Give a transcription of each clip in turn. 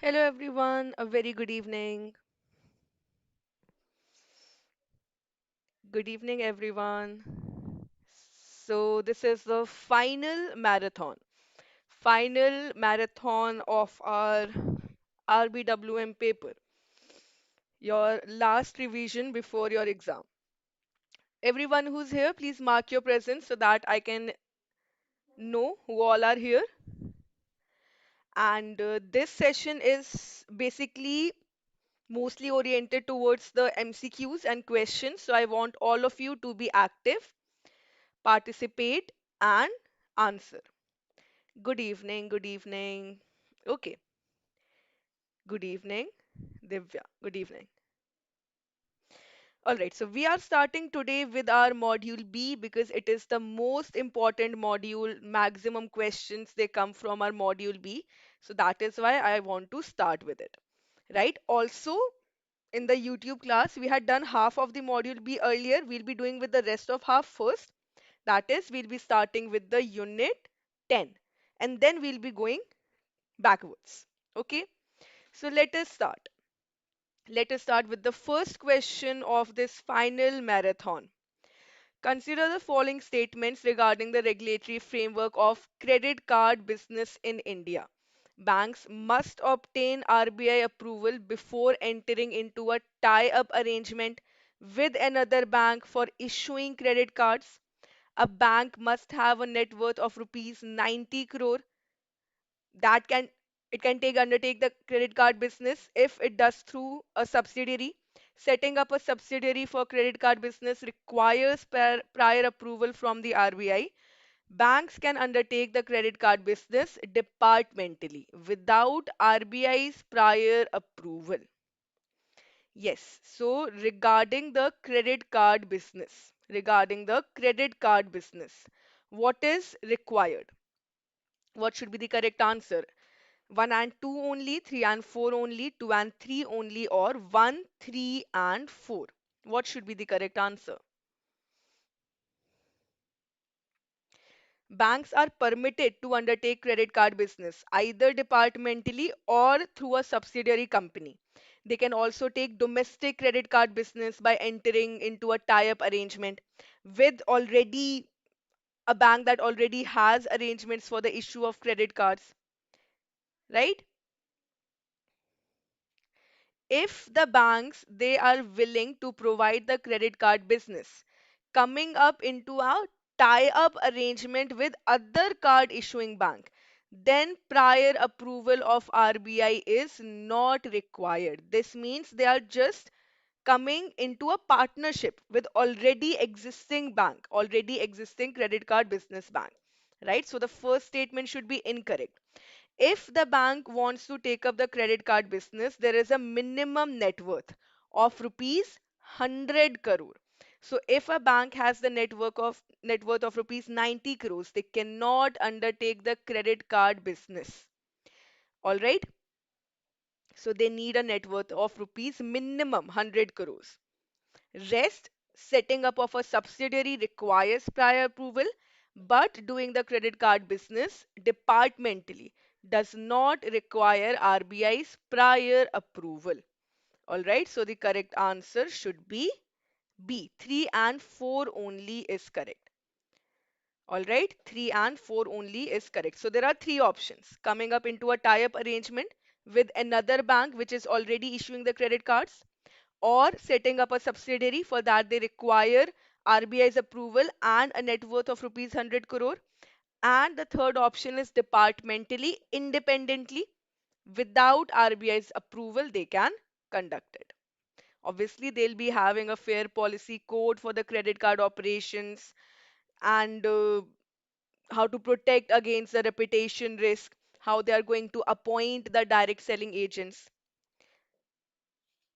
Hello everyone, a very good evening. Good evening everyone. So this is the final marathon of our RBWM paper, your last revision before your exam. Everyone who's here, please mark your presence so that I can know who all are here. And this session is basically mostly oriented towards the MCQs and questions. So I want all of you to be active, participate, and answer. Good evening, good evening. Okay, good evening, Divya. Good evening. All right, so we are starting today with our module B because it is the most important module. Maximum questions they come from our module B. So that is why I want to start with it. Right? Also, in the YouTube class, we had done half of the module B earlier. We'll be doing with the rest of half first. That is, we'll be starting with the unit 10 and then we'll be going backwards. Okay, so let us start. Let us start with the first question of this final marathon. Consider the following statements regarding the regulatory framework of credit card business in India. Banks must obtain RBI approval before entering into a tie-up arrangement with another bank for issuing credit cards. A bank must have a net worth of rupees 90 crore that can it can take undertake the credit card business if it does through a subsidiary. Setting up a subsidiary for credit card business requires prior approval from the RBI. Banks can undertake the credit card business departmentally without RBI's prior approval. Yes, so regarding the credit card business, what is required? What should be the correct answer? 1 and 2 only, 3 and 4 only, 2 and 3 only, or 1, 3 and 4? What should be the correct answer? Banks are permitted to undertake credit card business either departmentally or through a subsidiary company. They can also take domestic credit card business by entering into a tie-up arrangement with already a bank that already has arrangements for the issue of credit cards, right? If the banks they are willing to provide the credit card business coming up into a tie-up arrangement with other card issuing bank, then prior approval of RBI is not required. This means they are just coming into a partnership with already existing credit card business bank, right? So the first statement should be incorrect. If the bank wants to take up the credit card business, there is a minimum net worth of rupees 100 crore. So if a bank has the net worth of rupees 90 crores, they cannot undertake the credit card business. All right. So they need a net worth of rupees minimum 100 crores. Rest, setting up of a subsidiary requires prior approval, but doing the credit card business departmentally does not require RBI's prior approval. All right, so the correct answer should be B. 3 and 4 only is correct. All right, 3 and 4 only is correct. So there are three options: coming up into a tie-up arrangement with another bank which is already issuing the credit cards, or setting up a subsidiary. For that they require RBI's approval and a net worth of rupees 100 crore. And the third option is departmentally, independently, without RBI's approval they can conduct it. Obviously they'll be having a fair policy code for the credit card operations, and how to protect against the reputation risk, how they are going to appoint the direct selling agents.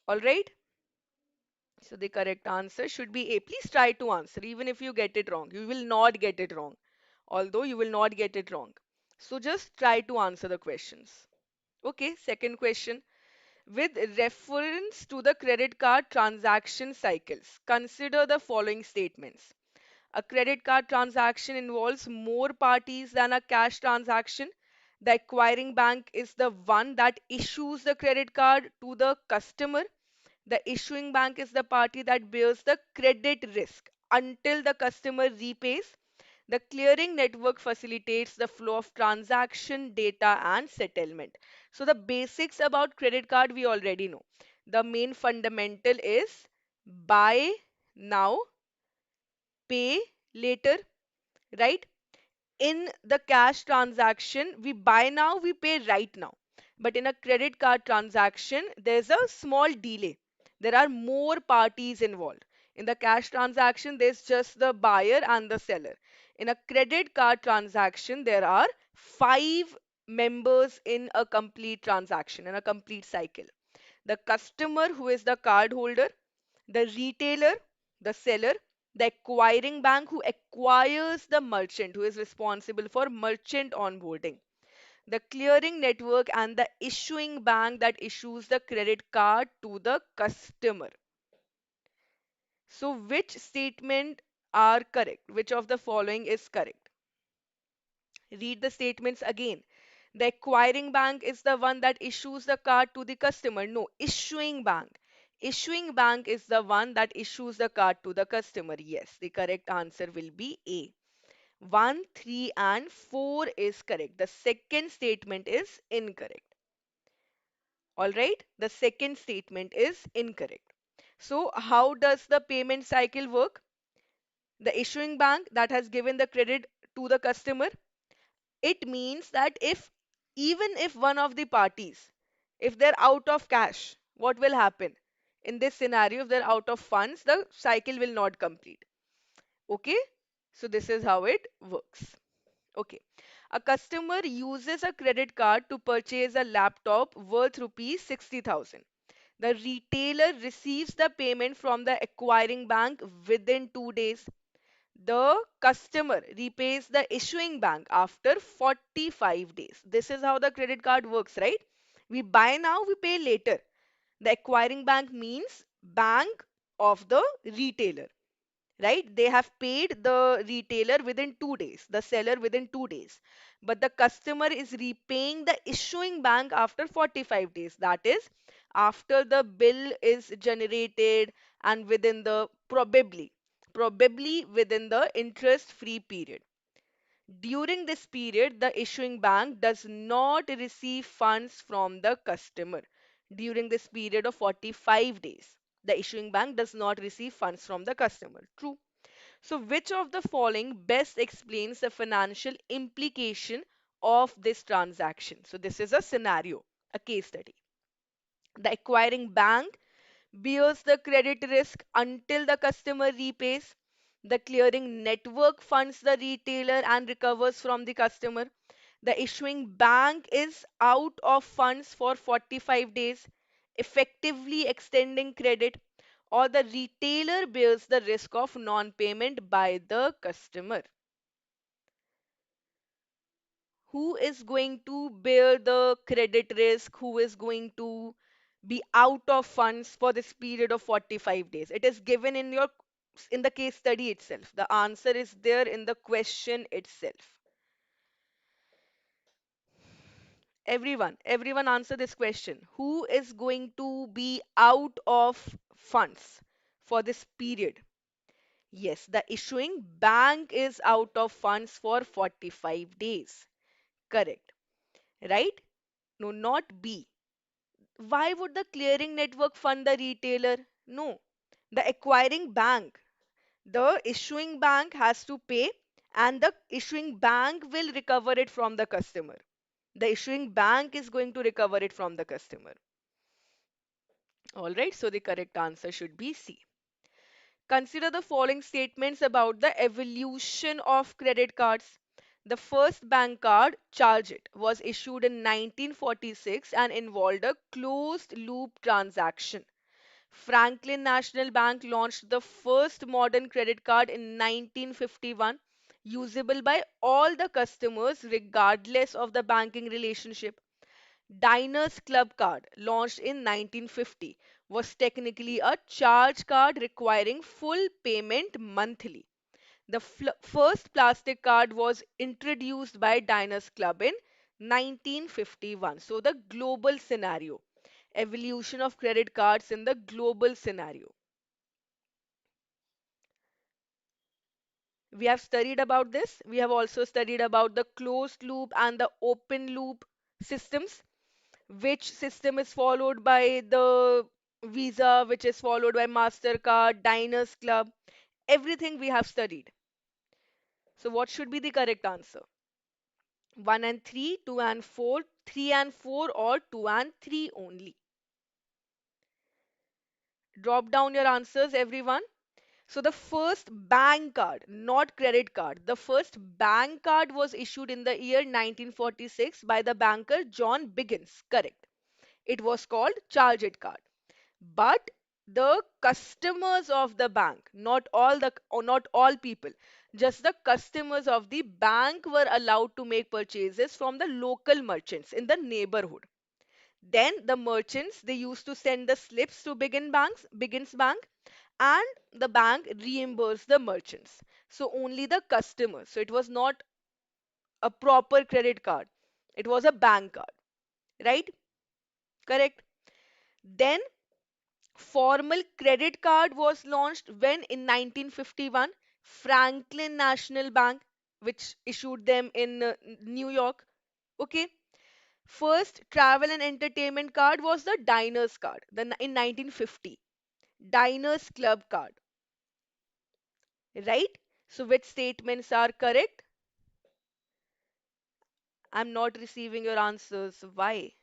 All right. So the correct answer should be A. Please try to answer, even if you get it wrong. You will not get it wrong. Although you will not get it wrong. So just try to answer the questions. Okay, second question. With reference to the credit card transaction cycles, consider the following statements. A credit card transaction involves more parties than a cash transaction. The acquiring bank is the one that issues the credit card to the customer. The issuing bank is the party that bears the credit risk until the customer repays. The clearing network facilitates the flow of transaction data and settlement. So the basics about credit card we already know. The main fundamental is buy now, pay later, right? In the cash transaction, we buy now, we pay right now. But in a credit card transaction, there's a small delay. There are more parties involved. In the cash transaction, there's just the buyer and the seller. In a credit card transaction, there are five members in a complete transaction, in a complete cycle. The customer, who is the card holder, the retailer, the seller, the acquiring bank who acquires the merchant, who is responsible for merchant onboarding, the clearing network, and the issuing bank that issues the credit card to the customer. So, which statement are correct? Which of the following is correct? Read the statements again. The acquiring bank is the one that issues the card to the customer. No, issuing bank. Issuing bank is the one that issues the card to the customer. Yes, the correct answer will be A. 1, 3, and 4 is correct. The second statement is incorrect. Alright, the second statement is incorrect. So, how does the payment cycle work? The issuing bank that has given the credit to the customer, it means that if even if one of the parties, if they're out of cash, what will happen? In this scenario, if they're out of funds, the cycle will not complete. Okay? So this is how it works. Okay. A customer uses a credit card to purchase a laptop worth rupees 60,000. The retailer receives the payment from the acquiring bank within 2 days. The customer repays the issuing bank after 45 days. This is how the credit card works, right? We buy now, we pay later. The acquiring bank means bank of the retailer, right? They have paid the retailer within 2 days, the seller within 2 days. But the customer is repaying the issuing bank after 45 days. That is, after the bill is generated and within the probably within the interest free period. During this period, the issuing bank does not receive funds from the customer. During this period of 45 days, the issuing bank does not receive funds from the customer. True. So, which of the following best explains the financial implication of this transaction? So, this is a scenario, a case study. The acquiring bank bears the credit risk until the customer repays. The clearing network funds the retailer and recovers from the customer. The issuing bank is out of funds for 45 days, effectively extending credit, or the retailer bears the risk of non-payment by the customer. Who is going to bear the credit risk? Who is going to be out of funds for this period of 45 days? It is given in the case study itself. The answer is there in the question itself. Everyone answer this question. Who is going to be out of funds for this period? Yes, the issuing bank is out of funds for 45 days. Correct. Right? No, not B. Why would the clearing network fund the retailer? No. The acquiring bank, the issuing bank has to pay and the issuing bank will recover it from the customer. The issuing bank is going to recover it from the customer. All right, so the correct answer should be C. Consider the following statements about the evolution of credit cards. The first bank card, Charge It, was issued in 1946 and involved a closed loop transaction. Franklin National Bank launched the first modern credit card in 1951, usable by all the customers regardless of the banking relationship. Diners Club card, launched in 1950, was technically a charge card requiring full payment monthly. The first plastic card was introduced by Diners Club in 1951. So the global scenario, evolution of credit cards in the global scenario. We have studied about this. We have also studied about the closed loop and the open loop systems. Which system is followed by the Visa, which is followed by MasterCard, Diners Club. Everything we have studied. So what should be the correct answer? 1 and 3, 2 and 4, 3 and 4, or 2 and 3 only? Drop down your answers, everyone. So the first bank card, not credit card, the first bank card was issued in the year 1946 by the banker John Biggins. Correct. It was called Charge It card. But the customers of the bank, not all the or not all people, just the customers of the bank were allowed to make purchases from the local merchants in the neighborhood. Then the merchants, they used to send the slips to Biggins Bank, and the bank reimbursed the merchants. So only the customers. So it was not a proper credit card. It was a bank card, right? Correct. Then formal credit card was launched when in 1951 Franklin National Bank, which issued them in New York. Okay. First travel and entertainment card was the Diners card in 1950. Diners Club card, right? So which statements are correct? I'm not receiving your answers. Why?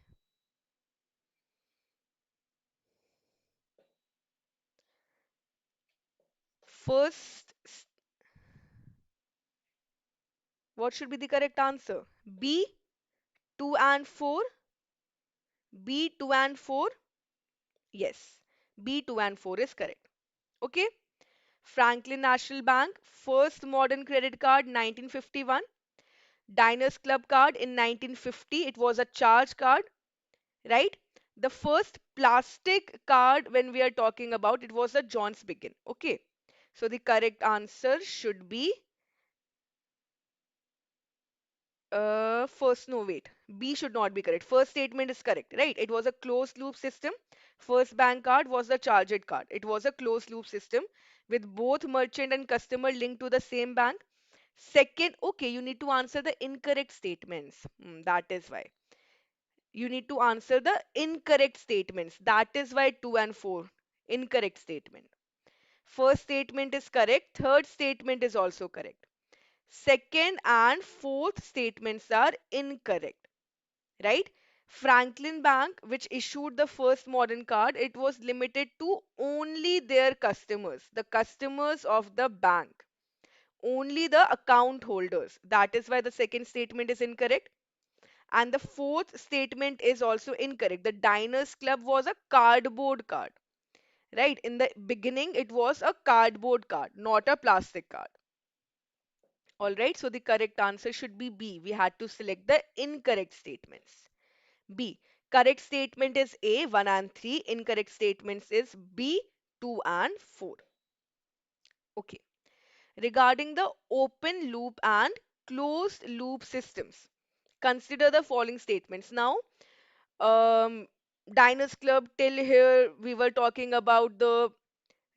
First, what should be the correct answer? B, 2 and 4. B, 2 and 4. Yes, B, 2 and 4 is correct. Okay. Franklin National Bank, first modern credit card 1951. Diners Club card in 1950. It was a charge card, right? The first plastic card when we are talking about, it was a John's Begin. Okay. So the correct answer should be first, no, wait. B should not be correct. First statement is correct, right? It was a closed loop system. First bank card was the charged card. It was a closed loop system with both merchant and customer linked to the same bank. Second, okay, you need to answer the incorrect statements. That is why. You need to answer the incorrect statements. That is why 2 and 4. Incorrect statement. First statement is correct. Third statement is also correct. Second and fourth statements are incorrect, right? Franklin Bank, which issued the first modern card, it was limited to only their customers, the customers of the bank, only the account holders. That is why the second statement is incorrect. And the fourth statement is also incorrect. The Diners Club was a cardboard card, right? In the beginning, it was a cardboard card, not a plastic card. All right, so the correct answer should be B. We had to select the incorrect statements. B. Correct statement is A, 1 and 3. Incorrect statements is B, 2 and 4. Okay. Regarding the open loop and closed loop systems, consider the following statements. Now, um, Diners Club, till here we were talking about the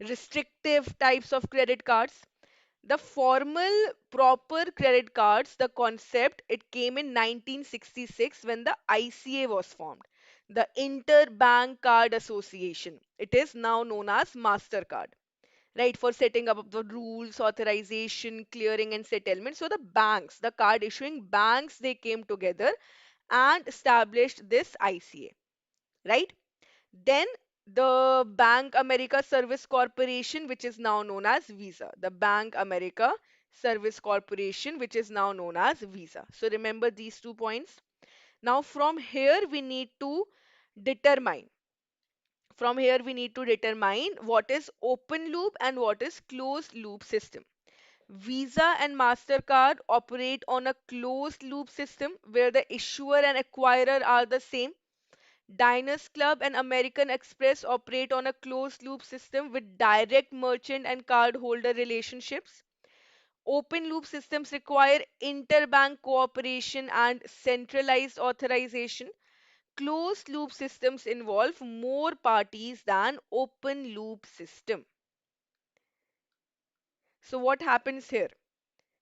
restrictive types of credit cards. The formal proper credit cards, the concept, it came in 1966 when the ICA was formed, the Interbank Card Association. It is now known as MasterCard, right? For setting up the rules, authorization, clearing, and settlement. So the banks, the card issuing banks, they came together and established this ICA, right? Then the Bank America Service Corporation, which is now known as Visa. The Bank America Service Corporation, which is now known as Visa. So remember these 2 points. Now from here we need to determine. From here we need to determine what is open loop and what is closed loop system. Visa and MasterCard operate on a closed loop system where the issuer and acquirer are the same. Diners Club and American Express operate on a closed loop system with direct merchant and cardholder relationships. Open loop systems require interbank cooperation and centralized authorization. Closed loop systems involve more parties than open loop system. So what happens here?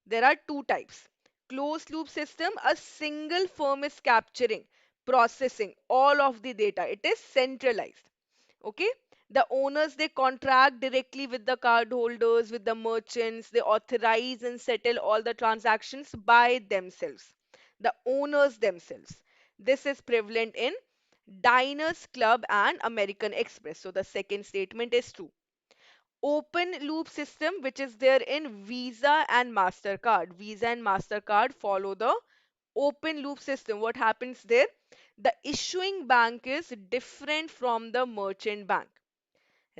There are two types. Closed loop system, a single firm is capturing, processing all of the data. It is centralized. Okay. The owners, they contract directly with the cardholders, with the merchants. They authorize and settle all the transactions by themselves. The owners themselves. This is prevalent in Diners Club and American Express. So the second statement is true. Open loop system, which is there in Visa and MasterCard. Visa and MasterCard follow the open loop system. What happens there? The issuing bank is different from the merchant bank,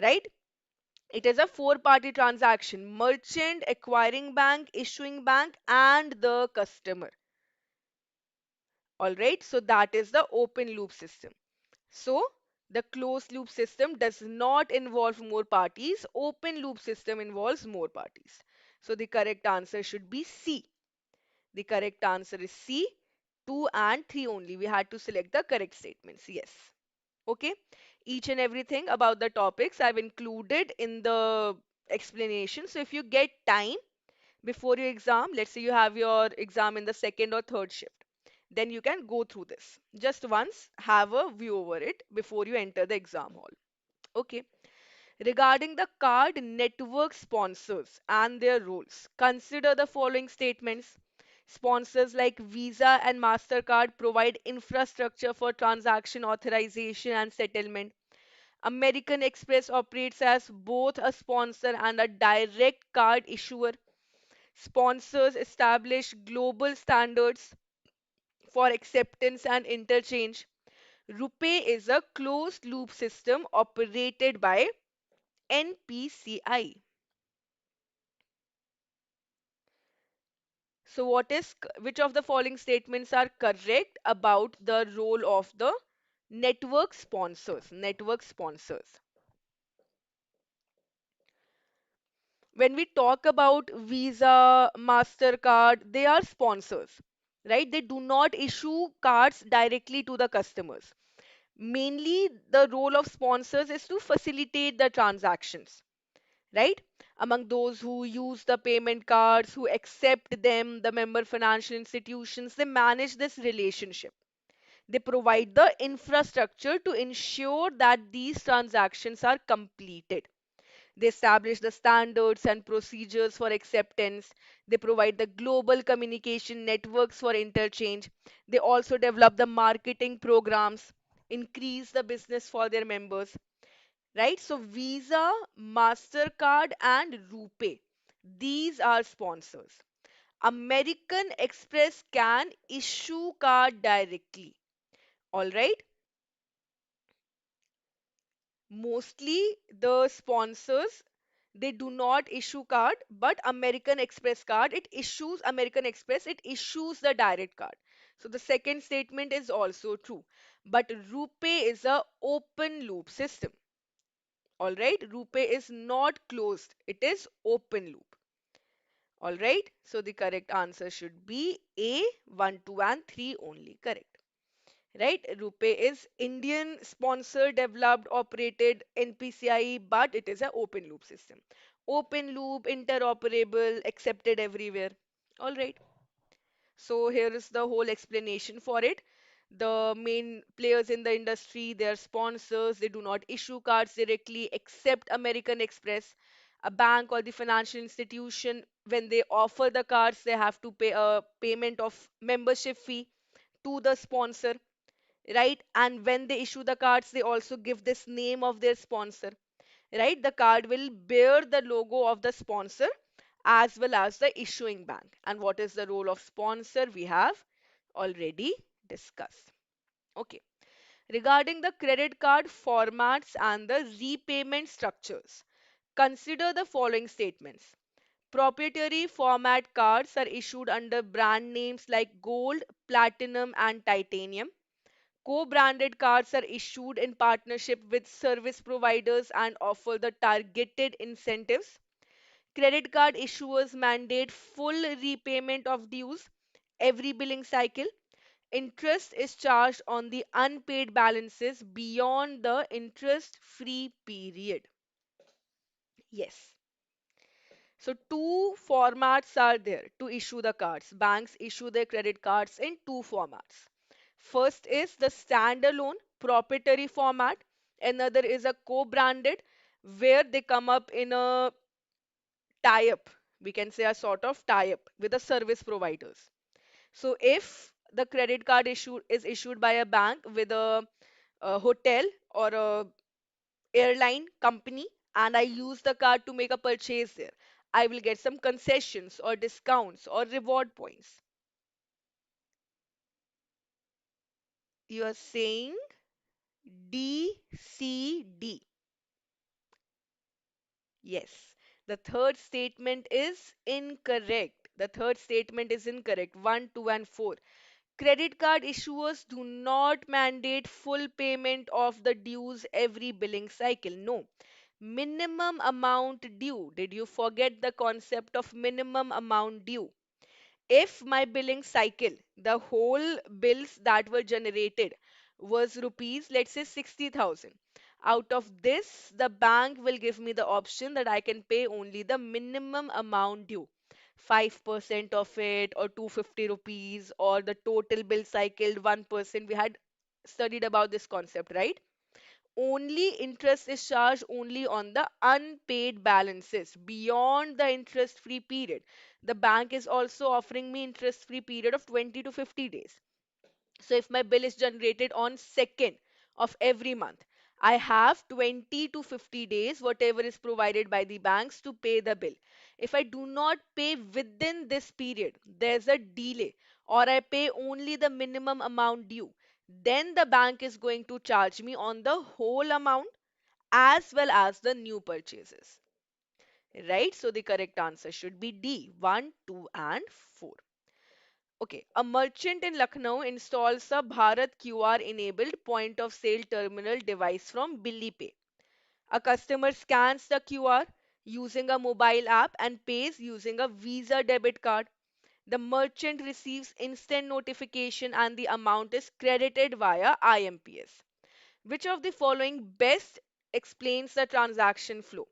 right? It is a four-party transaction: merchant, acquiring bank, issuing bank, and the customer. All right, so that is the open loop system. So the closed loop system does not involve more parties. Open loop system involves more parties. So the correct answer should be C. The correct answer is C. 2 and 3 only. We had to select the correct statements. Yes. Okay. Each and everything about the topics I've included in the explanation. So if you get time before your exam, let's say you have your exam in the second or third shift, then you can go through this. Just once, have a view over it before you enter the exam hall. Okay. Regarding the card network sponsors and their roles, consider the following statements. Sponsors like Visa and MasterCard provide infrastructure for transaction authorization and settlement. American Express operates as both a sponsor and a direct card issuer. Sponsors establish global standards for acceptance and interchange. RuPay is a closed loop system operated by NPCI. So which of the following statements are correct about the role of the network sponsors? Network sponsors. When we talk about Visa, MasterCard, they are sponsors, right? They do not issue cards directly to the customers. Mainly, the role of sponsors is to facilitate the transactions, right? Among those who use the payment cards, who accept them, the member financial institutions, they manage this relationship. They provide the infrastructure to ensure that these transactions are completed. They establish the standards and procedures for acceptance. They provide the global communication networks for interchange. They also develop the marketing programs, increase the business for their members, right? So Visa, MasterCard, and RuPay, these are sponsors. American Express can issue card directly. All right. Mostly the sponsors, they do not issue card, but American Express card, it issues the direct card. So the second statement is also true. But RuPay is a open loop system. All right. RuPay is not closed. It is open loop. All right. So the correct answer should be A, 1, 2, and 3 only. Correct. Right? RuPay is Indian sponsor developed operated NPCI, but it is an open loop system. Open loop, interoperable, accepted everywhere. All right. So here is the whole explanation for it. The main players in the industry, their sponsors, they do not issue cards directly except American Express. A bank or the financial institution, when they offer the cards, they have to pay a payment of membership fee to the sponsor, right? And when they issue the cards, they also give this name of their sponsor, right? The card will bear the logo of the sponsor as well as the issuing bank. And what is the role of sponsor? We have already discussed. Okay. Regarding the credit card formats and the repayment structures, consider the following statements. Proprietary format cards are issued under brand names like gold, platinum, and titanium. Co-branded cards are issued in partnership with service providers and offer the targeted incentives. Credit card issuers mandate full repayment of dues every billing cycle. Interest is charged on the unpaid balances beyond the interest free period. Yes. So, two formats are there to issue the cards. Banks issue their credit cards in two formats. First is the standalone proprietary format, another is a co branded, where they come up in a tie up. We can say a sort of tie up with the service providers. So, if the credit card is issued by a bank with a hotel or a airline company and I use the card to make a purchase there, I will get some concessions or discounts or reward points. You are saying DCD. Yes. The third statement is incorrect. The third statement is incorrect. 1, 2, and 4. Credit card issuers do not mandate full payment of the dues every billing cycle. No. Minimum amount due. Did you forget the concept of minimum amount due? If my billing cycle, the whole bills that were generated was rupees, let's say 60,000. Out of this, the bank will give me the option that I can pay only the minimum amount due. 5% of it or 250 rupees or the total bill cycle 1%. We had studied about this concept, right? Only interest is charged only on the unpaid balances beyond the interest free period. The bank is also offering me interest free period of 20 to 50 days. So if my bill is generated on 2nd of every month, I have 20 to 50 days, whatever is provided by the banks, to pay the bill. If I do not pay within this period, there's a delay, or I pay only the minimum amount due, then the bank is going to charge me on the whole amount as well as the new purchases. Right? So the correct answer should be D, 1, 2, and 4. Okay, a merchant in Lucknow installs a Bharat QR enabled point of sale terminal device from BillyPay. A customer scans the QR using a mobile app and pays using a Visa debit card. The merchant receives instant notification and the amount is credited via IMPS. Which of the following best explains the transaction flow?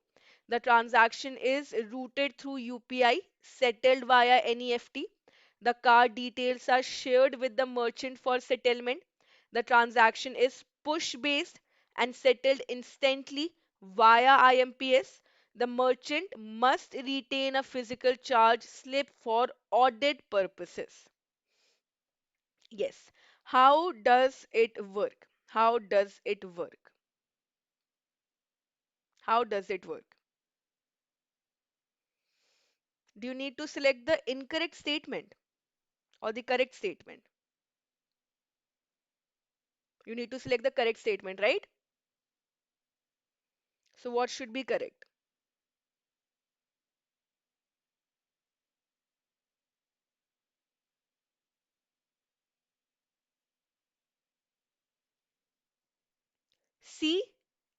The transaction is routed through UPI, settled via NEFT. The card details are shared with the merchant for settlement. The transaction is push based and settled instantly via IMPS. The merchant must retain a physical charge slip for audit purposes. Yes. How does it work? How does it work? How does it work? Do you need to select the incorrect statement or the correct statement? You need to select the correct statement, right? So what should be correct? C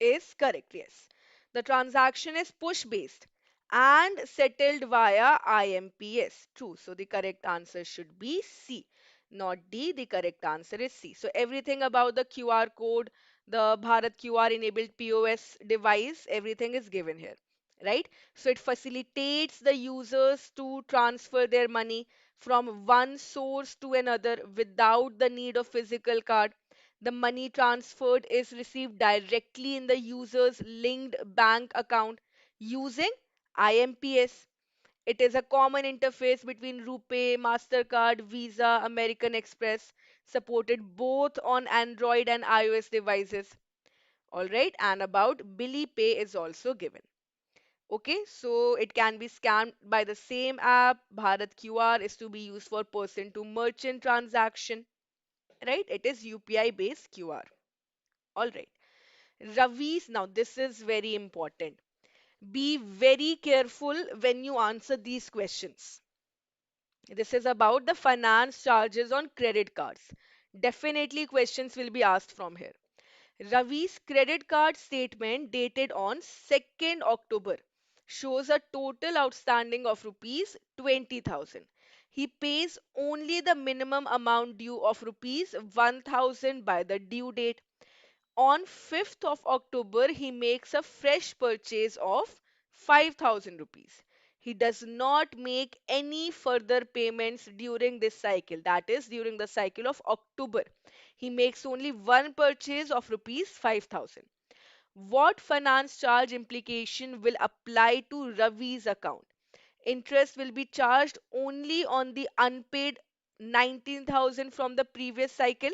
is correct, yes. The transaction is push based and settled via IMPS. True. So the correct answer should be C, not D. The correct answer is C. So everything about the QR code, the Bharat QR enabled POS device, everything is given here. Right? So it facilitates the users to transfer their money from one source to another without the need of physical card. The money transferred is received directly in the user's linked bank account using IMPS. It is a common interface between RuPay, MasterCard, Visa, American Express, supported both on Android and iOS devices. All right, and about Billy Pay is also given. Okay, so it can be scanned by the same app. Bharat QR is to be used for person to merchant transaction, right? It is UPI based QR. All right. Ravi's, now this is very important. Be very careful when you answer these questions. This is about the finance charges on credit cards. Definitely questions will be asked from here. Ravi's credit card statement dated on 2nd October shows a total outstanding of rupees 20,000. He pays only the minimum amount due of rupees 1,000 by the due date. On 5th of October, he makes a fresh purchase of 5,000 rupees. He does not make any further payments during this cycle, that is, during the cycle of October. He makes only one purchase of rupees 5,000. What finance charge implication will apply to Ravi's account? Interest will be charged only on the unpaid 19,000 from the previous cycle.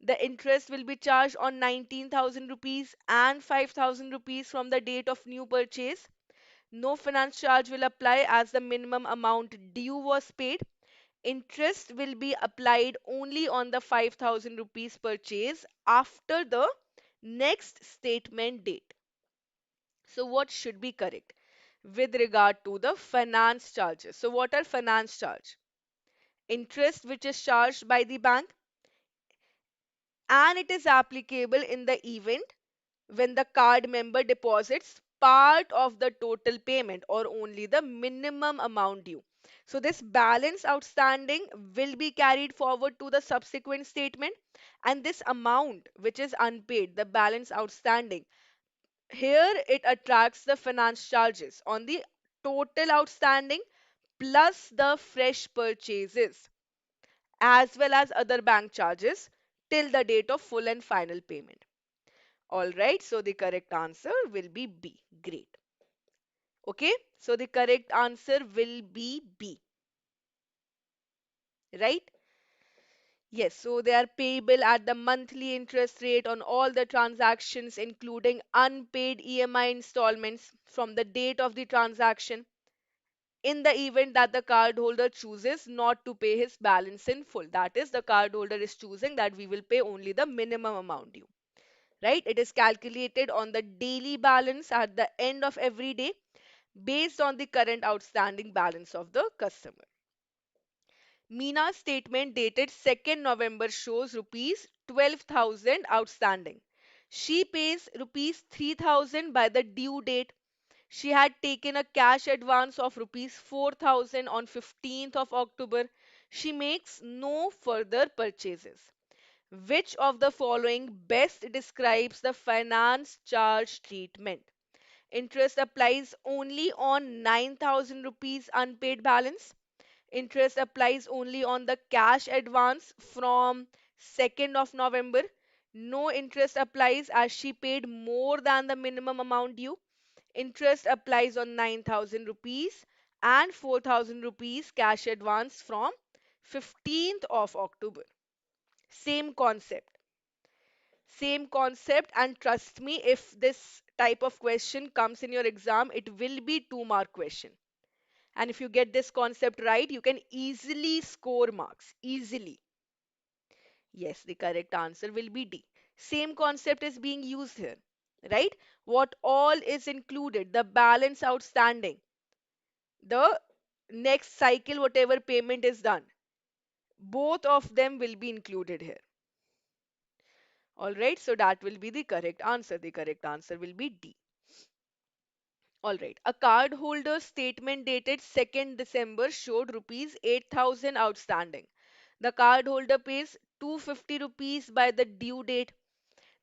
The interest will be charged on 19,000 rupees and 5,000 rupees from the date of new purchase. No finance charge will apply as the minimum amount due was paid. Interest will be applied only on the 5,000 rupees purchase after the next statement date. So, what should be correct with regard to the finance charges? So, what are finance charge? Interest which is charged by the bank, and it is applicable in the event when the card member deposits part of the total payment or only the minimum amount due. So this balance outstanding will be carried forward to the subsequent statement, and this amount which is unpaid, the balance outstanding, here it attracts the finance charges on the total outstanding plus the fresh purchases as well as other bank charges till the date of full and final payment. All right, so the correct answer will be B. Great. Okay, so the correct answer will be B, right? Yes, so they are payable at the monthly interest rate on all the transactions, including unpaid EMI installments from the date of the transaction, in the event that the cardholder chooses not to pay his balance in full. That is, the cardholder is choosing that we will pay only the minimum amount due. Right? It is calculated on the daily balance at the end of every day based on the current outstanding balance of the customer. Meena's statement dated 2nd November shows rupees 12,000 outstanding. She pays rupees 3,000 by the due date. She had taken a cash advance of rupees 4,000 on 15th of October. She makes no further purchases. Which of the following best describes the finance charge treatment? Interest applies only on 9,000 rupees unpaid balance. Interest applies only on the cash advance from 2nd of November. No interest applies as she paid more than the minimum amount due. Interest applies on 9,000 rupees and 4,000 rupees cash advance from 15th of October. Same concept. Same concept, and trust me, if this type of question comes in your exam, it will be 2 mark question. And if you get this concept right, you can easily score marks. Easily. Yes, the correct answer will be D. Same concept is being used here, right? What all is included? The balance outstanding, the next cycle, whatever payment is done, both of them will be included here. All right, so that will be the correct answer. The correct answer will be D. All right. A cardholder statement dated 2nd December showed rupees 8,000 outstanding. The cardholder pays 250 rupees by the due date.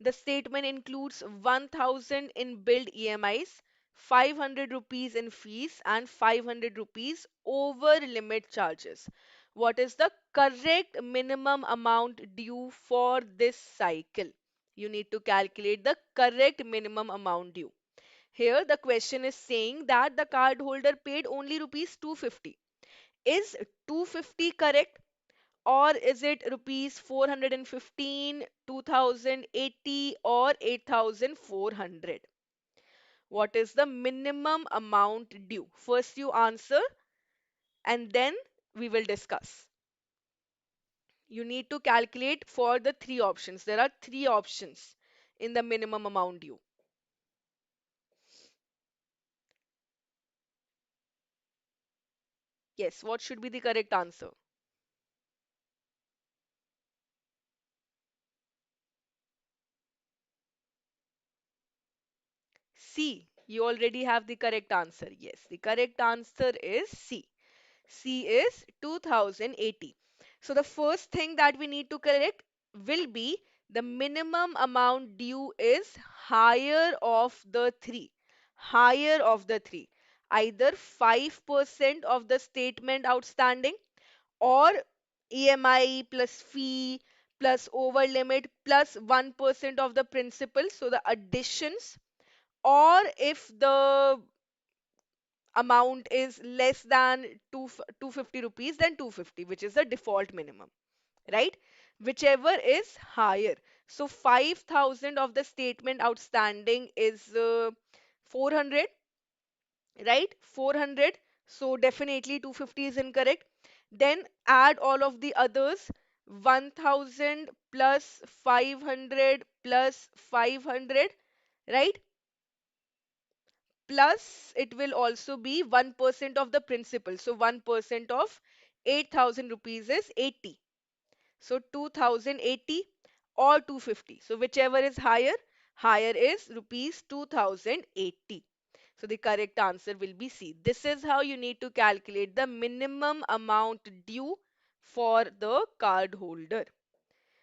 The statement includes 1,000 in billed EMIs, 500 rupees in fees, and 500 rupees over limit charges. What is the correct minimum amount due for this cycle? You need to calculate the correct minimum amount due. Here, the question is saying that the cardholder paid only rupees 250. Is 250 correct? Or is it rupees 415, 2080, or 8400? What is the minimum amount due? First, you answer and then we will discuss. You need to calculate for the 3 options. There are 3 options in the minimum amount due. Yes, what should be the correct answer? C. You already have the correct answer. Yes, the correct answer is C. C is 2080. So the first thing that we need to correct will be the minimum amount due is higher of the three. Higher of the three. Either 5% of the statement outstanding, or EMI plus fee plus over limit plus 1% of the principal. So the additions, or if the amount is less than 250 rupees, then 250, which is the default minimum, right? Whichever is higher. So 5,000 of the statement outstanding is 400, right? 400. So definitely 250 is incorrect. Then add all of the others. 1,000 plus 500 plus 500, right? Plus it will also be 1% of the principal. So 1% of 8,000 rupees is 80. So 2080 or 250. So whichever is higher, higher is rupees 2080. So the correct answer will be C. This is how you need to calculate the minimum amount due for the card holder.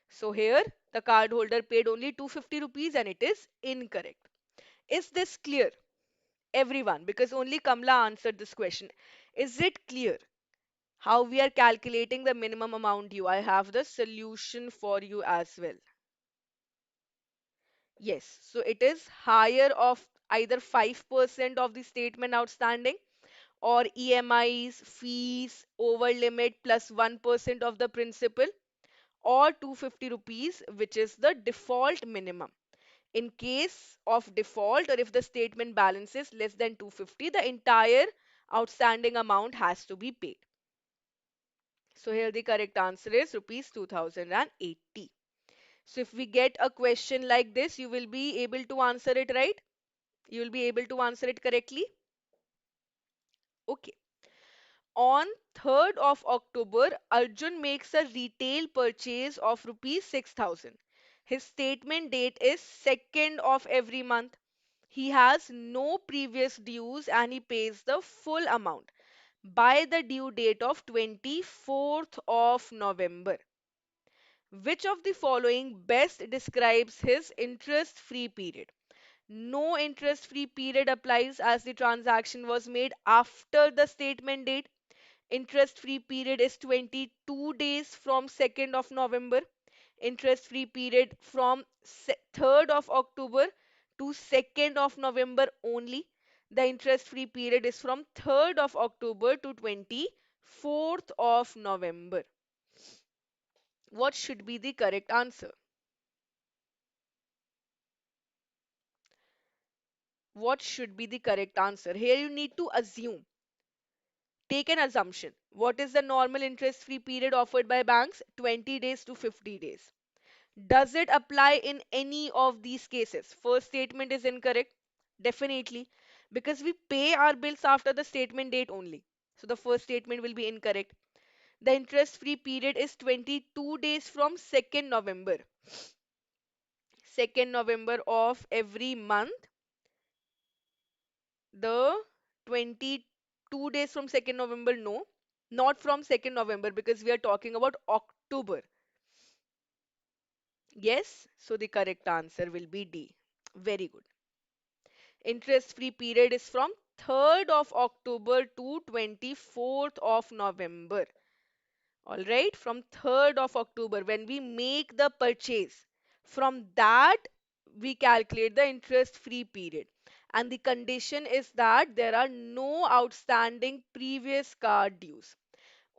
So here the card holder paid only 250 rupees and it is incorrect. Is this clear? Everyone, because only Kamla answered this question. Is it clear how we are calculating the minimum amount due? I have the solution for you as well. Yes, so it is higher of either 5% of the statement outstanding, or EMIs, fees, over limit plus 1% of the principal, or 250 rupees, which is the default minimum. In case of default, or if the statement balance is less than 250, the entire outstanding amount has to be paid. So here the correct answer is rupees 2080. So if we get a question like this, you will be able to answer it, right? You will be able to answer it correctly. Okay. On 3rd of October, Arjun makes a retail purchase of rupees 6,000. His statement date is 2nd of every month. He has no previous dues and he pays the full amount by the due date of 24th of November. Which of the following best describes his interest-free period? No interest-free period applies as the transaction was made after the statement date. Interest-free period is 22 days from 2nd of November. Interest-free period from 3rd of October to 2nd of November only. The interest-free period is from 3rd of October to 24th of November. What should be the correct answer? What should be the correct answer? Here you need to assume. Take an assumption. What is the normal interest-free period offered by banks? 20 days to 50 days. Does it apply in any of these cases? First statement is incorrect. Definitely. Because we pay our bills after the statement date only. So the first statement will be incorrect. The interest-free period is 22 days from 2nd November. 2nd November of every month. The 22 days from 2nd November, no. Not from 2nd November because we are talking about October. Yes, so the correct answer will be D. Very good. Interest-free period is from 3rd of October to 24th of November. All right, from 3rd of October, when we make the purchase, from that we calculate the interest-free period. And the condition is that there are no outstanding previous card dues.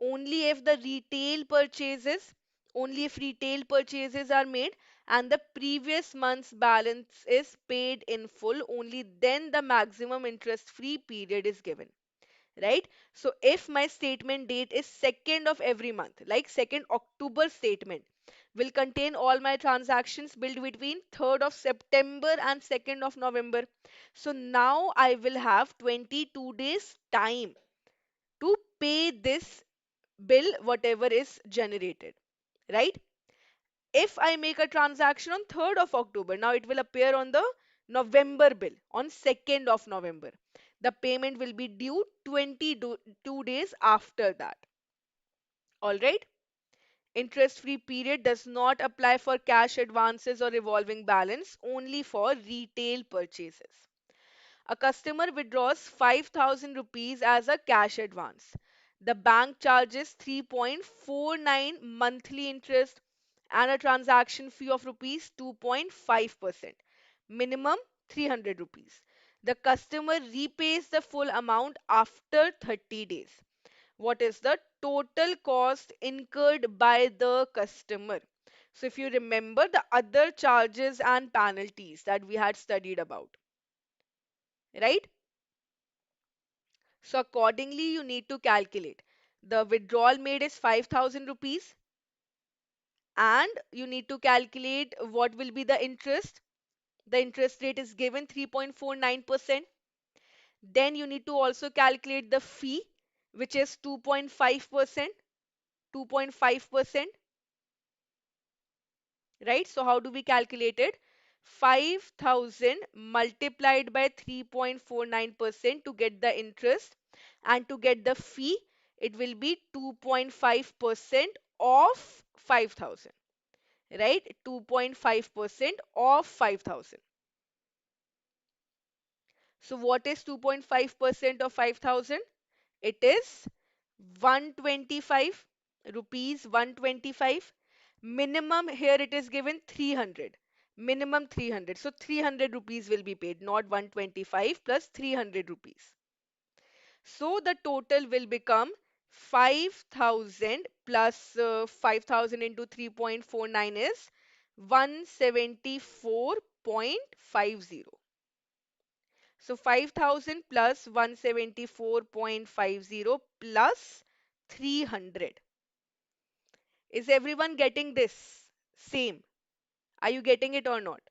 Only if the retail purchases, only if retail purchases are made and the previous month's balance is paid in full, only then the maximum interest free period is given, right? So if my statement date is 2nd of every month, like 2nd October statement will contain all my transactions billed between 3rd of September and 2nd of November. So now I will have 22 days time to pay this bill whatever is generated, right? If I make a transaction on 3rd of October, now it will appear on the November bill on 2nd of November. The payment will be due 22 days after that. All right. Interest free period does not apply for cash advances or revolving balance, only for retail purchases. A customer withdraws 5,000 rupees as a cash advance. The bank charges 3.49 monthly interest and a transaction fee of rupees 2.5%. Minimum 300 rupees. The customer repays the full amount after 30 days. What is the total cost incurred by the customer? So if you remember the other charges and penalties that we had studied about, right? So accordingly, you need to calculate. The withdrawal made is 5,000 rupees, and you need to calculate what will be the interest. The interest rate is given 3.49%. Then you need to also calculate the fee, which is 2.5%. 2.5%, right? So how do we calculate it? 5,000 multiplied by 3.49% to get the interest, and to get the fee, it will be 2.5% of 5,000, right? 2.5% of 5,000. So what is 2.5% of 5,000? It is 125 rupees. 125. Minimum here it is given 300. Minimum 300. So 300 rupees will be paid, not 125 plus 300 rupees. So the total will become 5,000 plus 5,000 into 3.49 is 174.50. So 5,000 plus 174.50 plus 300. Is everyone getting this? Same. Are you getting it or not?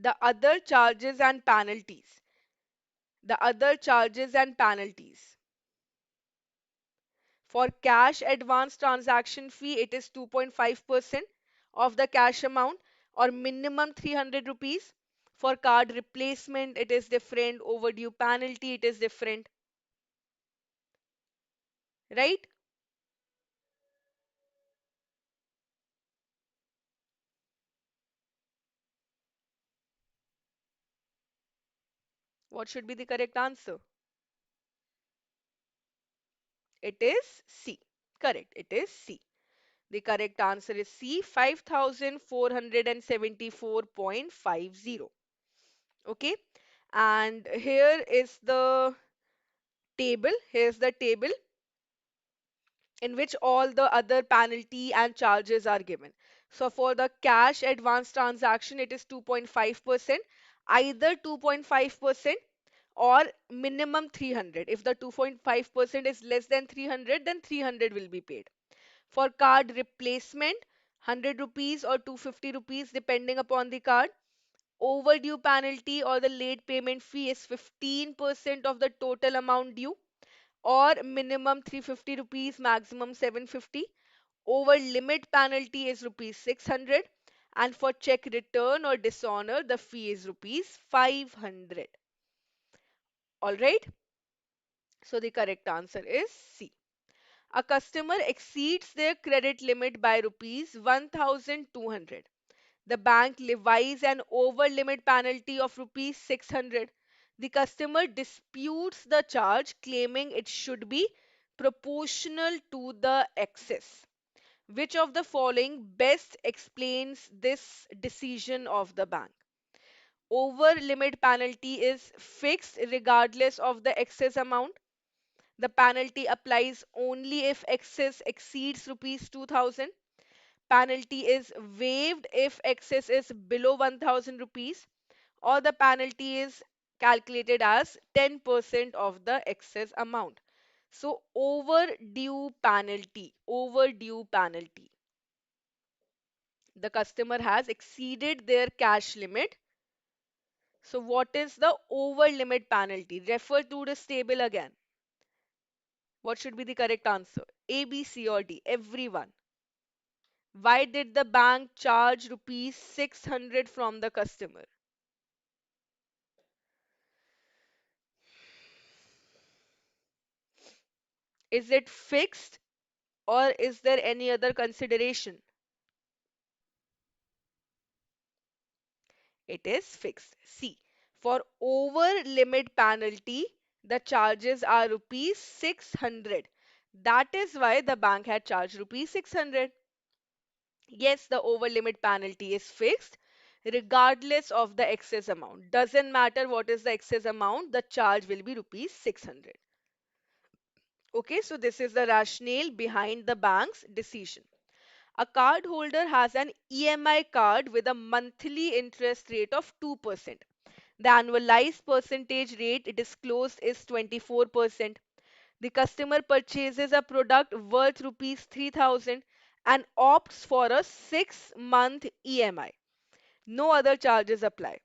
The other charges and penalties. The other charges and penalties. For cash advance transaction fee, it is 2.5% of the cash amount, or minimum 300 rupees. For card replacement, it is different. Overdue penalty, it is different. Right? What should be the correct answer? It is C. Correct. It is C. The correct answer is C, 5,474.50. Okay. And here is the table. Here's the table in which all the other penalty and charges are given. So for the cash advance transaction, it is 2.5%, either 2.5% or minimum 300. If the 2.5% is less than 300, then 300 will be paid. For card replacement, 100 rupees or 250 rupees depending upon the card. Overdue penalty or the late payment fee is 15% of the total amount due, or minimum 350 rupees, maximum 750. Over limit penalty is rupees 600, and for check return or dishonor the fee is rupees 500. All right, so the correct answer is C. A customer exceeds their credit limit by rupees 1,200. The bank levies an over limit penalty of rupees 600. The customer disputes the charge, claiming it should be proportional to the excess. Which of the following best explains this decision of the bank? Over limit penalty is fixed regardless of the excess amount. The penalty applies only if excess exceeds rupees 2,000. Penalty is waived if excess is below 1,000 rupees, or the penalty is calculated as 10% of the excess amount. So overdue penalty. The customer has exceeded their cash limit. So what is the over limit penalty? Refer to this table again. What should be the correct answer? A, B, C or D? Everyone. Why did the bank charge rupees 600 from the customer? Is it fixed or is there any other consideration? It is fixed. C. For over limit penalty, the charges are rupees 600. That is why the bank had charged rupees 600. Yes, the over limit penalty is fixed regardless of the excess amount. Doesn't matter what is the excess amount, the charge will be rupees 600. Okay, so this is the rationale behind the bank's decision. A card holder has an EMI card with a monthly interest rate of 2%. The annualized percentage rate disclosed is 24%. The customer purchases a product worth rupees 3000 and opts for a 6-month EMI. No other charges apply.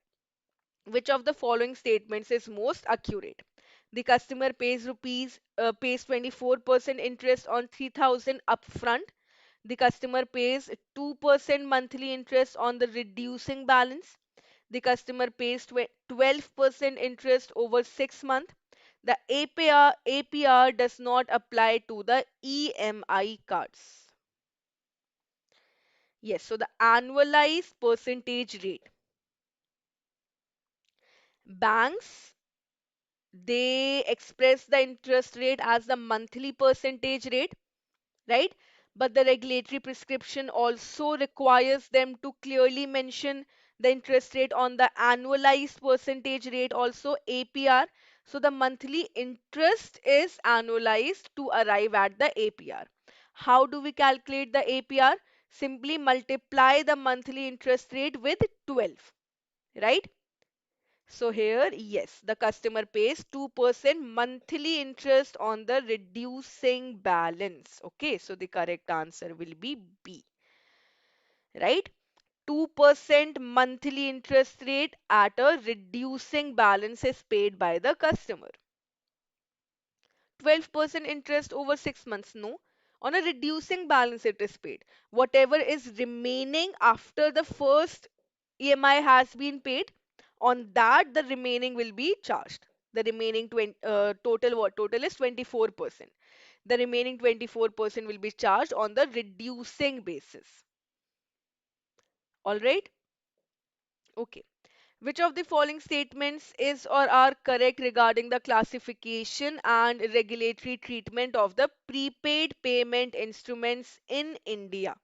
Which of the following statements is most accurate? The customer pays 24% interest on 3000 upfront. The customer pays 2% monthly interest on the reducing balance. The customer pays 12% interest over 6 months. The APR does not apply to the EMI cards. Yes, so the annualized percentage rate. Banks, they express the interest rate as the monthly percentage rate, right? But the regulatory prescription also requires them to clearly mention the interest rate on the annualized percentage rate, also APR. So the monthly interest is annualized to arrive at the APR. How do we calculate the APR? Simply multiply the monthly interest rate with 12, right? So here, yes, the customer pays 2% monthly interest on the reducing balance. Okay, so the correct answer will be B, right? 2% monthly interest rate at a reducing balance is paid by the customer. 12% interest over 6 months, no. On a reducing balance, it is paid. Whatever is remaining after the first EMI has been paid, on that the remaining will be charged. The remaining total is 24%. The remaining 24% will be charged on the reducing basis. All right? Okay. Which of the following statements is or are correct regarding the classification and regulatory treatment of the prepaid payment instruments in India?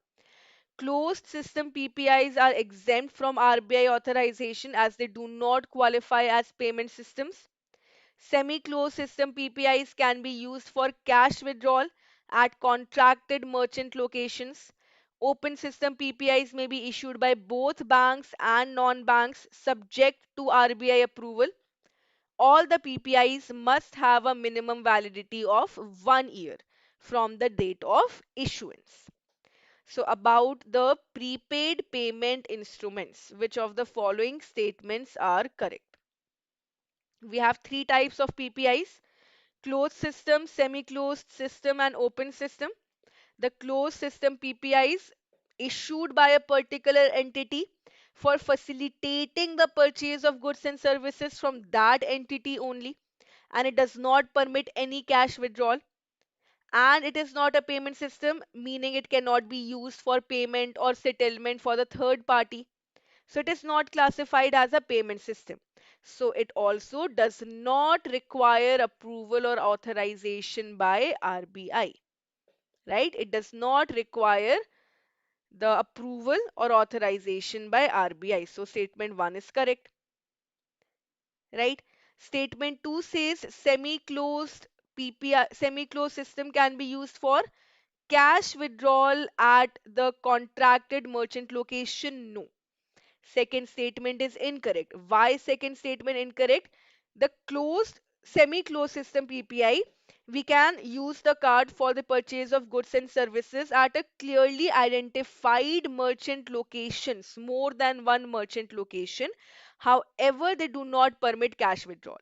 Closed system PPIs are exempt from RBI authorization as they do not qualify as payment systems. Semi-closed system PPIs can be used for cash withdrawal at contracted merchant locations. Open system PPIs may be issued by both banks and non-banks subject to RBI approval. All the PPIs must have a minimum validity of 1 year from the date of issuance. So about the prepaid payment instruments, which of the following statements are correct? We have three types of PPIs: closed system, semi-closed system, and open system. The closed system PPIs issued by a particular entity for facilitating the purchase of goods and services from that entity only, and it does not permit any cash withdrawal, and it is not a payment system, meaning it cannot be used for payment or settlement for the third party. So it is not classified as a payment system. So it also does not require approval or authorization by RBI, right? It does not require the approval or authorization by RBI. So statement 1 is correct, right? Statement 2 says semi-closed PPI, semi-closed system can be used for cash withdrawal at the contracted merchant location. No. Second statement is incorrect. Why second statement incorrect? The closed, semi-closed system PPI, we can use the card for the purchase of goods and services at a clearly identified merchant locations, more than one merchant location. However, they do not permit cash withdrawal.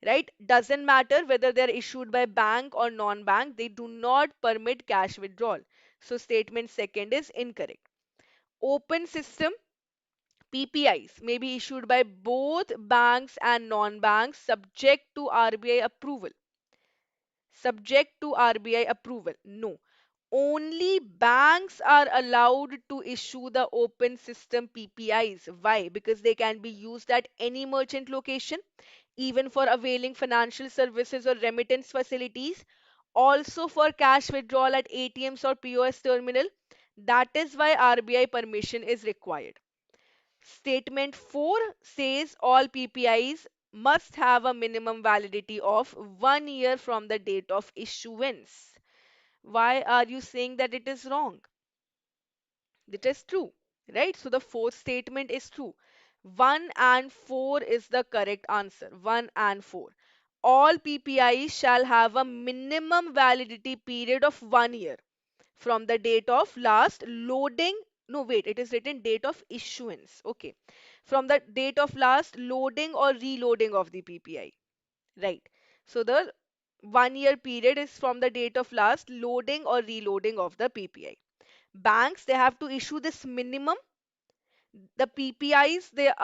Right? Doesn't matter whether they're issued by bank or non-bank, they do not permit cash withdrawal. So statement second is incorrect. Open system PPIs may be issued by both banks and non-banks subject to RBI approval. subject to RBI approval. No. Only banks are allowed to issue the open system PPIs. Why? Because they can be used at any merchant location, even for availing financial services or remittance facilities, also for cash withdrawal at ATMs or POS terminal. That is why RBI permission is required. Statement 4 says all PPIs must have a minimum validity of 1 year from the date of issuance. Why are you saying that it is wrong? It is true, right? So the fourth statement is true. 1 and 4 is the correct answer. 1 and 4. All PPIs shall have a minimum validity period of 1 year from the date of last loading. No, wait, it is written date of issuance. Okay. From the date of last loading or reloading of the PPI. Right. So the 1 year period is from the date of last loading or reloading of the PPI. Banks, they have to issue this minimum. The PPIs, the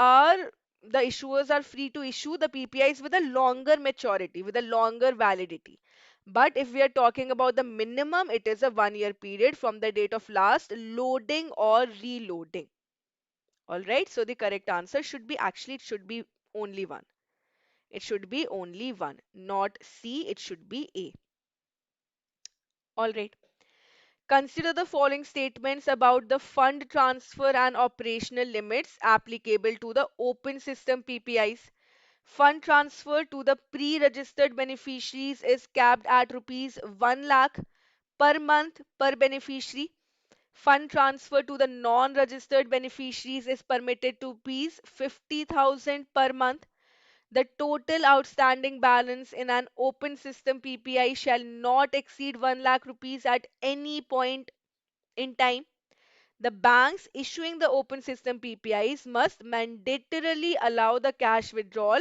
issuers are free to issue the PPIs with a longer maturity, with a longer validity. But if we are talking about the minimum, it is a 1 year period from the date of last loading or reloading. All right. So the correct answer should be, actually, it should be only one. It should be only one, not C. It should be A. All right. Consider the following statements about the fund transfer and operational limits applicable to the open system PPIs. Fund transfer to the pre-registered beneficiaries is capped at rupees 1 lakh per month per beneficiary. Fund transfer to the non-registered beneficiaries is permitted to rupees 50,000 per month. The total outstanding balance in an open system PPI shall not exceed 1 lakh rupees at any point in time. The banks issuing the open system PPIs must mandatorily allow the cash withdrawal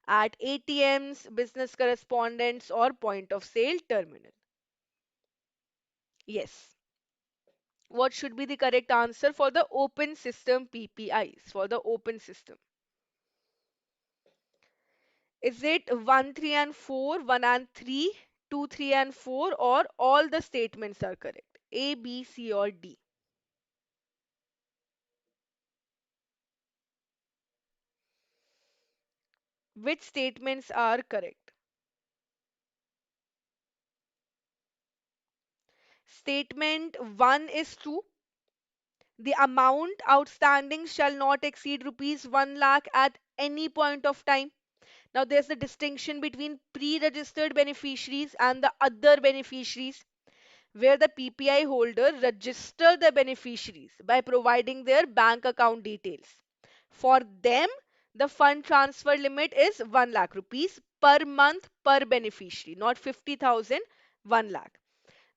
at ATMs, business correspondents, or point of sale terminal. Yes. What should be the correct answer for the open system PPIs? For the open system. Is it 1, 3, and 4, 1 and 3, 2, 3, and 4, or all the statements are correct? A, B, C, or D? Which statements are correct? Statement 1 is true. The amount outstanding shall not exceed rupees 1 lakh at any point of time. Now, there's a distinction between pre-registered beneficiaries and the other beneficiaries, where the PPI holder register the beneficiaries by providing their bank account details. For them, the fund transfer limit is 1 lakh rupees per month per beneficiary, not 50,000, 1 lakh.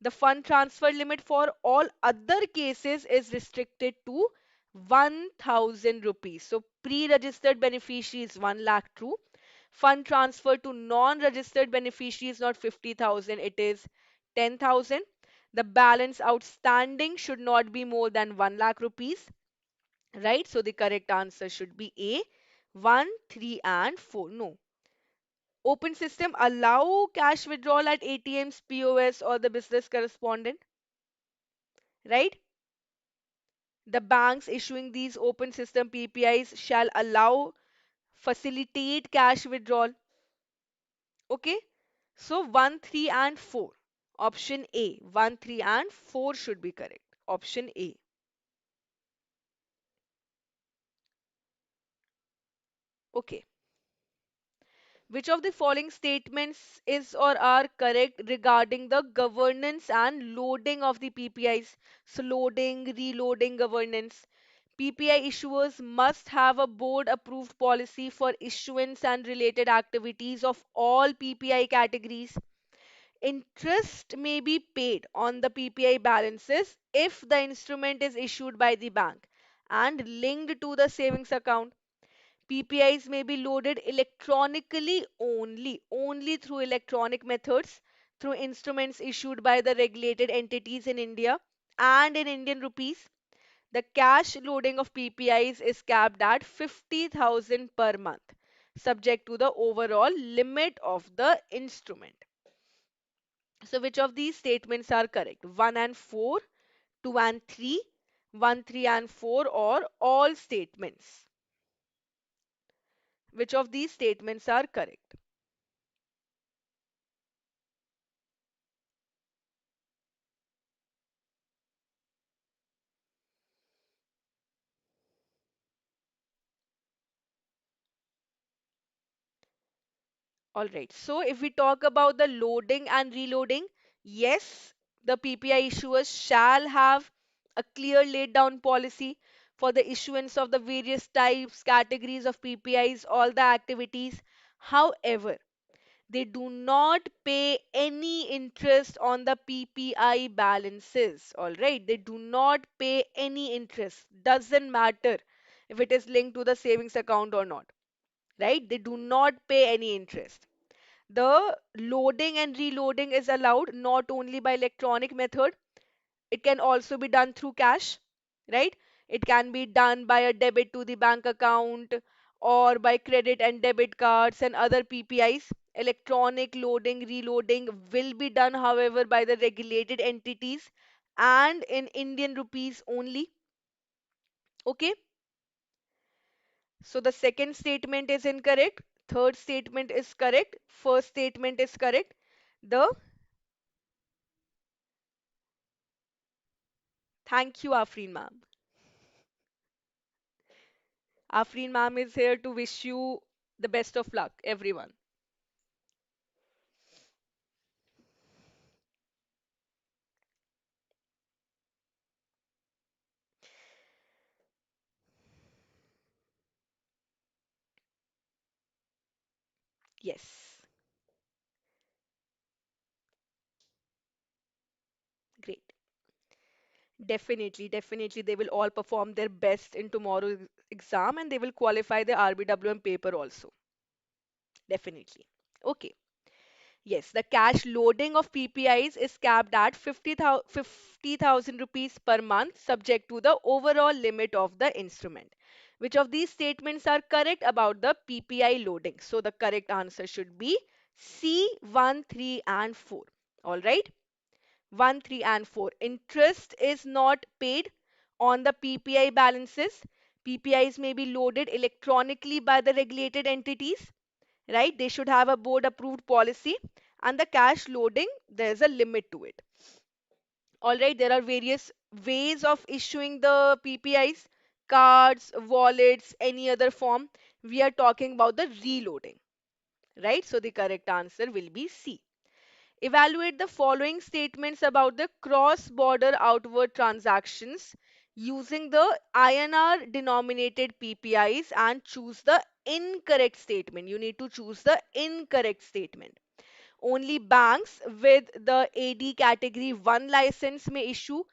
The fund transfer limit for all other cases is restricted to 1,000 rupees. So pre-registered beneficiaries 1 lakh true. Fund transfer to non-registered beneficiaries not 50,000, it is 10,000. The balance outstanding should not be more than 1 lakh rupees. Right? So the correct answer should be A, 1, 3, and 4. No. Open system allow cash withdrawal at ATMs, POS, or the business correspondent, right? The banks issuing these open system PPIs shall allow facilitate cash withdrawal. Okay? So 1, 3, and 4. Option A. 1, 3, and 4 should be correct. Option A. Okay. Which of the following statements is or are correct regarding the governance and loading of the PPIs? So, loading, reloading governance. PPI issuers must have a board approved policy for issuance and related activities of all PPI categories. Interest may be paid on the PPI balances if the instrument is issued by the bank and linked to the savings account. PPIs may be loaded electronically only through electronic methods, through instruments issued by the regulated entities in India and in Indian rupees. The cash loading of PPIs is capped at 50,000 per month, subject to the overall limit of the instrument. So which of these statements are correct? 1 and 4, 2 and 3, 1, 3 and 4, or all statements? Which of these statements are correct? All right. So if we talk about the loading and reloading, yes, the PPI issuers shall have a clear laid down policy for the issuance of the various types, categories of PPIs, all the activities. However, they do not pay any interest on the PPI balances. All right. They do not pay any interest. Doesn't matter if it is linked to the savings account or not. Right. They do not pay any interest. The loading and reloading is allowed not only by electronic method, it can also be done through cash, right? It can be done by a debit to the bank account or by credit and debit cards and other PPIs. Electronic loading, reloading will be done, however, by the regulated entities and in Indian rupees only. Okay, so the second statement is incorrect, third statement is correct, first statement is correct. The Thank you, Afreen ma'am. Afreen ma'am is here to wish you the best of luck, everyone. Yes, great. Definitely, definitely, they will all perform their best in tomorrow's exam and they will qualify the RBWM paper also. Definitely. Okay. Yes, the cash loading of PPIs is capped at 50,000 rupees per month, subject to the overall limit of the instrument. Which of these statements are correct about the PPI loading? So the correct answer should be C, 1, 3, and 4. All right. 1, 3, and 4. Interest is not paid on the PPI balances. PPIs may be loaded electronically by the regulated entities, right? They should have a board approved policy, and the cash loading, there's a limit to it. All right, there are various ways of issuing the PPIs, cards, wallets, any other form. We are talking about the reloading, right? So the correct answer will be C. Evaluate the following statements about the cross-border outward transactions using the INR denominated PPIs and choose the incorrect statement. You need to choose the incorrect statement. Only banks with the AD category 1 license may issue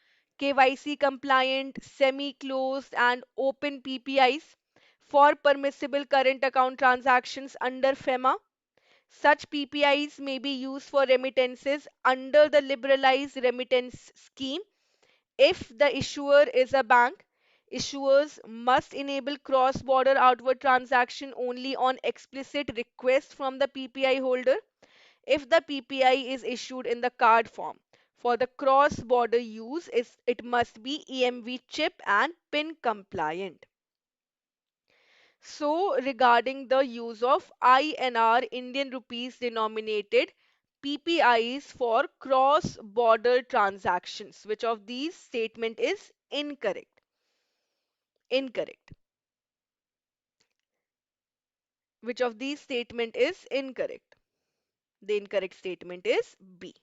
KYC compliant, semi-closed and open PPIs for permissible current account transactions under FEMA. Such PPIs may be used for remittances under the liberalized remittance scheme. If the issuer is a bank, issuers must enable cross-border outward transaction only on explicit request from the PPI holder. If the PPI is issued in the card form, for the cross-border use, it must be EMV chip and PIN compliant. So, regarding the use of INR Indian rupees denominated PPIs for cross-border transactions, which of these statement is incorrect? Incorrect. Which of these statement is incorrect? The incorrect statement is B.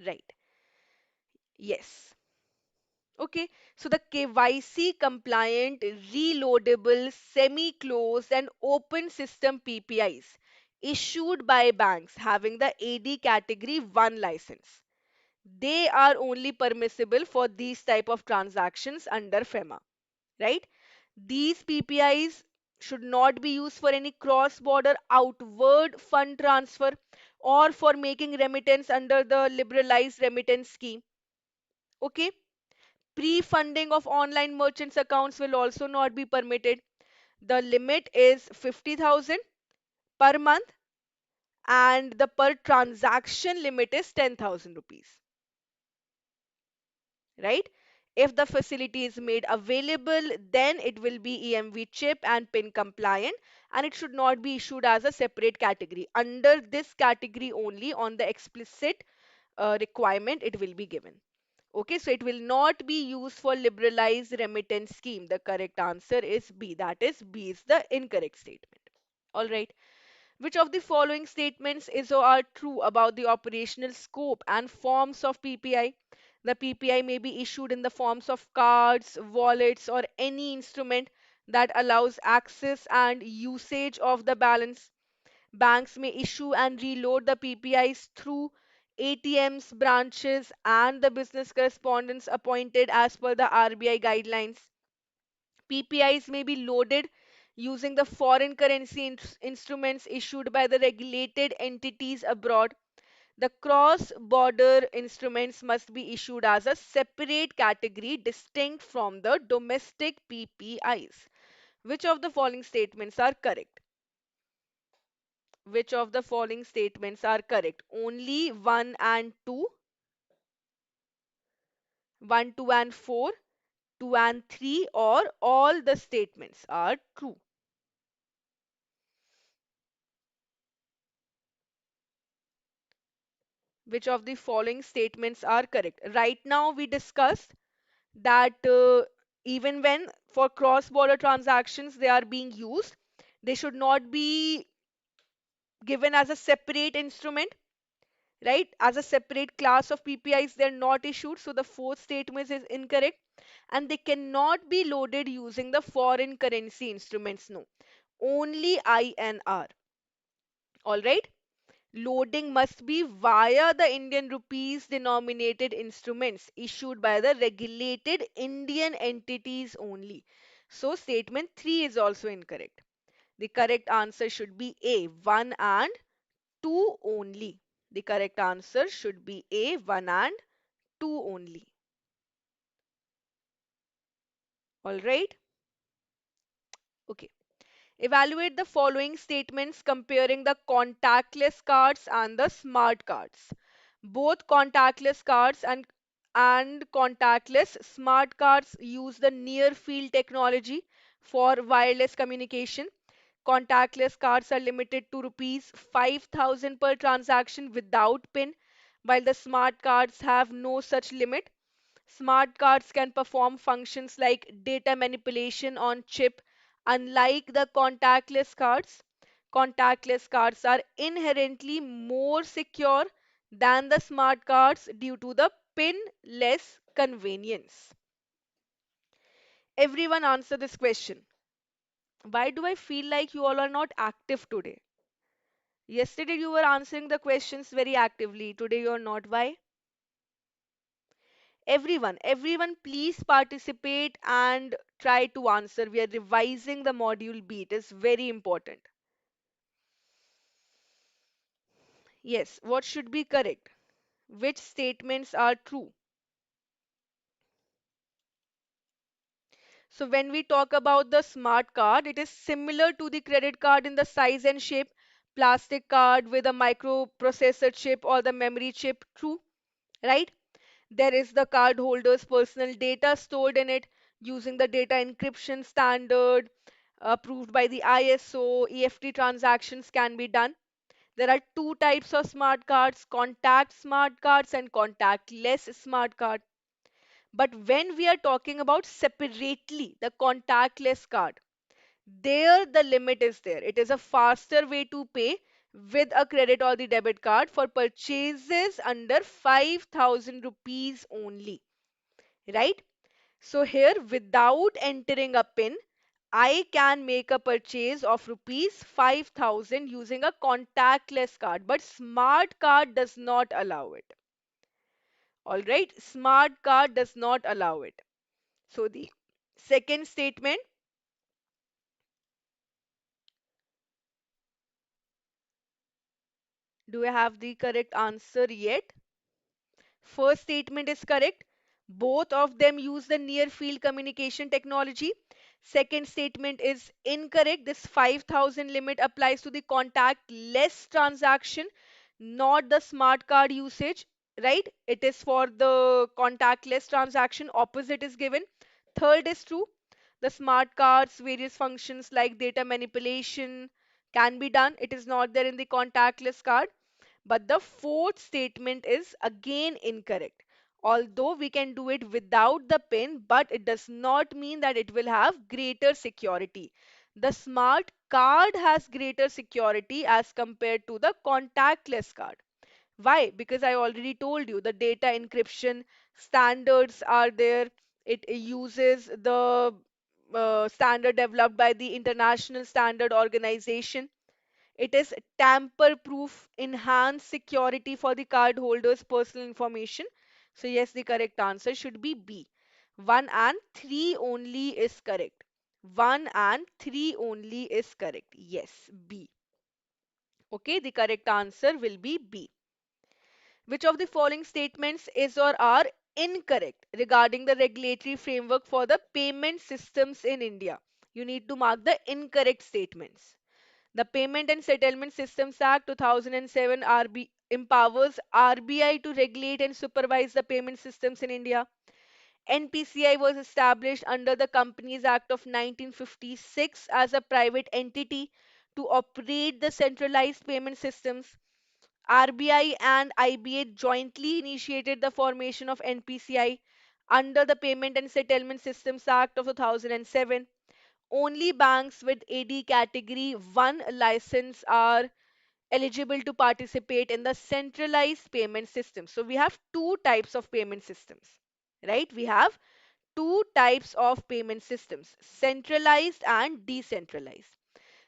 Right. Yes. Okay, so the KYC compliant, reloadable, semi-closed, and open system PPIs issued by banks having the AD category 1 license. They are only permissible for these type of transactions under FEMA, right? These PPIs should not be used for any cross-border outward fund transfer or for making remittance under the liberalized remittance scheme. Okay, pre-funding of online merchants accounts will also not be permitted. The limit is 50,000 per month and the per transaction limit is 10,000 rupees, right? If the facility is made available, then it will be EMV chip and PIN compliant, and it should not be issued as a separate category. Under this category only, on the explicit requirement, it will be given. Okay, so it will not be used for liberalized remittance scheme. The correct answer is B. That is, B is the incorrect statement. All right. Which of the following statements is or are true about the operational scope and forms of PPI? The PPI may be issued in the forms of cards, wallets, or any instrument that allows access and usage of the balance. Banks may issue and reload the PPIs through ATMs, branches, and the business correspondents appointed as per the RBI guidelines. PPIs may be loaded using the foreign currency instruments issued by the regulated entities abroad. The cross border instruments must be issued as a separate category distinct from the domestic PPIs. Which of the following statements are correct? Which of the following statements are correct? Only 1 and 2, 1, 2 and 4, 2 and 3, or all the statements are true? Which of the following statements are correct? Right now, we discussed that even when for cross border transactions they are being used, they should not be given as a separate instrument, right? As a separate class of PPIs, they're not issued. So the fourth statement is incorrect. And they cannot be loaded using the foreign currency instruments. No, only INR. All right. Loading must be via the Indian rupees denominated instruments issued by the regulated Indian entities only. So statement 3 is also incorrect. The correct answer should be A, 1 and 2 only. The correct answer should be A, 1 and 2 only. All right. Okay. Evaluate the following statements comparing the contactless cards and the smart cards. Both contactless cards and contactless smart cards use the near field technology for wireless communication. Contactless cards are limited to rupees 5,000 per transaction without PIN, while the smart cards have no such limit. Smart cards can perform functions like data manipulation on chip, unlike the contactless cards. Contactless cards are inherently more secure than the smart cards due to the pin-less convenience. Everyone answer this question. Why do I feel like you all are not active today? Yesterday you were answering the questions very actively. Today you are not. Why? Everyone, please participate and try to answer. We are revising the module B. It is very important. Yes, what should be correct? Which statements are true? So when we talk about the smart card, it is similar to the credit card in the size and shape. Plastic card with a microprocessor chip or the memory chip, true, right? There is the card holder's personal data stored in it using the data encryption standard approved by the ISO. EFT transactions can be done. There are two types of smart cards: contact smart cards and contactless smart card. But when we are talking about separately the contactless card, there the limit is there. It is a faster way to pay with a credit or the debit card for purchases under 5,000 rupees only, right? So here, without entering a pin, I can make a purchase of rupees 5,000 using a contactless card, but smart card does not allow it. All right, smart card does not allow it. So the second statement, do I have the correct answer yet? First statement is correct. Both of them use the near field communication technology. Second statement is incorrect. This 5,000 limit applies to the contactless transaction, not the smart card usage, right? It is for the contactless transaction. Opposite is given. Third is true. The smart cards, various functions like data manipulation can be done. It is not there in the contactless card. But the fourth statement is again incorrect. Although we can do it without the pin, but it does not mean that it will have greater security. The smart card has greater security as compared to the contactless card. Why? Because I already told you the data encryption standards are there. It uses the standard developed by the International Standard Organization. It is tamper proof, enhanced security for the cardholder's personal information. So, yes, the correct answer should be B. 1 and 3 only is correct. 1 and 3 only is correct. Yes, B. Okay, the correct answer will be B. Which of the following statements is or are incorrect regarding the regulatory framework for the payment systems in India? You need to mark the incorrect statements. The Payment and Settlement Systems Act 2007 empowers RBI to regulate and supervise the payment systems in India. NPCI was established under the Companies Act of 1956 as a private entity to operate the centralized payment systems. RBI and IBA jointly initiated the formation of NPCI under the Payment and Settlement Systems Act of 2007. Only banks with AD category 1 license are eligible to participate in the centralized payment system. So we have two types of payment systems, right? We have two types of payment systems, centralized and decentralized.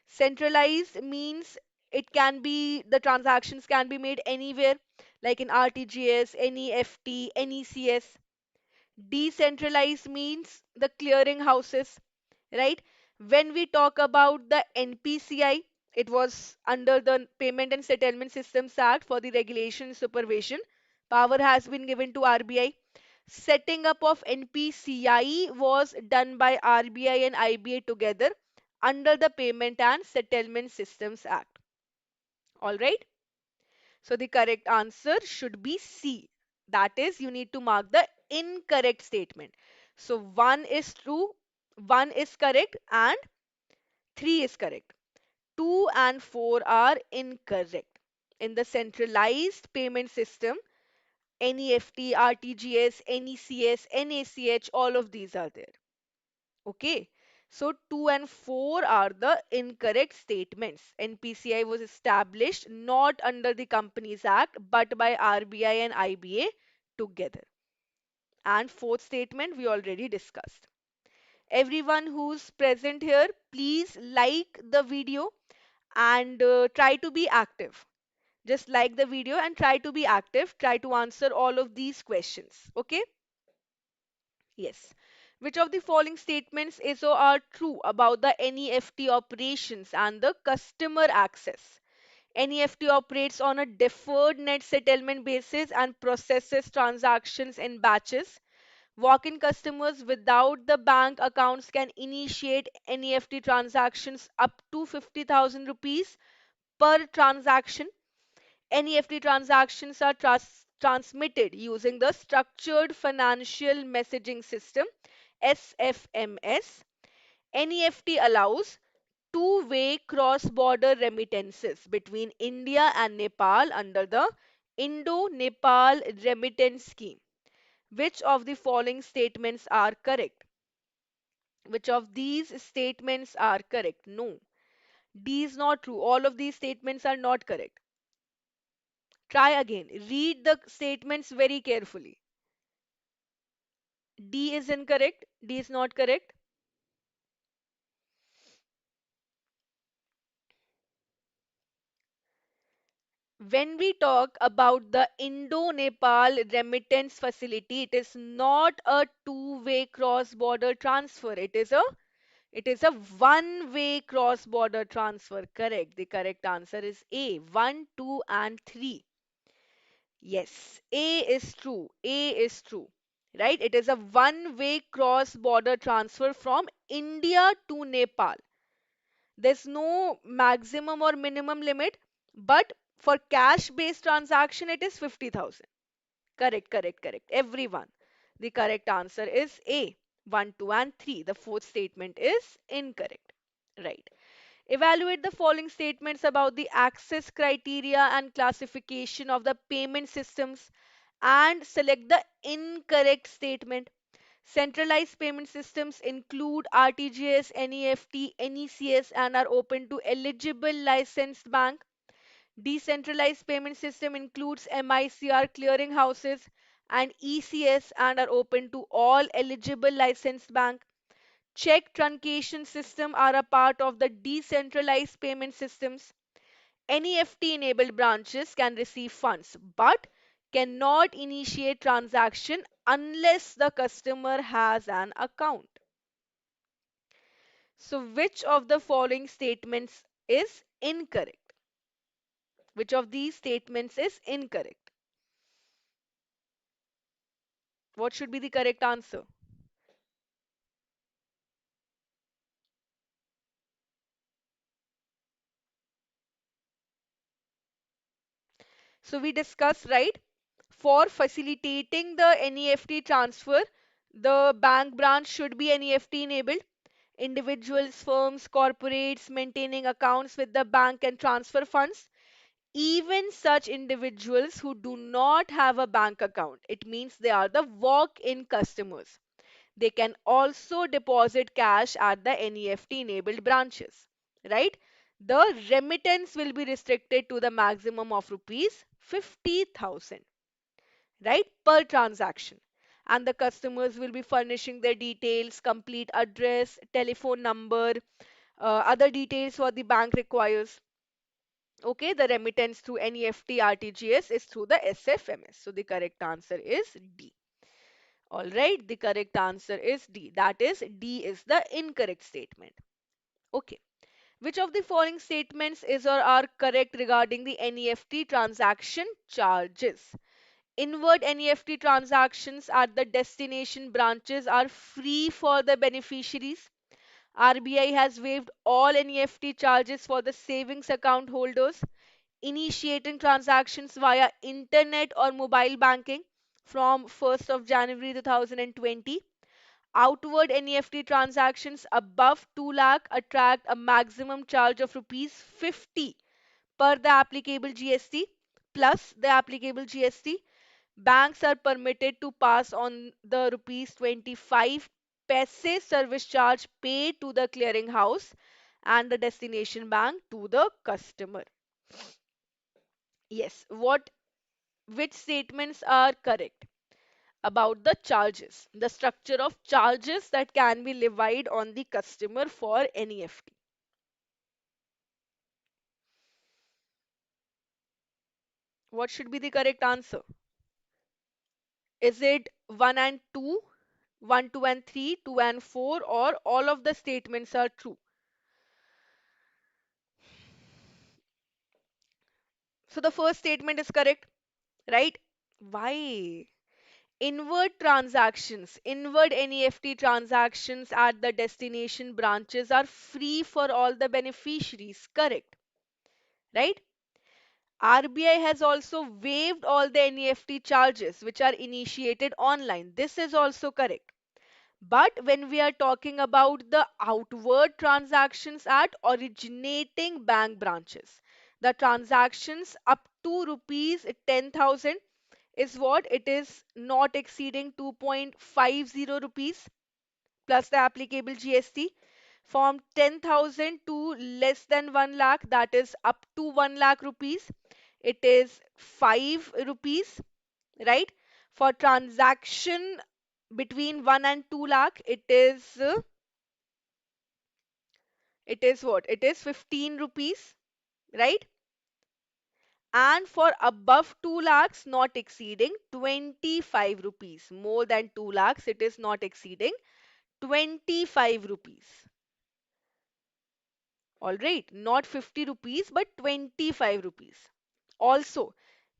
Centralized means it can be the transactions can be made anywhere, like in RTGS, NEFT, NECS. Decentralized means the clearing houses, right? When we talk about the NPCI, it was under the Payment and Settlement Systems Act for the regulation and supervision. Power has been given to RBI. Setting up of NPCI was done by RBI and IBA together under the Payment and Settlement Systems Act. All right. So the correct answer should be C. That is, you need to mark the incorrect statement. So 1 is true, 1 is correct, and 3 is correct. 2 and 4 are incorrect. In the centralized payment system, NEFT, RTGS, NECS, NACH, all of these are there. Okay. So 2 and 4 are the incorrect statements. NPCI was established not under the Companies Act but by RBI and IBA together. And fourth statement we already discussed. Everyone who's present here, please like the video and try to be active. Just like the video and try to be active. Try to answer all of these questions. Okay? Yes. Which of the following statements is or are true about the NEFT operations and the customer access? NEFT operates on a deferred net settlement basis and processes transactions in batches. Walk-in customers without the bank accounts can initiate NEFT transactions up to 50,000 rupees per transaction. NEFT transactions are transmitted using the Structured Financial Messaging System SFMS. NEFT allows two-way cross-border remittances between India and Nepal under the Indo-Nepal Remittance Scheme. Which of the following statements are correct? Which of these statements are correct? No. D is not true. All of these statements are not correct. Try again. Read the statements very carefully. D is incorrect. D is not correct. When we talk about the Indo-Nepal remittance facility, it is not a two-way cross-border transfer. It is a one-way cross-border transfer. Correct. The correct answer is A. 1, 2, and 3. Yes, A is true. A is true. right? It is a one-way cross-border transfer from India to Nepal. There's no maximum or minimum limit, but for cash-based transaction, it is 50,000. Correct, correct, correct. Everyone. The correct answer is A. 1, 2, and 3. The fourth statement is incorrect. Right. Evaluate the following statements about the access criteria and classification of the payment systems and select the incorrect statement. Centralized payment systems include RTGS, NEFT, NECS and are open to eligible licensed bank. Decentralized payment system includes MICR clearing houses and ECS and are open to all eligible licensed bank. Check truncation system are a part of the decentralized payment systems. NEFT enabled branches can receive funds but cannot initiate transaction unless the customer has an account. So which of the following statements is incorrect? Which of these statements is incorrect? What should be the correct answer? So we discussed, right? For facilitating the NEFT transfer, the bank branch should be NEFT enabled. Individuals, firms, corporates maintaining accounts with the bank can transfer funds. Even such individuals who do not have a bank account, it means they are the walk-in customers. They can also deposit cash at the NEFT enabled branches, right? The remittance will be restricted to the maximum of rupees 50,000, right, per transaction. And the customers will be furnishing their details, complete address, telephone number, other details what the bank requires. Okay, the remittance through NEFT RTGS is through the SFMS. So the correct answer is D. All right, the correct answer is D. That is, D is the incorrect statement. Okay. Which of the following statements is or are correct regarding the NEFT transaction charges? Inward NEFT transactions at the destination branches are free for the beneficiaries. RBI has waived all NEFT charges for the savings account holders. Initiating transactions via internet or mobile banking from 1st of January 2020. Outward NEFT transactions above 2 lakh attract a maximum charge of rupees 50 per the applicable GST plus the applicable GST. Banks are permitted to pass on the rupees 25 paise service charge paid to the clearing house and the destination bank to the customer. Yes, what which statements are correct about the charges, the structure of charges that can be levied on the customer for NEFT? What should be the correct answer? Is it 1 and 2, 1, 2 and 3, 2 and 4, or all of the statements are true? So the first statement is correct, right? Why? Inward NEFT transactions at the destination branches are free for all the beneficiaries, correct, right? RBI has also waived all the NEFT charges which are initiated online. This is also correct. But when we are talking about the outward transactions at originating bank branches, the transactions up to rupees 10,000 is what? It is not exceeding 2.50 rupees plus the applicable GST. From 10,000 to less than 1 lakh, that is up to 1 lakh rupees, it is 5 rupees, right? For transaction between 1 and 2 lakh, it is what? It is 15 rupees, right? And for above 2 lakhs, not exceeding 25 rupees. More than 2 lakhs, it is not exceeding 25 rupees. All right, not 50 rupees, but 25 rupees. Also,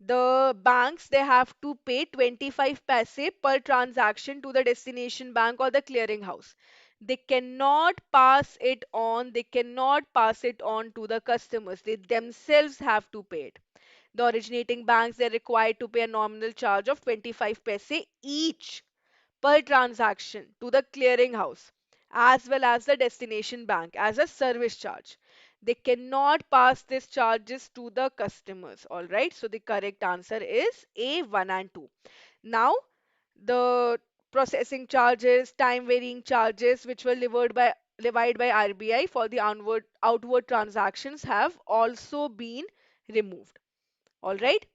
The banks, they have to pay 25 paise per transaction to the destination bank or the clearing house. They cannot pass it on, they cannot pass it on to the customers. They themselves have to pay it. The originating banks, they're required to pay a nominal charge of 25 paise each per transaction to the clearing house as well as the destination bank as a service charge. They cannot pass these charges to the customers. All right. So the correct answer is A, 1 and 2. Now, the processing charges, time varying charges, which were levied by RBI for the outward transactions have also been removed. All right.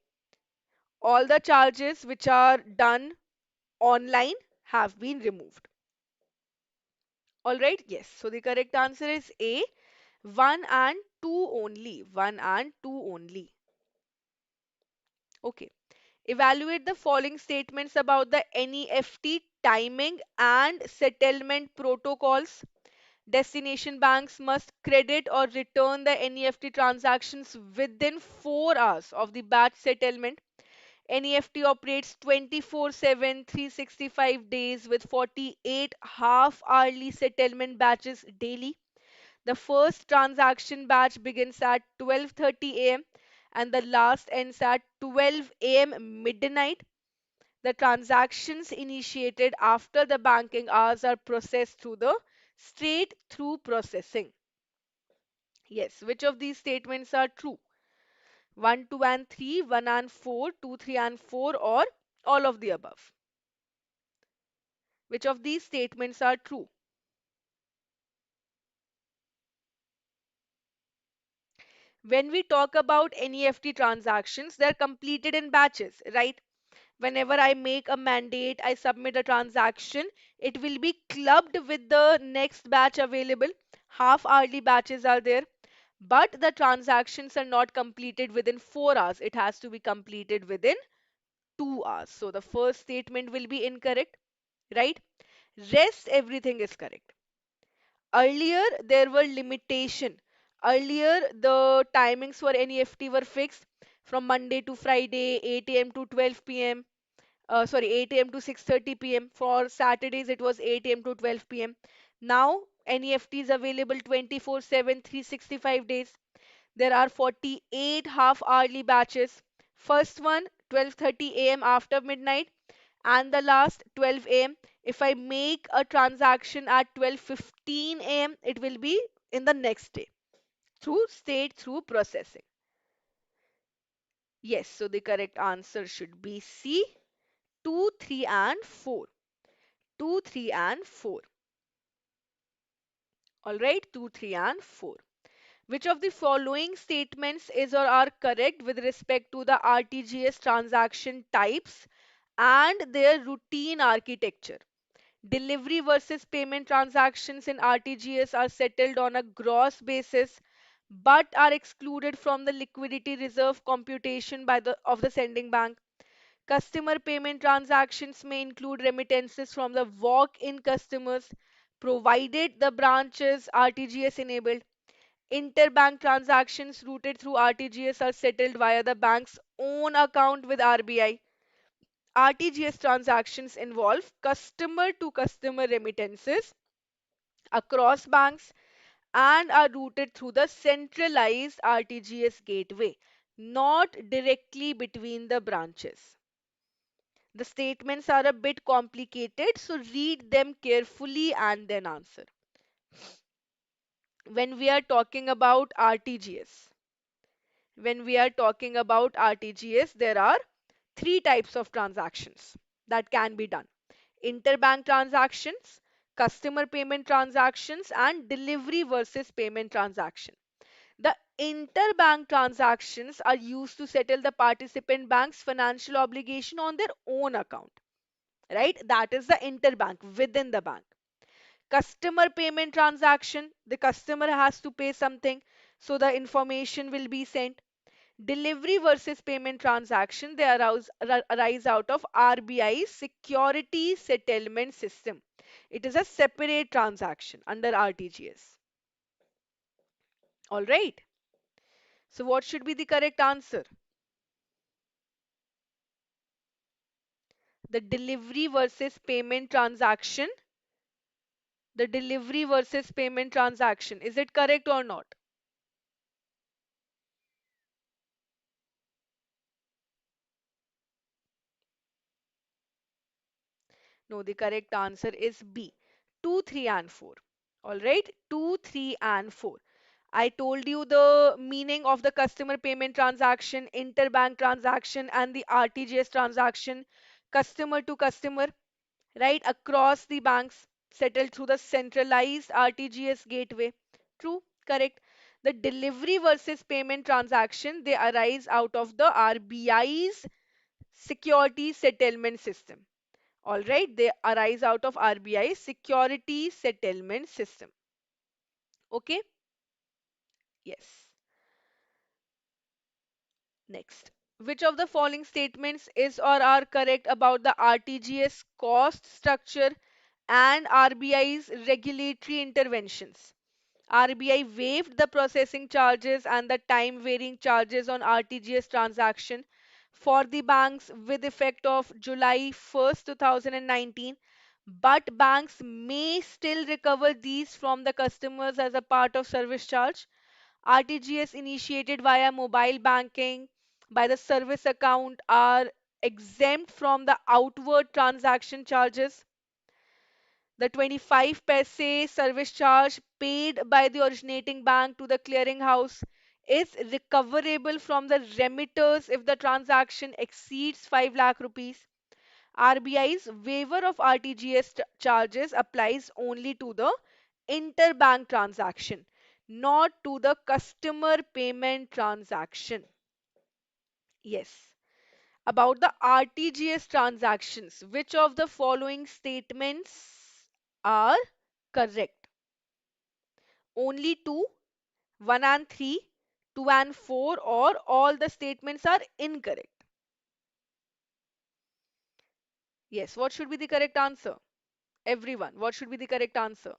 All the charges which are done online have been removed. All right, yes. So the correct answer is A, 1 and 2 only. 1 and 2 only. Okay. Evaluate the following statements about the NEFT timing and settlement protocols. Destination banks must credit or return the NEFT transactions within 4 hours of the batch settlement. NEFT operates 24/7, 365 days with 48 half-hourly settlement batches daily. The first transaction batch begins at 12:30 a.m. and the last ends at 12 a.m. midnight. The transactions initiated after the banking hours are processed through the straight through processing. Yes, which of these statements are true? 1, 2, and 3, 1 and 4, 2, 3, and 4, or all of the above? Which of these statements are true? When we talk about NEFT transactions, they're completed in batches, right? Whenever I make a mandate, I submit a transaction, it will be clubbed with the next batch available. Half hourly batches are there, but the transactions are not completed within 4 hours. It has to be completed within 2 hours. So the first statement will be incorrect, right? Rest everything is correct. Earlier, there were limitation. Earlier, the timings for NEFT were fixed from Monday to Friday, 8 a.m. to 12 p.m. Sorry, 8 a.m. to 6:30 p.m. For Saturdays, it was 8 a.m. to 12 p.m. Now, NEFT is available 24/7, 365 days. There are 48 half-hourly batches. First one, 12:30 a.m. after midnight, and the last 12 a.m. If I make a transaction at 12:15 a.m., it will be in the next day through state through processing. Yes, so the correct answer should be C, 2, 3, and 4. 2, 3, and 4. All right, 2, 3, and 4. Which of the following statements is or are correct with respect to the RTGS transaction types and their routine architecture? Delivery versus payment transactions in RTGS are settled on a gross basis but are excluded from the liquidity reserve computation by the sending bank. Customer payment transactions may include remittances from the walk-in customers provided the branches RTGS enabled. Interbank transactions routed through RTGS are settled via the bank's own account with RBI. RTGS transactions involve customer to customer remittances across banks and are routed through the centralized RTGS gateway, not directly between the branches. The statements are a bit complicated, so read them carefully and then answer. When we are talking about RTGS, when we are talking about RTGS, there are three types of transactions that can be done: interbank transactions, customer payment transactions, and delivery versus payment transaction. The interbank transactions are used to settle the participant bank's financial obligation on their own account, right? That is the interbank within the bank. Customer payment transaction, the customer has to pay something, so the information will be sent. Delivery versus payment transaction, they arise out of RBI's security settlement system. It is a separate transaction under RTGS. All right. So what should be the correct answer? The delivery versus payment transaction. The delivery versus payment transaction. Is it correct or not? No, the correct answer is B. 2, 3, and 4. All right, 2, 3, and 4. I told you the meaning of the customer payment transaction, interbank transaction, and the RTGS transaction, customer to customer, right, across the banks, settled through the centralized RTGS gateway. True, correct. The delivery versus payment transaction, they arise out of the RBI's security settlement system. All right, they arise out of RBI security settlement system. Okay, yes. Next. Which of the following statements is or are correct about the RTGS cost structure and RBI's regulatory interventions? RBI waived the processing charges and the time varying charges on RTGS transaction for the banks with effect of July 1st, 2019, but banks may still recover these from the customers as a part of service charge. RTGS initiated via mobile banking by the service account are exempt from the outward transaction charges. The 25 paise service charge paid by the originating bank to the clearing house is recoverable from the remitters if the transaction exceeds 5 lakh rupees. RBI's waiver of RTGS charges applies only to the interbank transaction, not to the customer payment transaction. Yes. About the RTGS transactions, which of the following statements are correct? Only two, 1 and 3, 2 and 4, or all the statements are incorrect? Yes, what should be the correct answer? Everyone, what should be the correct answer?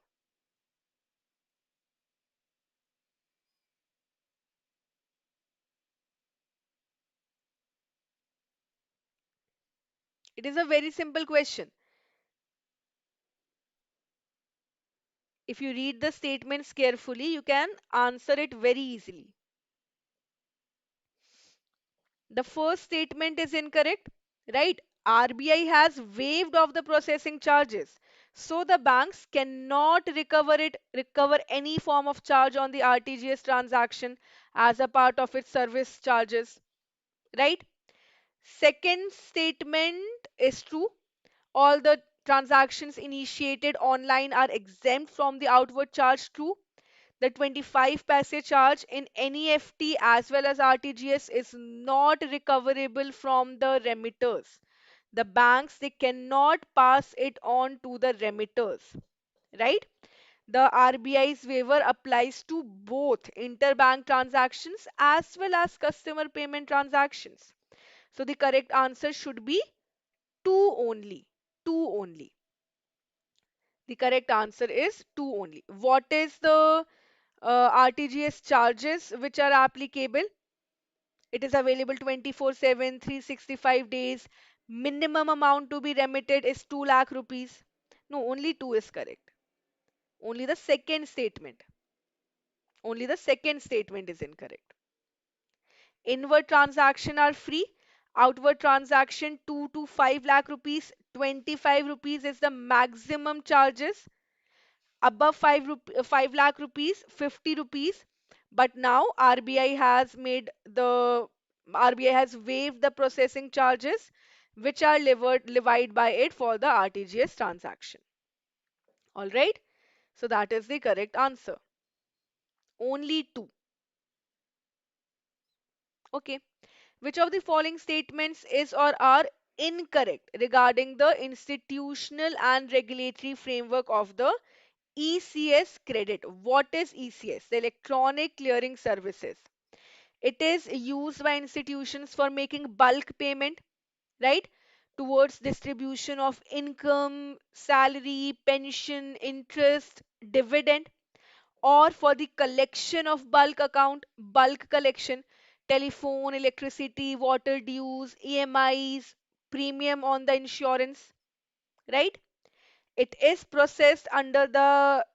It is a very simple question. If you read the statements carefully, you can answer it very easily. The first statement is incorrect, right? RBI has waived off the processing charges. So the banks cannot recover any form of charge on the RTGS transaction as a part of its service charges, right? Second statement is true. All the transactions initiated online are exempt from the outward charge. True. The 25 paise charge in NEFT as well as RTGS is not recoverable from the remitters. The banks, they cannot pass it on to the remitters, right? The RBI's waiver applies to both interbank transactions as well as customer payment transactions. So the correct answer should be two only. Two only. The correct answer is two only. What is the RTGS charges which are applicable? It is available 24/7, 365 days. Minimum amount to be remitted is 2 lakh rupees. No, only two is correct. Only the second statement. Only the second statement is incorrect. Inward transaction are free. Outward transaction 2 to 5 lakh rupees. 25 rupees is the maximum charges. Above 5 lakh rupees, 50 rupees. But now RBI has waived the processing charges which are levied by it for the RTGS transaction. All right. So that is the correct answer. Only two. Okay. Which of the following statements is or are incorrect regarding the institutional and regulatory framework of the ECS credit? What is ECS? The Electronic Clearing Services. It is used by institutions for making bulk payment, right? Towards distribution of income, salary, pension, interest, dividend, or for the collection of bulk account, bulk collection, telephone, electricity, water dues, EMIs. premium on the insurance, right? It is processed under the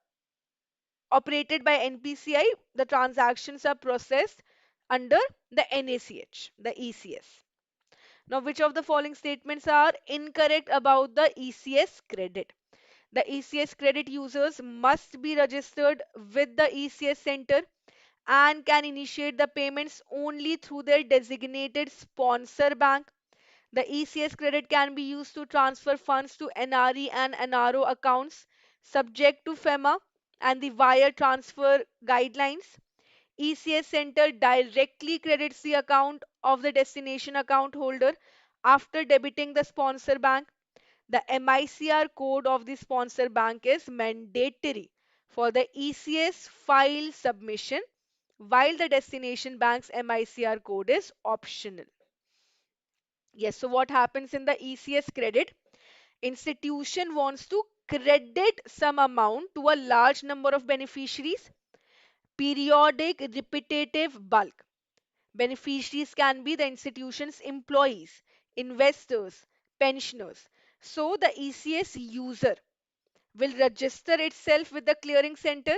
operated by NPCI. The transactions are processed under the NACH, the ECS. Now, which of the following statements are incorrect about the ECS credit? The ECS credit users must be registered with the ECS center and can initiate the payments only through their designated sponsor bank. The ECS credit can be used to transfer funds to NRE and NRO accounts subject to FEMA and the wire transfer guidelines. ECS center directly credits the account of the destination account holder after debiting the sponsor bank. The MICR code of the sponsor bank is mandatory for the ECS file submission, while the destination bank's MICR code is optional. Yes, so what happens in the ECS credit? Institution wants to credit some amount to a large number of beneficiaries, periodic, repetitive, bulk. Beneficiaries can be the institution's employees, investors, pensioners. So the ECS user will register itself with the clearing center.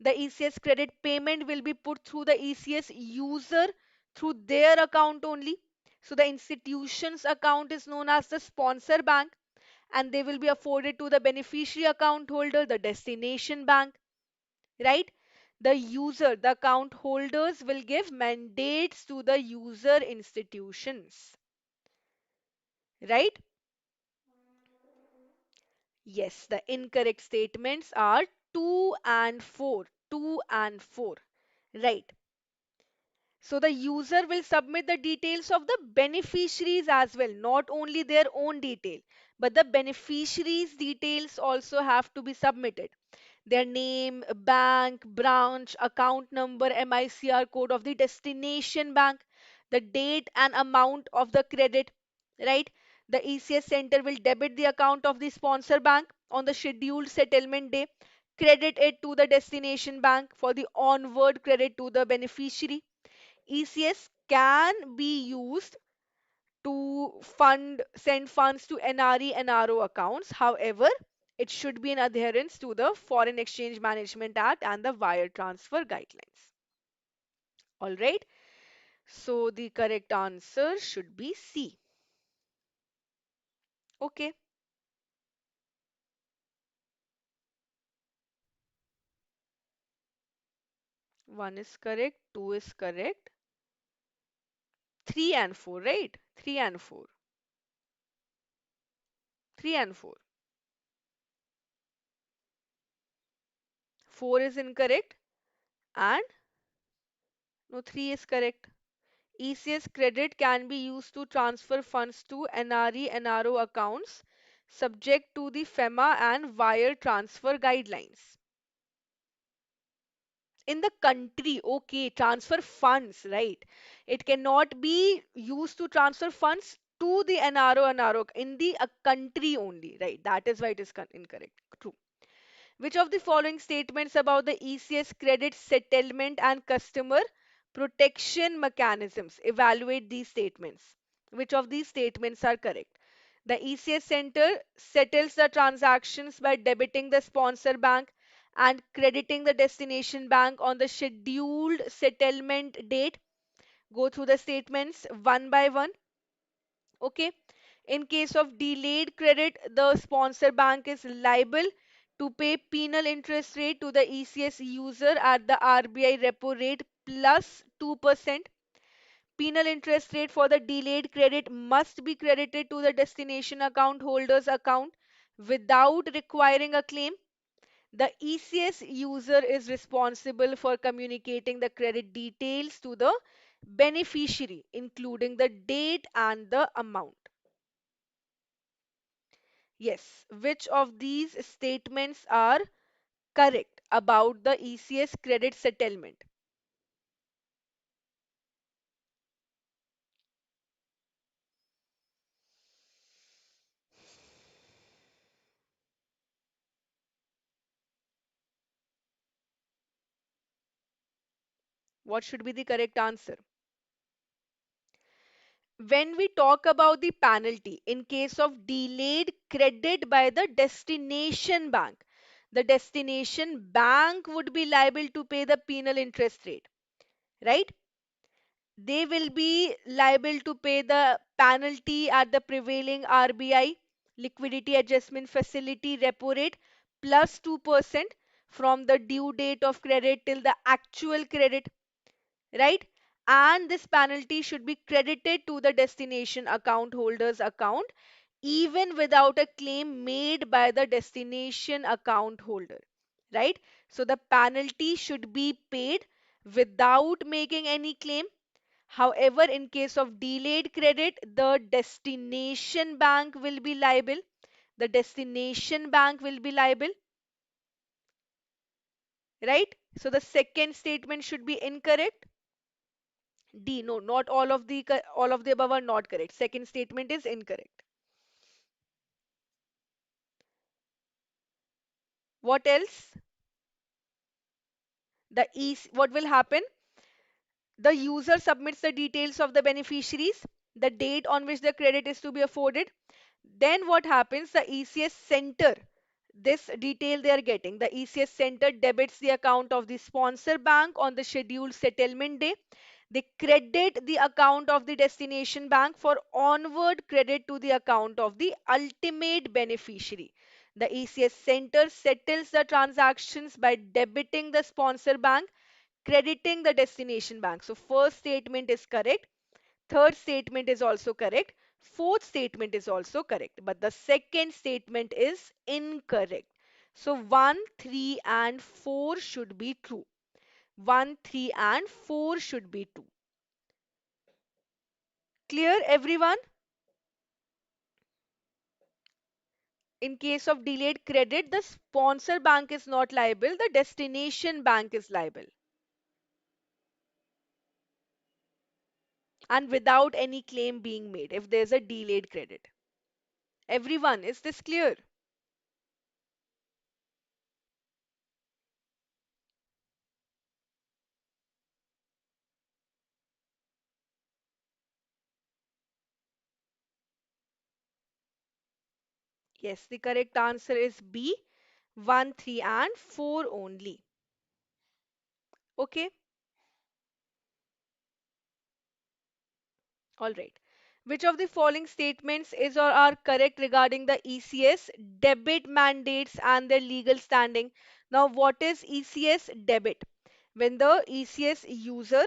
The ECS credit payment will be put through the ECS user through their account only. So the institution's account is known as the sponsor bank, and they will be afforded to the beneficiary account holder, the destination bank, right? The user, the account holders will give mandates to the user institutions, right? Yes, the incorrect statements are 2 and 4. 2 and 4. Right. So the user will submit the details of the beneficiaries as well, not only their own detail, but the beneficiaries' details also have to be submitted. Their name, bank, branch, account number, MICR code of the destination bank, the date and amount of the credit, right? The ECS center will debit the account of the sponsor bank on the scheduled settlement day, credit it to the destination bank for the onward credit to the beneficiary. ECS can be used to send funds to NRE and RO accounts. However, it should be in adherence to the Foreign Exchange Management Act and the wire transfer guidelines. All right. So the correct answer should be C. Okay. One is correct, two is correct, three and four, right? Three and four. Three and four. Four is incorrect, and no, three is correct. ECS credit can be used to transfer funds to NRE and RO accounts subject to the FEMA and wire transfer guidelines. In the country, okay, transfer funds, right? It cannot be used to transfer funds to the NRO and RO in the country only, right? That is why it is incorrect. True. Which of the following statements about the ECS credit settlement and customer protection mechanisms evaluate these statements? Which of these statements are correct? The ECS center settles the transactions by debiting the sponsor bank and crediting the destination bank on the scheduled settlement date. Go through the statements one by one. Okay. In case of delayed credit, the sponsor bank is liable to pay penal interest rate to the ECS user at the RBI repo rate plus 2%. Penal interest rate for the delayed credit must be credited to the destination account holder's account without requiring a claim. The ECS user is responsible for communicating the credit details to the beneficiary, including the date and the amount. Yes, which of these statements are correct about the ECS credit settlement? What should be the correct answer? when we talk about the penalty in case of delayed credit by the destination bank would be liable to pay the penal interest rate, right? They will be liable to pay the penalty at the prevailing RBI liquidity adjustment facility repo rate plus 2% from the due date of credit till the actual credit, right? And this penalty should be credited to the destination account holder's account even without a claim made by the destination account holder, right? So the penalty should be paid without making any claim. However, in case of delayed credit, the destination bank will be liable. The destination bank will be liable, right? So the second statement should be incorrect. D, no, not all of the above are not correct. Second statement is incorrect. What else? What will happen? The user submits the details of the beneficiaries, the date on which the credit is to be afforded. Then what happens? The ECS center, this detail they are getting, the ECS center debits the account of the sponsor bank on the scheduled settlement day. They credit the account of the destination bank for onward credit to the account of the ultimate beneficiary. The ECS center settles the transactions by debiting the sponsor bank, crediting the destination bank. So first statement is correct. Third statement is also correct. Fourth statement is also correct. But the second statement is incorrect. So 1, 3 and 4 should be true. 1, 3 and 4 should be true. Clear everyone? In case of delayed credit, the sponsor bank is not liable. The destination bank is liable. And without any claim being made if there's a delayed credit. Everyone, is this clear? Yes, the correct answer is B, 1, 3 and 4 only. Okay, all right. Which of the following statements is or are correct regarding the ECS debit mandates and their legal standing? Now, what is ECS debit? When the ECS user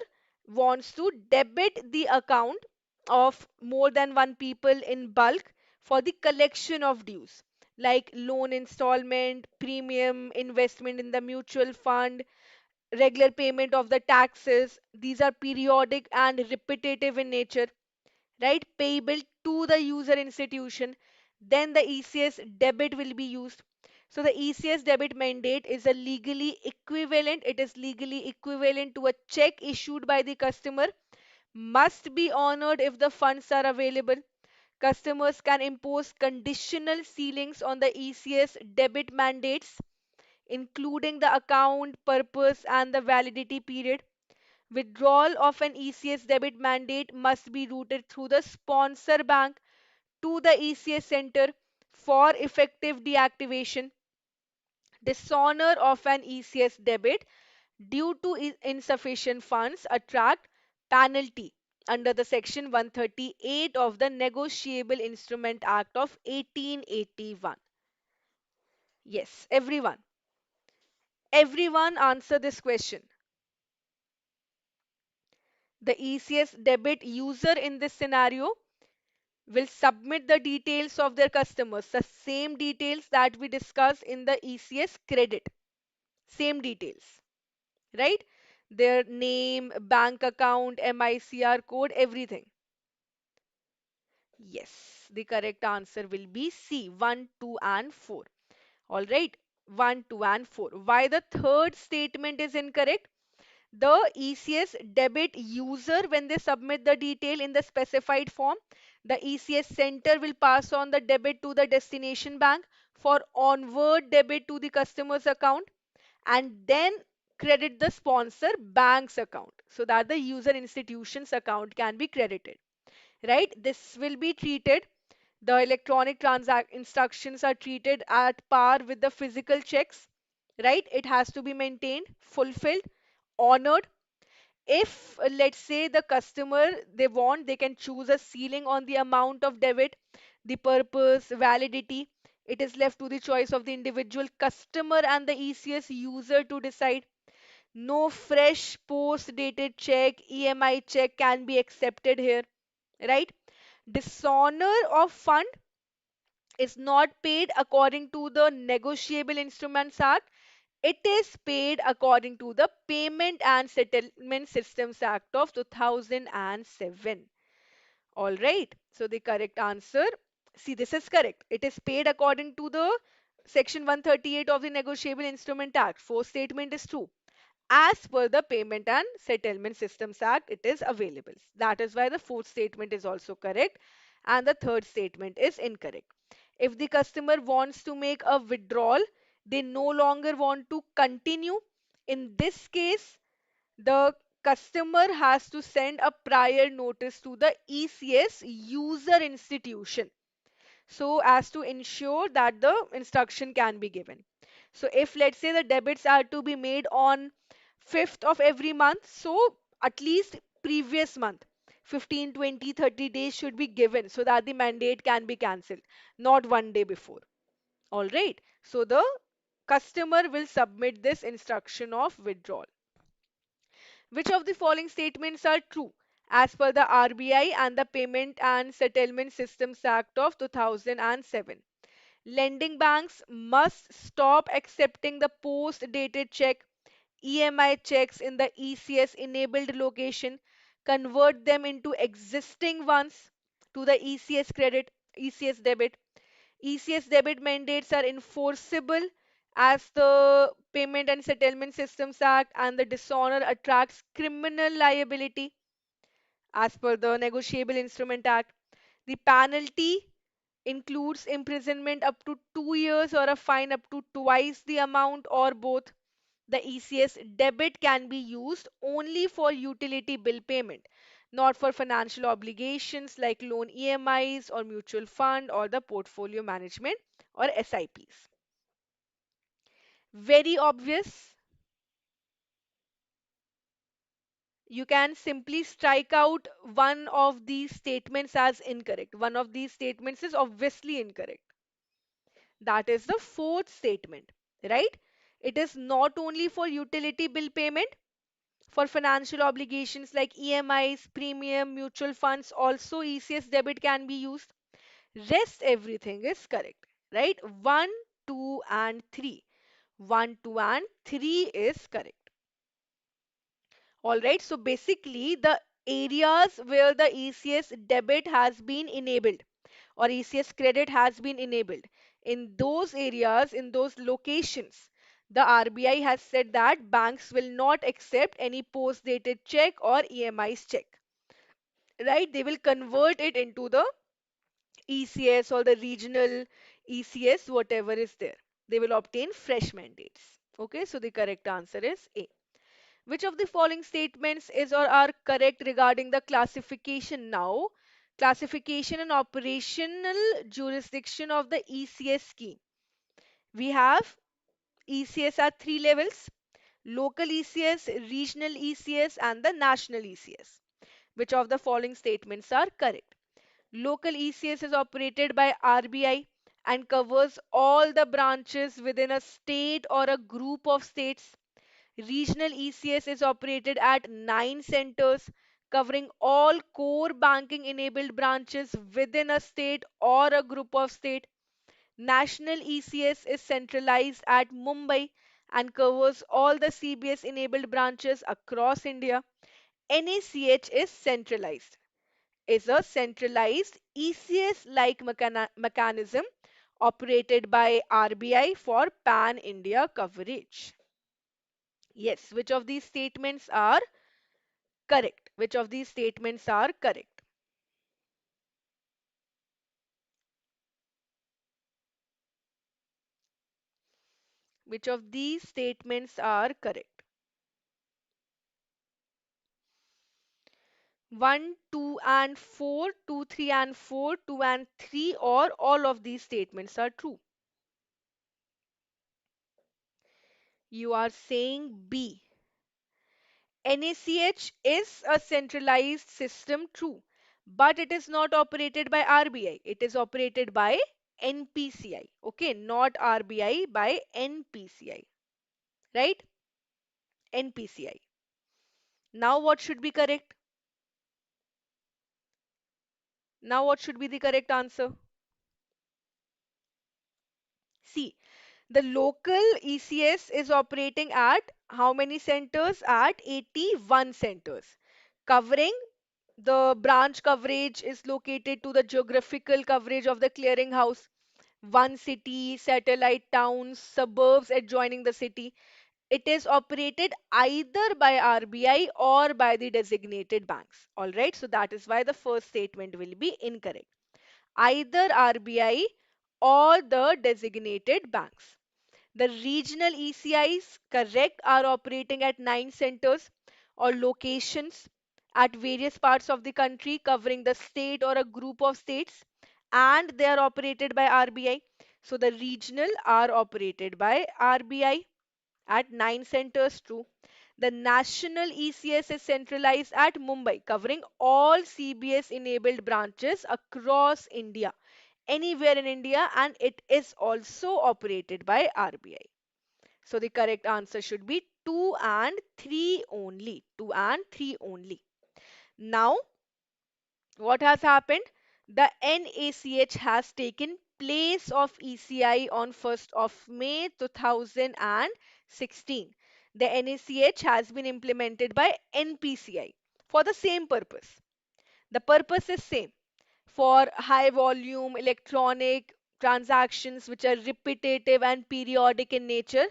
wants to debit the account of more than one people in bulk for the collection of dues, like loan installment, premium, investment in the mutual fund, regular payment of the taxes. These are periodic and repetitive in nature, right? Payable to the user institution. Then the ECS debit will be used. So the ECS debit mandate is a legally equivalent. It is legally equivalent to a check issued by the customer. Must be honored if the funds are available. Customers can impose conditional ceilings on the ECS debit mandates, including the account purpose and the validity period. Withdrawal of an ECS debit mandate must be routed through the sponsor bank to the ECS center for effective deactivation. Dishonor of an ECS debit due to insufficient funds attract penalty under the section 138 of the Negotiable Instrument Act of 1881. Yes, everyone. Everyone answer this question. The ECS debit user in this scenario will submit the details of their customers, the same details that we discussed in the ECS credit. Same details, right? Their name, bank account, MICR code, everything. Yes, the correct answer will be C, 1, 2, and 4. All right, 1, 2, and 4. Why the third statement is incorrect? The ECS debit user, when they submit the detail in the specified form, the ECS center will pass on the debit to the destination bank for onward debit to the customer's account and then credit the sponsor bank's account so that the user institution's account can be credited. right? This will be treated, the electronic transact instructions are treated at par with the physical checks, right? It has to be maintained, fulfilled, honored. If let's say the customer they want, they can choose a ceiling on the amount of debit, the purpose, validity. It is left to the choice of the individual customer and the ECS user to decide. No fresh post dated check, EMI check can be accepted here, right? Dishonor of fund is not paid according to the Negotiable Instruments Act. It is paid according to the Payment and Settlement Systems Act of 2007. All right. So the correct answer, see, this is correct. It is paid according to the Section 138 of the Negotiable Instrument Act. Fourth statement is true. As per the Payment and Settlement Systems Act, it is available. That is why the fourth statement is also correct and the third statement is incorrect. If the customer wants to make a withdrawal, they no longer want to continue. In this case, the customer has to send a prior notice to the ECS user institution so as to ensure that the instruction can be given. So if let's say the debits are to be made on 5th of every month, so at least previous month 15, 20, 30 days should be given so that the mandate can be cancelled, not one day before. All right. So the customer will submit this instruction of withdrawal. Which of the following statements are true as per the RBI and the Payment and Settlement Systems Act of 2007? Lending banks must stop accepting the post-dated check, EMI checks in the ECS enabled location, convert them into existing ones to the ECS credit, ECS debit. ECS debit mandates are enforceable as the Payment and Settlement Systems Act, and the dishonor attracts criminal liability as per the Negotiable Instrument Act. The penalty includes imprisonment up to 2 years or a fine up to twice the amount or both. The ECS debit can be used only for utility bill payment, not for financial obligations like loan EMIs or mutual fund or the portfolio management or SIPs. Very obvious. You can simply strike out one of these statements as incorrect. One of these statements is obviously incorrect. That is the fourth statement, right? It is not only for utility bill payment, for financial obligations like EMIs, premium, mutual funds, also ECS debit can be used. Rest everything is correct, right? 1, 2, and 3. 1, 2, and 3 is correct. All right, so basically, the areas where the ECS debit has been enabled or ECS credit has been enabled, in those areas, in those locations, the RBI has said that banks will not accept any post dated check or EMIs check, right? They will convert it into the ECS or the regional ECS, whatever is there. They will obtain fresh mandates. Okay, so the correct answer is A. Which of the following statements is or are correct regarding the classification now? Classification and operational jurisdiction of the ECS scheme. We have ECS at three levels: local ECS, regional ECS, and the national ECS. Which of the following statements are correct? Local ECS is operated by RBI and covers all the branches within a state or a group of states. Regional ECS is operated at 9 centers covering all core banking enabled branches within a state or a group of state. National ECS is centralized at Mumbai and covers all the CBS enabled branches across India. NACH is a centralized ECS like mechanism operated by RBI for pan India coverage. Yes, which of these statements are correct? Which of these statements are correct? Which of these statements are correct? 1, 2, and 4, 2, 3, and 4, 2 and 3, or all of these statements are true. You are saying B. NACH is a centralized system, true, but it is not operated by RBI. It is operated by NPCI. Okay, not RBI, by NPCI. Right? NPCI. Now what should be correct? Now what should be the correct answer? See, the local ECS is operating at how many centers? At 81 centers, covering the branch coverage is located to the geographical coverage of the clearinghouse, one city, satellite towns, suburbs adjoining the city. It is operated either by RBI or by the designated banks. All right, so that is why the first statement will be incorrect. Either RBI or the designated banks. The regional ECIs, correct, are operating at 9 centers or locations at various parts of the country covering the state or a group of states, and they are operated by RBI. So the regional are operated by RBI at 9 centers, true. The national ECS is centralized at Mumbai, covering all CBS enabled branches across India, anywhere in India, and it is also operated by RBI. So the correct answer should be 2 and 3 only. 2 and 3 only. Now, what has happened? The NACH has taken place of ECI on 1st of May 2016. The NACH has been implemented by NPCI for the same purpose. The purpose is same for high volume electronic transactions which are repetitive and periodic in nature.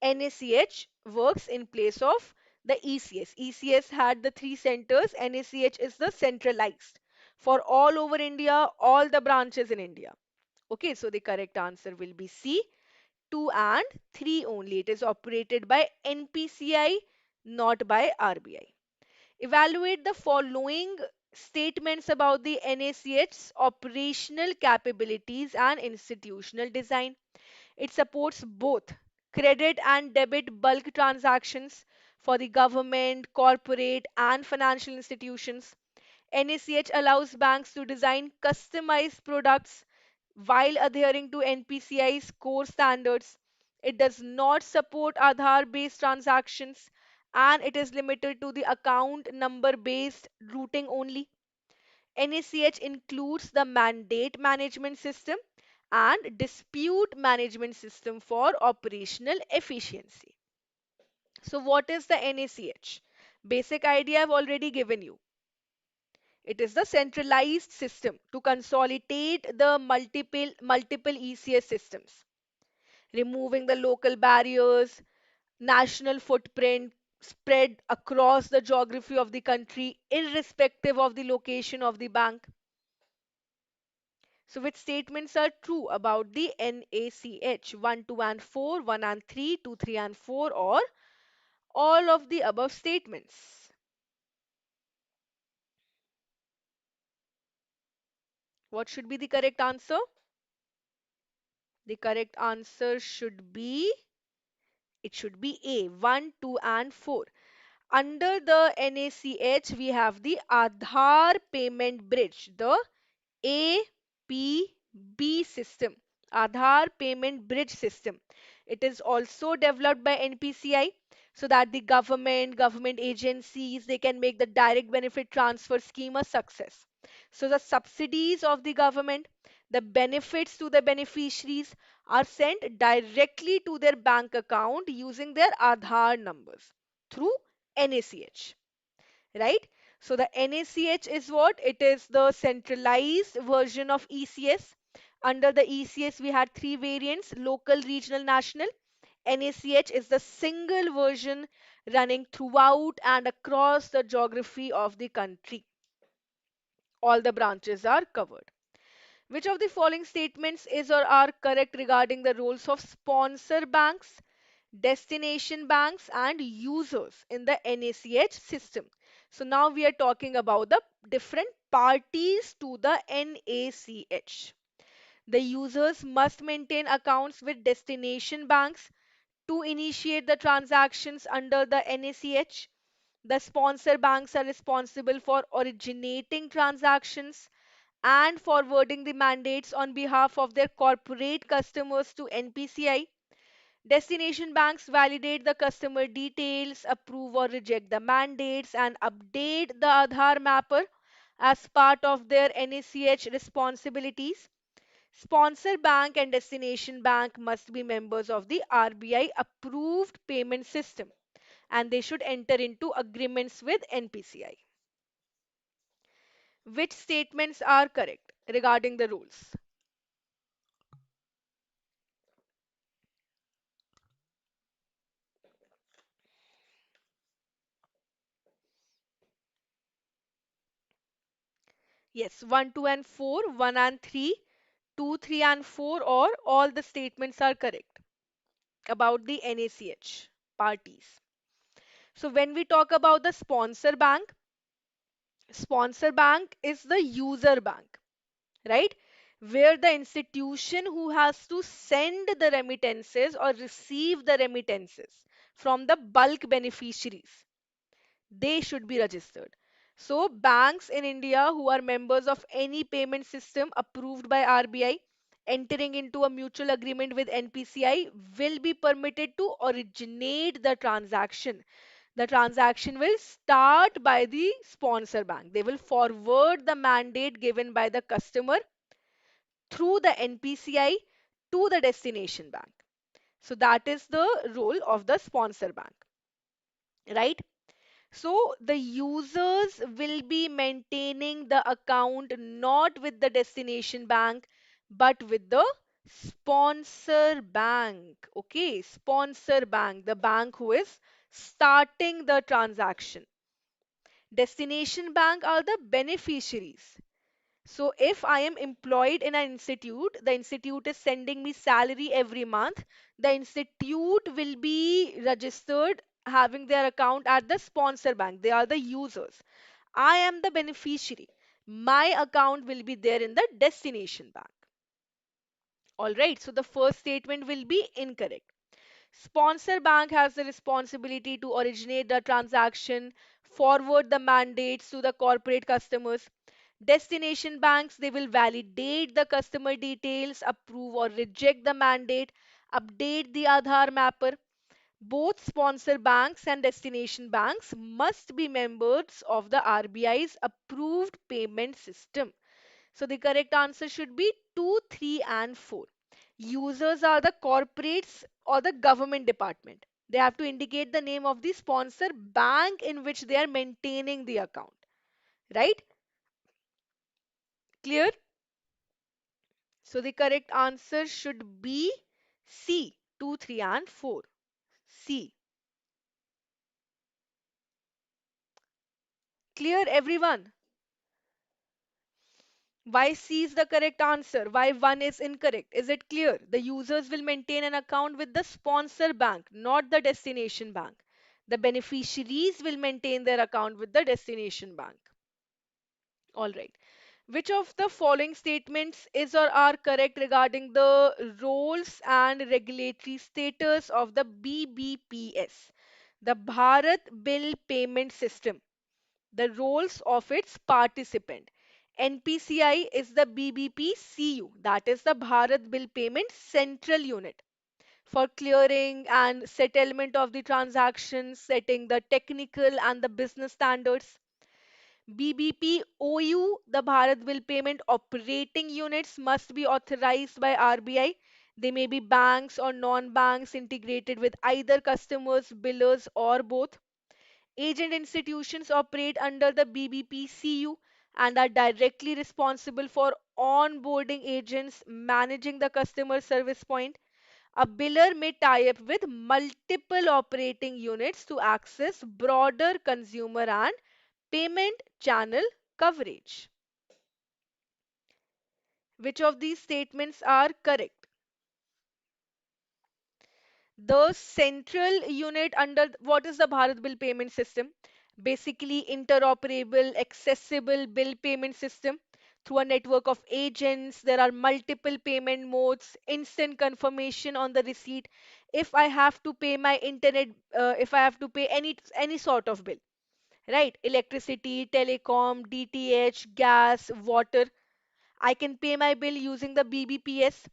NACH works in place of the ECS. ECS had the three centers. NACH is the centralized for all over India, all the branches in India. Okay, so the correct answer will be C, 2 and 3 only. It is operated by NPCI, not by RBI. Evaluate the following statements about the NACH's operational capabilities and institutional design. It supports both credit and debit bulk transactions for the government, corporate, and financial institutions. NACH allows banks to design customized products while adhering to NPCI's core standards. It does not support Aadhaar based transactions, and it is limited to the account number based routing only. NACH includes the mandate management system and dispute management system for operational efficiency. So, what is the NACH? Basic idea I've already given you. It is the centralized system to consolidate the multiple ECS systems, removing the local barriers, national footprint spread across the geography of the country, irrespective of the location of the bank. So, which statements are true about the NACH? 1, 2, and 4, 1 and 3, 2, 3, and 4, or all of the above statements? What should be the correct answer? The correct answer should be, it should be A, 1, 2, and 4. Under the NACH, we have the Aadhaar payment bridge, the APB system, Aadhaar payment bridge system. It is also developed by NPCI so that the government agencies, they can make the direct benefit transfer scheme a success. So the subsidies of the government, the benefits to the beneficiaries are sent directly to their bank account using their Aadhaar numbers through NACH, right? So the NACH is what? It is the centralized version of ECS. Under the ECS, we had three variants: local, regional, national. NACH is the single version running throughout and across the geography of the country. All the branches are covered. Which of the following statements is or are correct regarding the roles of sponsor banks? destination banks, and users in the NACH system. So now we are talking about the different parties to the NACH. The users must maintain accounts with destination banks to initiate the transactions under the NACH. The sponsor banks are responsible for originating transactions and forwarding the mandates on behalf of their corporate customers to NPCI. Destination banks validate the customer details, approve or reject the mandates, and update the Aadhaar mapper as part of their NACH responsibilities. Sponsor bank and destination bank must be members of the RBI approved payment system, and they should enter into agreements with NPCI. Which statements are correct regarding the rules? Yes, 1, 2, and 4, 1 and 3, 2, 3, and 4, or all the statements are correct about the NACH parties. So when we talk about the sponsor bank is the user bank, right? Where the institution who has to send the remittances or receive the remittances from the bulk beneficiaries, they should be registered. So, banks in India who are members of any payment system approved by RBI entering into a mutual agreement with NPCI will be permitted to originate the transaction. The transaction will start by the sponsor bank. They will forward the mandate given by the customer through the NPCI to the destination bank. So that is the role of the sponsor bank, right? So the users will be maintaining the account not with the destination bank but with the sponsor bank. Okay, sponsor bank, the bank who is starting the transaction. Destination bank are the beneficiaries. So if I am employed in an institute, the institute is sending me salary every month. The institute will be registered having their account at the sponsor bank. They are the users. I am the beneficiary. My account will be there in the destination bank. All right. So the first statement will be incorrect. Sponsor bank has the responsibility to originate the transaction, forward the mandates to the corporate customers. Destination banks, they will validate the customer details, approve or reject the mandate, update the Aadhaar mapper. Both sponsor banks and destination banks must be members of the RBI's approved payment system. So the correct answer should be 2, 3, and 4. Users are the corporates or the government department. They have to indicate the name of the sponsor bank in which they are maintaining the account. Right? Clear? So the correct answer should be C, 2, 3, and 4. C. Clear, everyone? Why C is the correct answer? Why 1 is incorrect? Is it clear? The users will maintain an account with the sponsor bank, not the destination bank. The beneficiaries will maintain their account with the destination bank. All right. Which of the following statements is or are correct regarding the roles and regulatory status of the BBPS, the Bharat Bill Payment System, the roles of its participant? NPCI is the BBP CU, that is the Bharat Bill Payment Central Unit, for clearing and settlement of the transactions, setting the technical and the business standards. BBP OU, the Bharat Bill Payment Operating Units, must be authorized by RBI. They may be banks or non-banks integrated with either customers, billers, or both. Agent institutions operate under the BBPCU and are directly responsible for onboarding agents managing the customer service point. A biller may tie up with multiple operating units to access broader consumer and payment channel coverage. Which of these statements are correct? The central unit under what is the Bharat Bill Payment System? Basically, interoperable, accessible bill payment system through a network of agents. There are multiple payment modes, instant confirmation on the receipt. If I have to pay my internet, if I have to pay any sort of bill, right? Electricity, telecom, DTH, gas, water. I can pay my bill using the BBPS.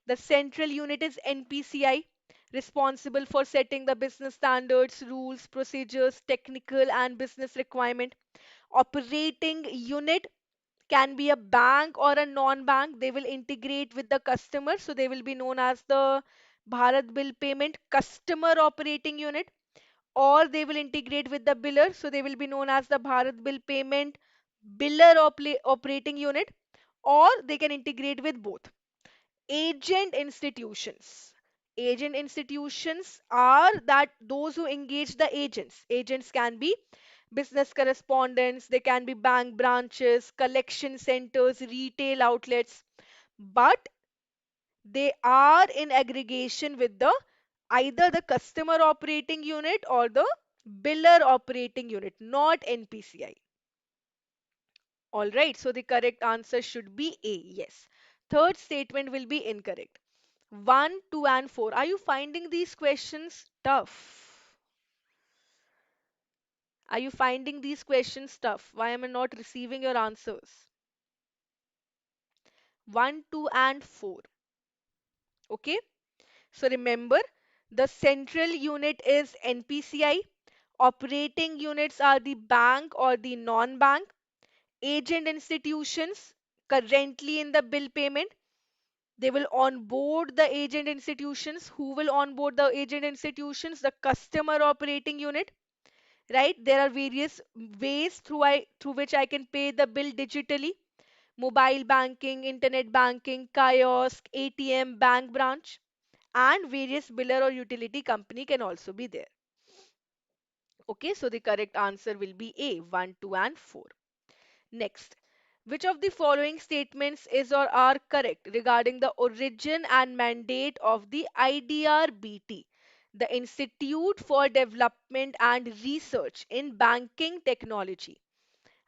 The central unit is NPCI, responsible for setting the business standards, rules, procedures, technical and business requirement. Operating unit can be a bank or a non-bank. They will integrate with the customer, so they will be known as the Bharat Bill Payment Customer Operating Unit, or they will integrate with the biller, so they will be known as the Bharat Bill Payment Biller Operating Unit, or they can integrate with both. Agent institutions. Agent institutions are that those who engage the agents. Agents can be business correspondents, they can be bank branches, collection centers, retail outlets, but they are in aggregation with the either the customer operating unit or the biller operating unit, not NPCI. All right, so the correct answer should be A. Yes. Third statement will be incorrect. 1, 2, and 4. Are you finding these questions tough? Are you finding these questions tough? Why am I not receiving your answers? 1, 2, and 4. Okay. So remember, the central unit is NPCI. Operating units are the bank or the non-bank. Agent institutions currently in the bill payment. They will onboard the agent institutions. Who will onboard the agent institutions? The customer operating unit, right? There are various ways through which I can pay the bill digitally. Mobile banking, internet banking, kiosk, ATM, bank branch, and various biller or utility company can also be there. Okay, so the correct answer will be A, 1, 2, and 4. Next, which of the following statements is or are correct regarding the origin and mandate of the IDRBT, the Institute for Development and Research in Banking Technology?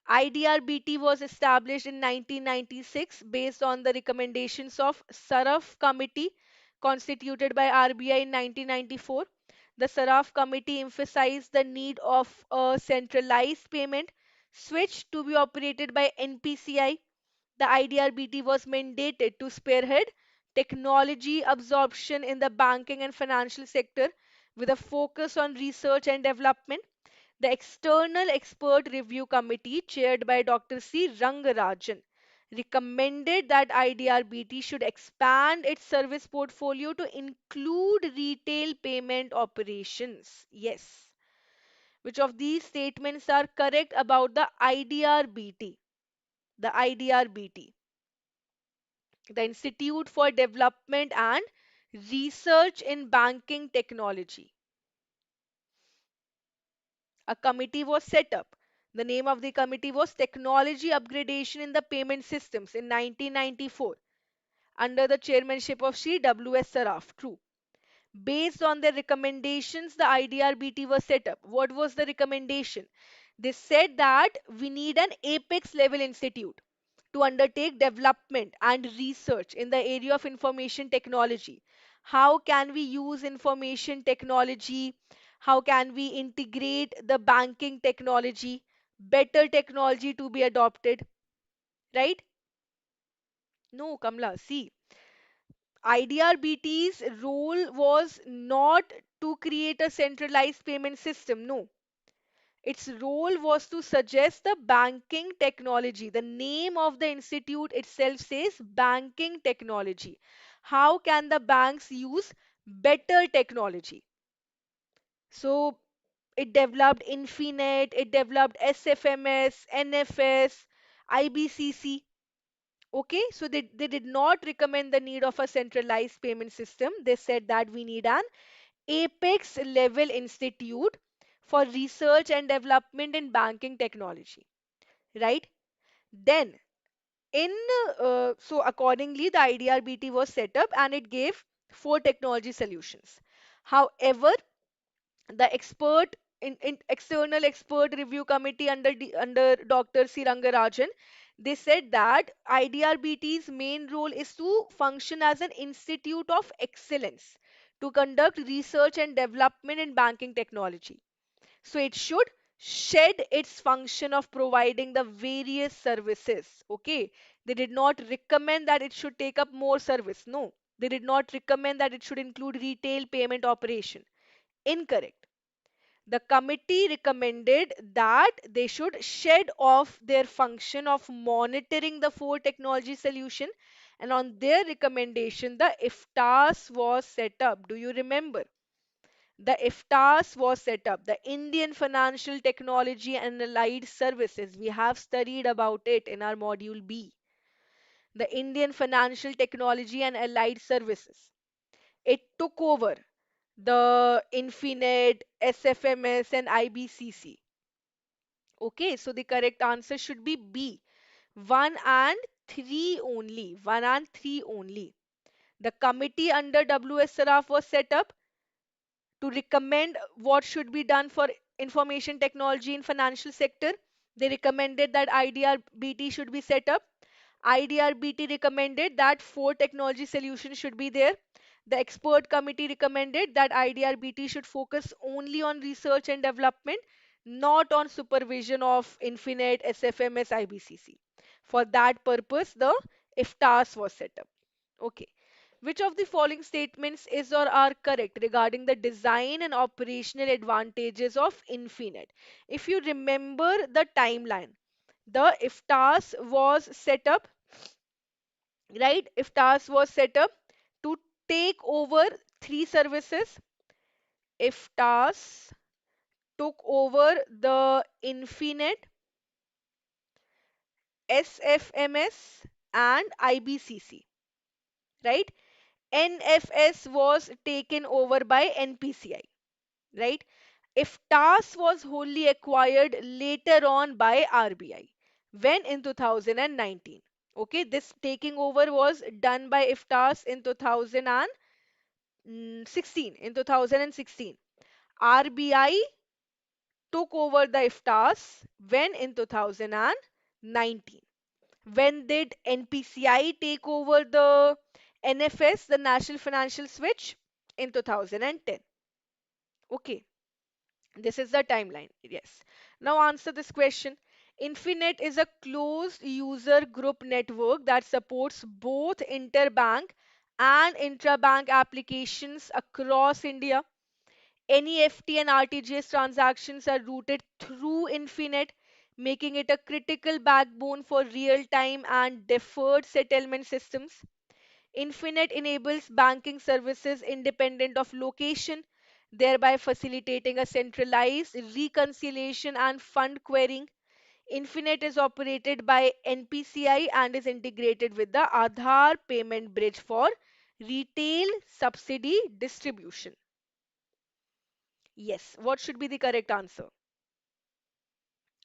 IDRBT was established in 1996 based on the recommendations of Saraf Committee constituted by RBI in 1994. The Saraf Committee emphasized the need of a centralized payment switch to be operated by NPCI. The IDRBT was mandated to spearhead technology absorption in the banking and financial sector with a focus on research and development. The External Expert Review Committee, chaired by Dr. C. Rangarajan, recommended that IDRBT should expand its service portfolio to include retail payment operations. Yes. Which of these statements are correct about the IDRBT? The IDRBT, the Institute for Development and Research in Banking Technology. A committee was set up. The name of the committee was Technology Upgradation in the Payment Systems in 1994 under the chairmanship of Sri W.S. Saraf. True. Based on their recommendations, the IDRBT was set up. What was the recommendation? They said that we need an apex level institute to undertake development and research in the area of information technology. How can we use information technology? How can we integrate the banking technology? Better technology to be adopted, right? No, Kamla, see, IDRBT's role was not to create a centralized payment system. No, its role was to suggest the banking technology. The name of the institute itself says banking technology. How can the banks use better technology? So it developed Infinet, it developed SFMS, NFS, IBCC. Okay, so they did not recommend the need of a centralized payment system. They said that we need an apex level institute for research and development in banking technology, right? Then, in so accordingly, the IDRBT was set up and it gave four technology solutions. However, the external expert review committee under Dr. C. Rangarajan, they said that IDRBT's main role is to function as an institute of excellence to conduct research and development in banking technology. So it should shed its function of providing the various services. Okay. They did not recommend that it should take up more service. No. They did not recommend that it should include retail payment operation. Incorrect. The committee recommended that they should shed off their function of monitoring the four technology solution, and on their recommendation the IFTAS was set up. Do you remember? The IFTAS was set up, the Indian Financial Technology and Allied Services. We have studied about it in our module B. The Indian Financial Technology and Allied Services. It took over the Infinet, SFMS, and IBCC. Okay, so the correct answer should be B. 1 and 3 only. 1 and 3 only. The committee under WS Saraf was set up to recommend what should be done for information technology in financial sector. They recommended that IDRBT should be set up. IDRBT recommended that four technology solutions should be there. The expert committee recommended that IDRBT should focus only on research and development, not on supervision of Infinite, SFMS, IBCC. For that purpose, the IFTAS was set up. Okay. Which of the following statements is or are correct regarding the design and operational advantages of Infinet? If you remember the timeline, the IFTAS was set up, right? IFTAS was set up to take over three services. IFTAS took over the Infinet, SFMS, and IBCC, right? NFS was taken over by NPCI, right? If TAS was wholly acquired later on by RBI, when in 2019. Okay, this taking over was done by IFTAS in 2016. In 2016, RBI took over the IFTAS when in 2019. When did NPCI take over the NFS, the National Financial Switch? In 2010. Okay. This is the timeline. Yes. Now answer this question. Infinet is a closed user group network that supports both interbank and intrabank applications across India. NEFT and RTGS transactions are routed through Infinet, making it a critical backbone for real-time and deferred settlement systems. Infinet enables banking services independent of location, thereby facilitating a centralized reconciliation and fund querying. Infinet is operated by NPCI and is integrated with the Aadhaar payment bridge for retail subsidy distribution. Yes, what should be the correct answer?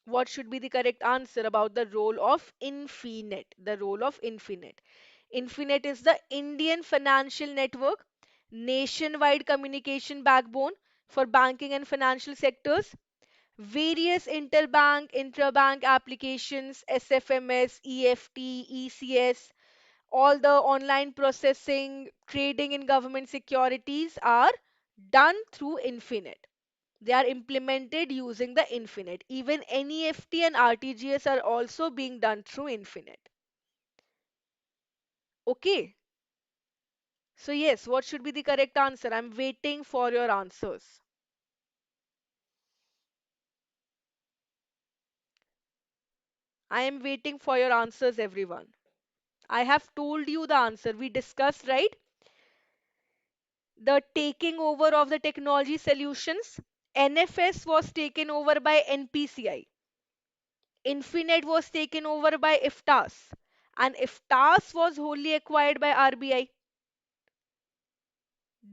What should be the correct answer about the role of Infinet? The role of Infinet. Infinet is the Indian financial network, nationwide communication backbone for banking and financial sectors. Various interbank, intrabank applications, SFMS, EFT, ECS, all the online processing, trading in government securities are done through Infinet. They are implemented using the Infinet. Even NEFT and RTGS are also being done through Infinet. Okay. So yes, what should be the correct answer? I'm waiting for your answers. I am waiting for your answers, everyone. I have told you the answer. We discussed, right? The taking over of the technology solutions. NFS was taken over by NPCI. Infinet was taken over by IFTAS. And IFTAS was wholly acquired by RBI.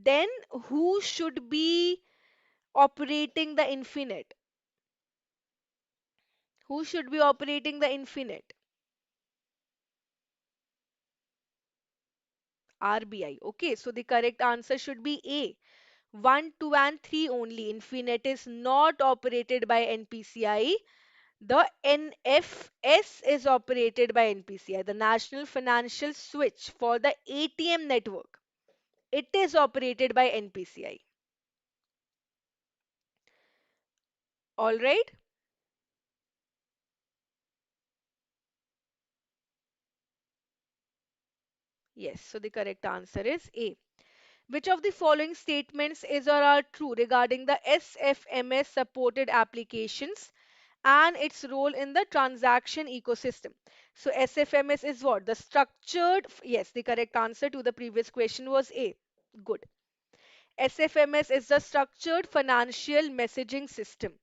Then who should be operating the Infinet? Who should be operating the Infinet? RBI. Okay, so the correct answer should be A. 1, 2, and 3 only. Infinet is not operated by NPCI. The NFS is operated by NPCI, the National Financial Switch for the ATM network. It is operated by NPCI. All right? Yes, so the correct answer is A. Which of the following statements is or are true regarding the SFMS supported applications and its role in the transaction ecosystem? So SFMS is what? The structured, yes, the correct answer to the previous question was A. Good. SFMS is the structured financial messaging system.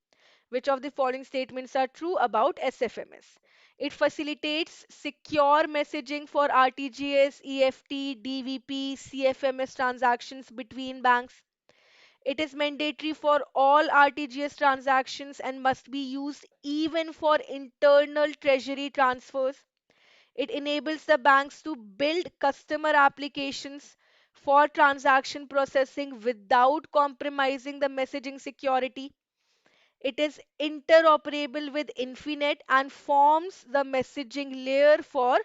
Which of the following statements are true about SFMS? It facilitates secure messaging for RTGS, EFT, DVP, CFMS transactions between banks. It is mandatory for all RTGS transactions and must be used even for internal treasury transfers. It enables the banks to build customer applications for transaction processing without compromising the messaging security. It is interoperable with Infinet and forms the messaging layer for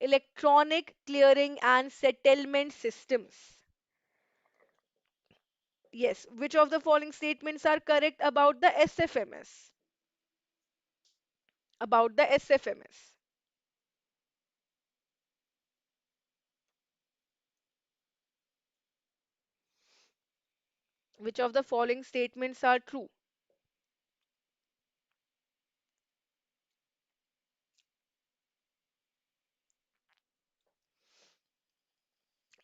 electronic clearing and settlement systems. Yes, which of the following statements are correct about the SFMS? About the SFMS. Which of the following statements are true?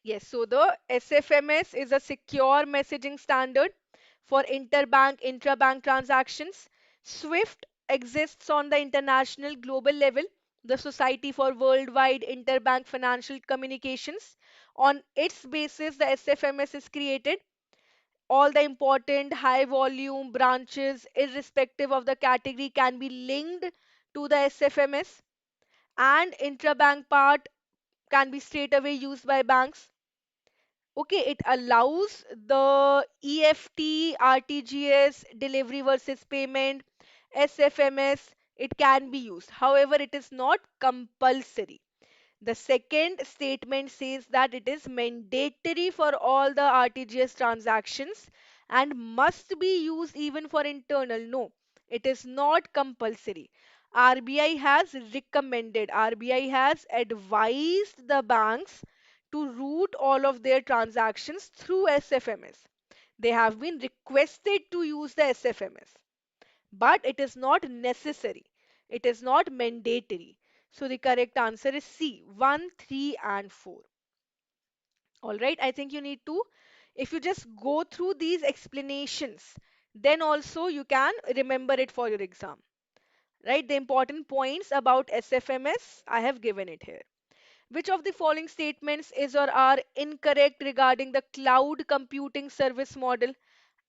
Yes, so the SFMS is a secure messaging standard for interbank, intrabank transactions. SWIFT exists on the international global level, the Society for Worldwide Interbank Financial Communications. On its basis, the SFMS is created. All the important high volume branches, irrespective of the category, can be linked to the SFMS, and intrabank part can be straight away used by banks. Okay, it allows the EFT, RTGS, delivery versus payment, SFMS, it can be used. However, it is not compulsory. The second statement says that it is mandatory for all the RTGS transactions and must be used even for internal. No, it is not compulsory. RBI has recommended, RBI has advised the banks to route all of their transactions through SFMS. They have been requested to use the SFMS, but it is not necessary. It is not mandatory. So the correct answer is C, 1, 3, and 4. All right, I think you need to, if you just go through these explanations, then also you can remember it for your exam. Right, the important points about SFMS, I have given it here. Which of the following statements is or are incorrect regarding the cloud computing service model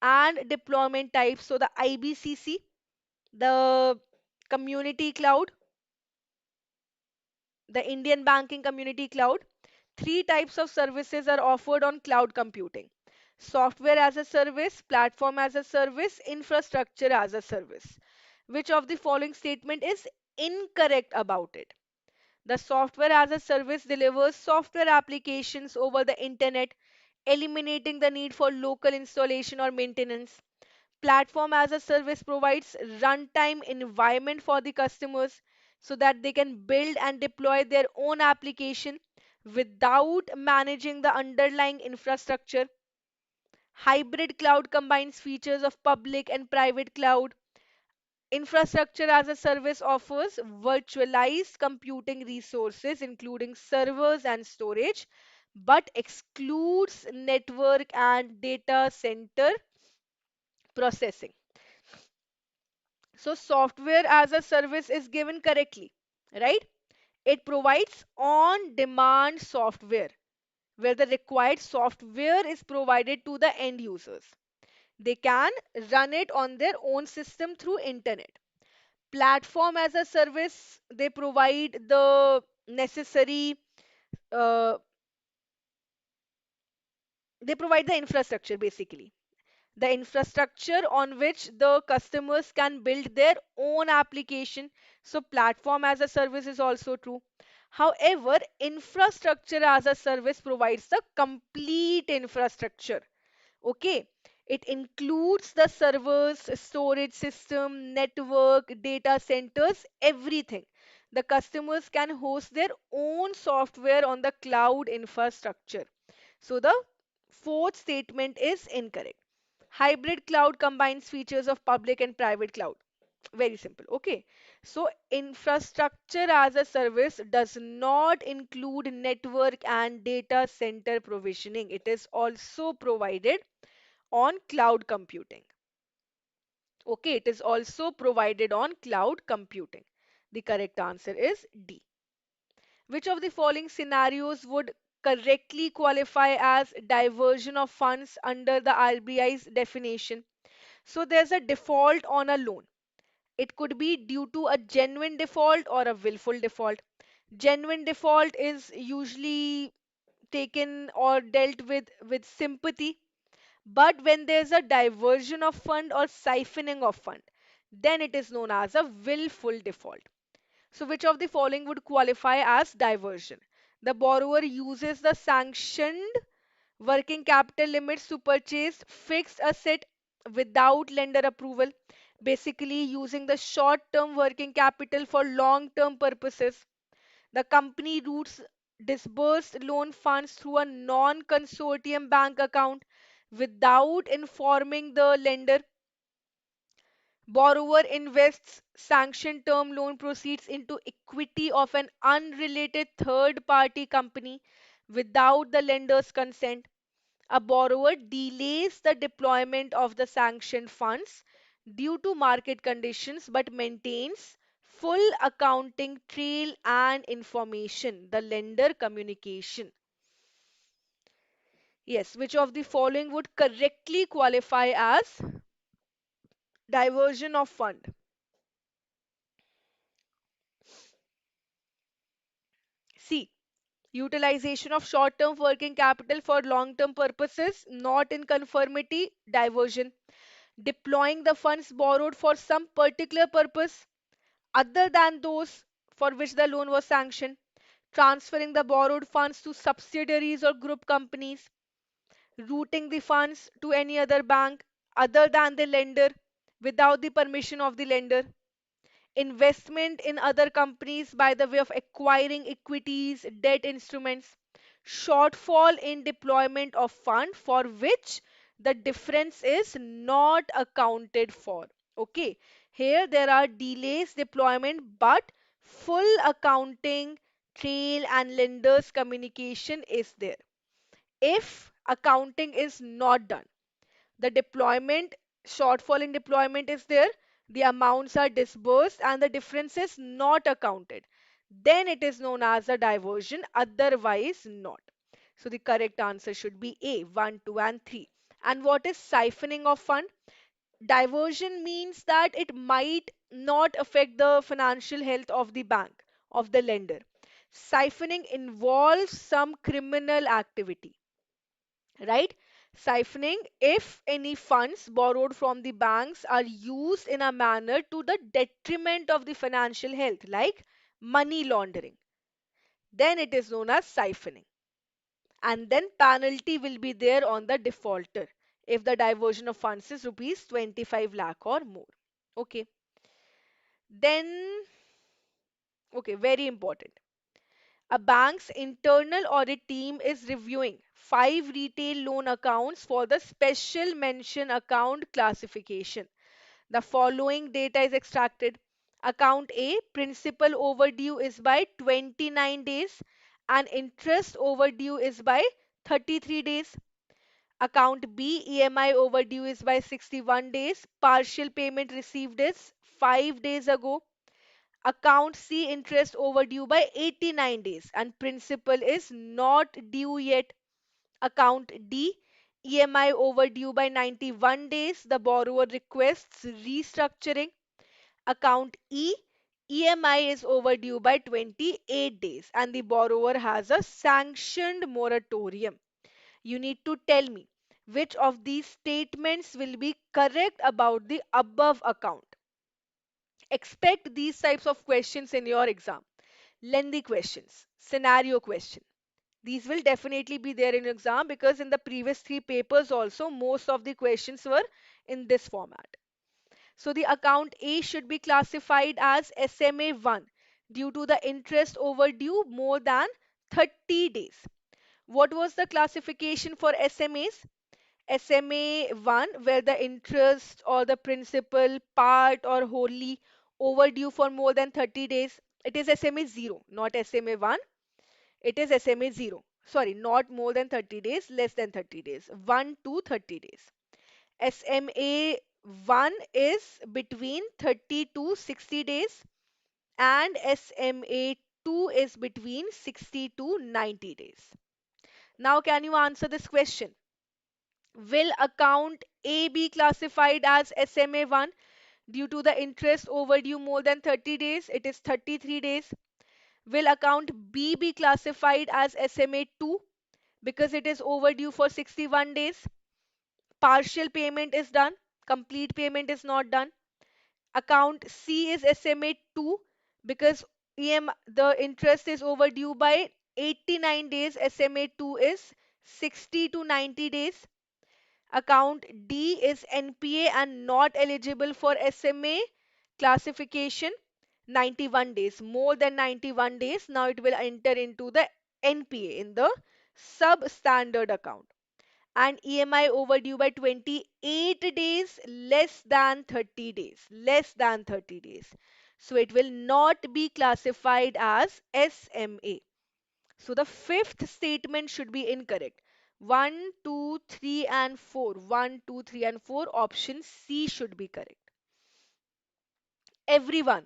and deployment types? So the IBCC, the community cloud, the Indian banking community cloud. Three types of services are offered on cloud computing: software as a service, platform as a service, infrastructure as a service. Which of the following statement is incorrect about it? The software as a service delivers software applications over the internet, eliminating the need for local installation or maintenance. Platform as a service provides runtime environment for the customers so that they can build and deploy their own application without managing the underlying infrastructure. Hybrid cloud combines features of public and private cloud. Infrastructure as a service offers virtualized computing resources, including servers and storage, but excludes network and data center processing. So, software as a service is given correctly, right? It provides on demand software where the required software is provided to the end users. They can run it on their own system through internet. Platform as a service, they provide the necessary, uh, they provide the infrastructure basically. the infrastructure on which the customers can build their own application. So platform as a service is also true. However, infrastructure as a service provides the complete infrastructure. Okay, it includes the servers, storage system, network, data centers, everything. The customers can host their own software on the cloud infrastructure. So the fourth statement is incorrect. Hybrid cloud combines features of public and private cloud. Very simple. Okay. So infrastructure as a service does not include network and data center provisioning. It is also provided on cloud computing. Okay, it is also provided on cloud computing. The correct answer is D. Which of the following scenarios would correctly qualify as diversion of funds under the RBI's definition? So there's a default on a loan. It could be due to a genuine default or a willful default. Genuine default is usually taken or dealt with sympathy. But when there's a diversion of fund or siphoning of fund, then it is known as a willful default. So, which of the following would qualify as diversion? The borrower uses the sanctioned working capital limits to purchase fixed asset without lender approval, basically using the short term working capital for long term purposes. The company routes disbursed loan funds through a non consortium bank account without informing the lender. Borrower invests sanctioned term loan proceeds into equity of an unrelated third party company without the lender's consent. A borrower delays the deployment of the sanctioned funds due to market conditions but maintains full accounting trail and information, the lender communication. Yes, which of the following would correctly qualify as diversion of fund? C. Utilization of short term working capital for long term purposes, not in conformity, diversion. Deploying the funds borrowed for some particular purpose other than those for which the loan was sanctioned, transferring the borrowed funds to subsidiaries or group companies, routing the funds to any other bank other than the lender without the permission of the lender, investment in other companies by the way of acquiring equities, debt instruments, shortfall in deployment of fund for which the difference is not accounted for. Okay, here there are delays deployment, but full accounting trail and lenders communication is there. If accounting is not done, the deployment shortfall in deployment is there, the amounts are disbursed and the difference is not accounted, then it is known as a diversion, otherwise not. So the correct answer should be A, 1, 2 and 3. And what is siphoning of fund? Diversion means that it might not affect the financial health of the bank, of the lender. Siphoning involves some criminal activity, right? Siphoning, if any funds borrowed from the banks are used in a manner to the detriment of the financial health, like money laundering, then it is known as siphoning. And then penalty will be there on the defaulter if the diversion of funds is rupees 25 lakh or more. Okay. Then, okay, very important. A bank's internal audit team is reviewing 5 retail loan accounts for the special mention account classification. The following data is extracted. Account A, principal overdue is by 29 days and interest overdue is by 33 days. Account B, EMI overdue is by 61 days. Partial payment received is 5 days ago. Account C, interest overdue by 89 days and principal is not due yet. Account D, EMI overdue by 91 days. The borrower requests restructuring. Account E, EMI is overdue by 28 days and the borrower has a sanctioned moratorium. You need to tell me Which of these statements will be correct about the above account? Expect these types of questions in your exam. Lengthy questions, scenario question. These will definitely be there in exam because in the previous three papers also most of the questions were in this format. So the account A should be classified as SMA1 due to the interest overdue more than 30 days. What was the classification for SMAs? SMA1, where the interest or the principal part or wholly overdue for more than 30 days. It is SMA 0, not SMA 1. It is SMA 0. Sorry, not more than 30 days, less than 30 days. 1 to 30 days. SMA 1 is between 30 to 60 days, and SMA 2 is between 60 to 90 days. Now, can you answer this question? Will account A be classified as SMA1 due to the interest overdue more than 30 days? It is 33 days. Will account B be classified as SMA2 because it is overdue for 61 days? Partial payment is done, complete payment is not done. Account C is SMA2 because the interest is overdue by 89 days. SMA2 is 60 to 90 days. Account D is NPA and not eligible for SMA classification. 91 days, more than 91 days. Now it will enter into the NPA, in the substandard account. And EMI overdue by 28 days, less than 30 days, less than 30 days. So it will not be classified as SMA. So the fifth statement should be incorrect. 1, 2, 3, and 4. 1, 2, 3, and 4. Option C should be correct. Everyone,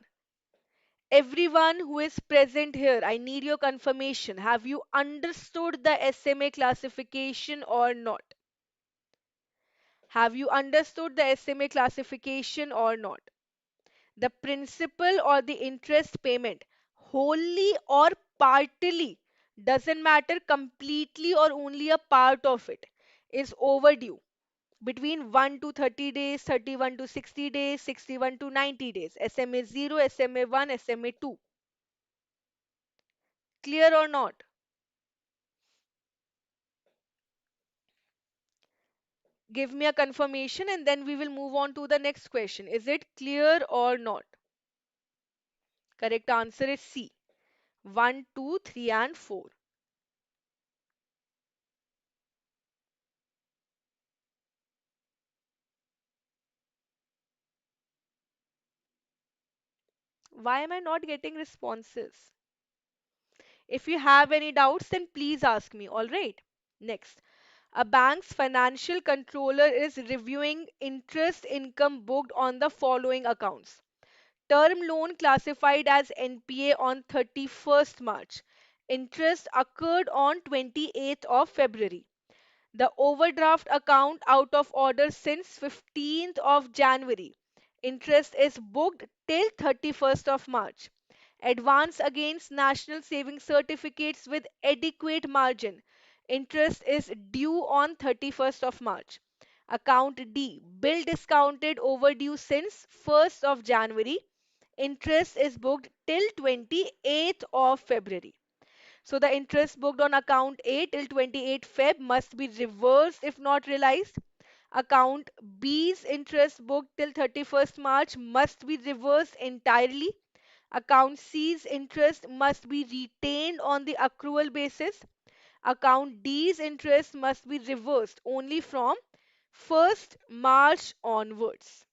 everyone who is present here, I need your confirmation. Have you understood the SMA classification or not? Have you understood the SMA classification or not? The principal or the interest payment, wholly or partly, doesn't matter, completely or only a part of it, is overdue between 1 to 30 days, 31 to 60 days, 61 to 90 days. SMA 0, SMA 1, SMA 2. Clear or not? Give me a confirmation and then we will move on to the next question. Is it clear or not? Correct answer is C. 1, 2, 3, and 4. Why am I not getting responses? If you have any doubts, then please ask me. All right. Next. A bank's financial controller is reviewing interest income booked on the following accounts. Term loan classified as NPA on 31st March. Interest occurred on 28th of February. The overdraft account out of order since 15th of January. Interest is booked till 31st of March. Advance against national savings certificates with adequate margin. Interest is due on 31st of March. Account D. Bill discounted overdue since 1st of January. Interest is booked till 28th of February. So the interest booked on account A till 28 Feb must be reversed if not realized. Account B's interest booked till 31st March must be reversed entirely. Account C's interest must be retained on the accrual basis. Account D's interest must be reversed only from 1st March onwards.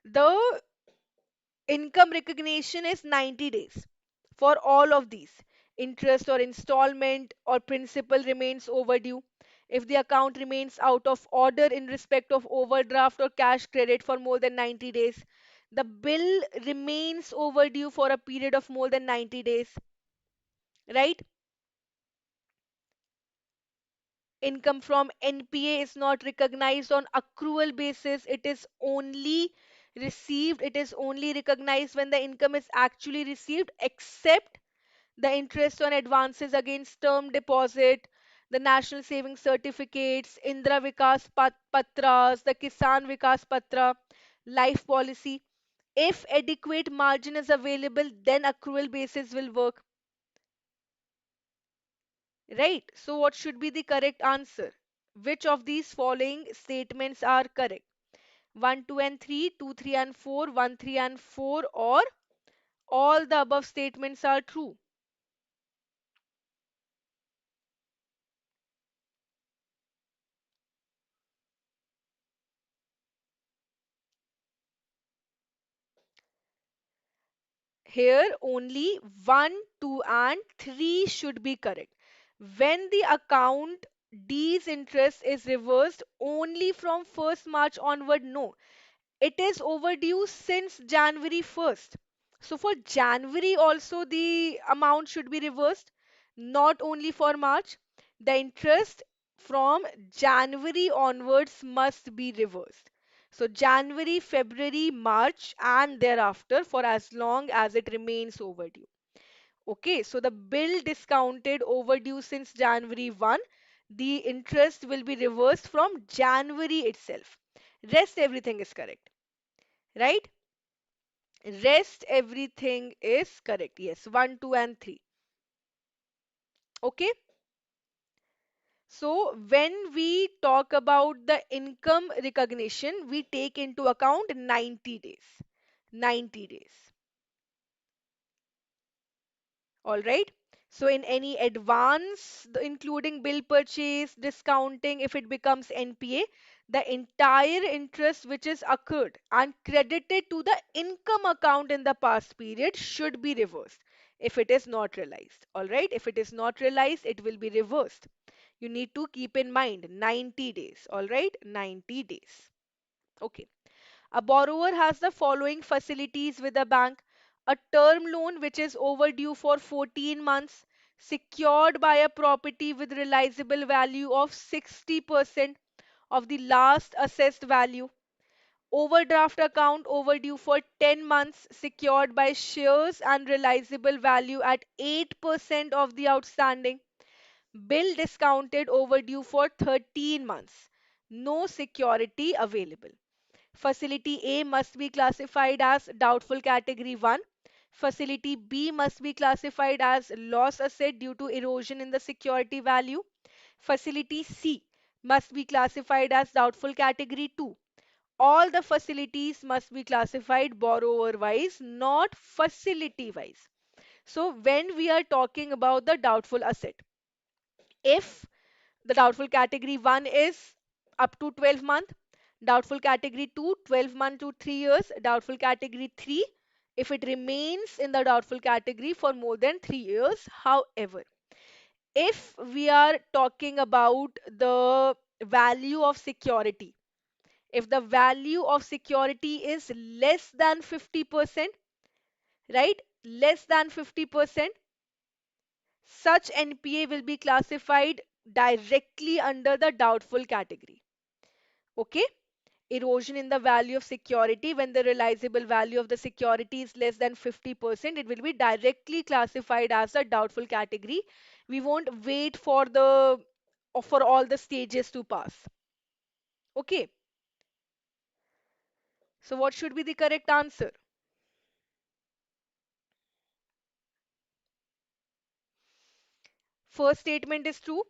The income recognition is 90 days for all of these. Interest or installment or principal remains overdue. If the account remains out of order in respect of overdraft or cash credit for more than 90 days, the bill remains overdue for a period of more than 90 days, right? Income from NPA is not recognized on accrual basis. It is only recognized when the income is actually received, except the interest on advances against term deposit, the National Savings Certificates, Indra Vikas Patras, the Kisan Vikas Patra, life policy. If adequate margin is available, then accrual basis will work, right? So, what should be the correct answer? Which of these following statements are correct? 1, 2, and 3, 2, 3, and 4, 1, 3, and 4, or all the above statements are true? Here, only 1, 2, and 3 should be correct. When the account D's interest is reversed only from 1st March onward, no. It is overdue since January 1st. So for January also the amount should be reversed, not only for March. The interest from January onwards must be reversed. So January, February, March, and thereafter for as long as it remains overdue. Okay, so the bill discounted overdue since January 1, the interest will be reversed from January itself. Rest everything is correct, right? Rest everything is correct. Yes, 1, 2, and 3. Okay. So when we talk about the income recognition, we take into account 90 days. 90 days. All right. So in any advance, including bill purchase, discounting, if it becomes NPA, the entire interest which is accrued and credited to the income account in the past period should be reversed if it is not realized. All right. If it is not realized, it will be reversed. You need to keep in mind 90 days. All right. 90 days. Okay. A borrower has the following facilities with a bank: a term loan which is overdue for 14 months, secured by a property with realizable value of 60% of the last assessed value. Overdraft account overdue for 10 months, secured by shares and realizable value at 8% of the outstanding. Bill discounted overdue for 13 months. No security available. Facility A must be classified as doubtful category 1. Facility B must be classified as loss asset due to erosion in the security value. Facility C must be classified as doubtful category 2. All the facilities must be classified borrower wise, not facility wise. So when we are talking about the doubtful asset, if the doubtful category 1 is up to 12 month, doubtful category 2 12 month to 3 years, doubtful category 3 if it remains in the doubtful category for more than 3 years. However, if we are talking about the value of security, if the value of security is less than 50%, right, less than 50%, such NPA will be classified directly under the doubtful category. Okay. Erosion in the value of security, when the realizable value of the security is less than 50%, it will be directly classified as a doubtful category. We won't wait for the for all the stages to pass. Okay. So what should be the correct answer? First statement is true.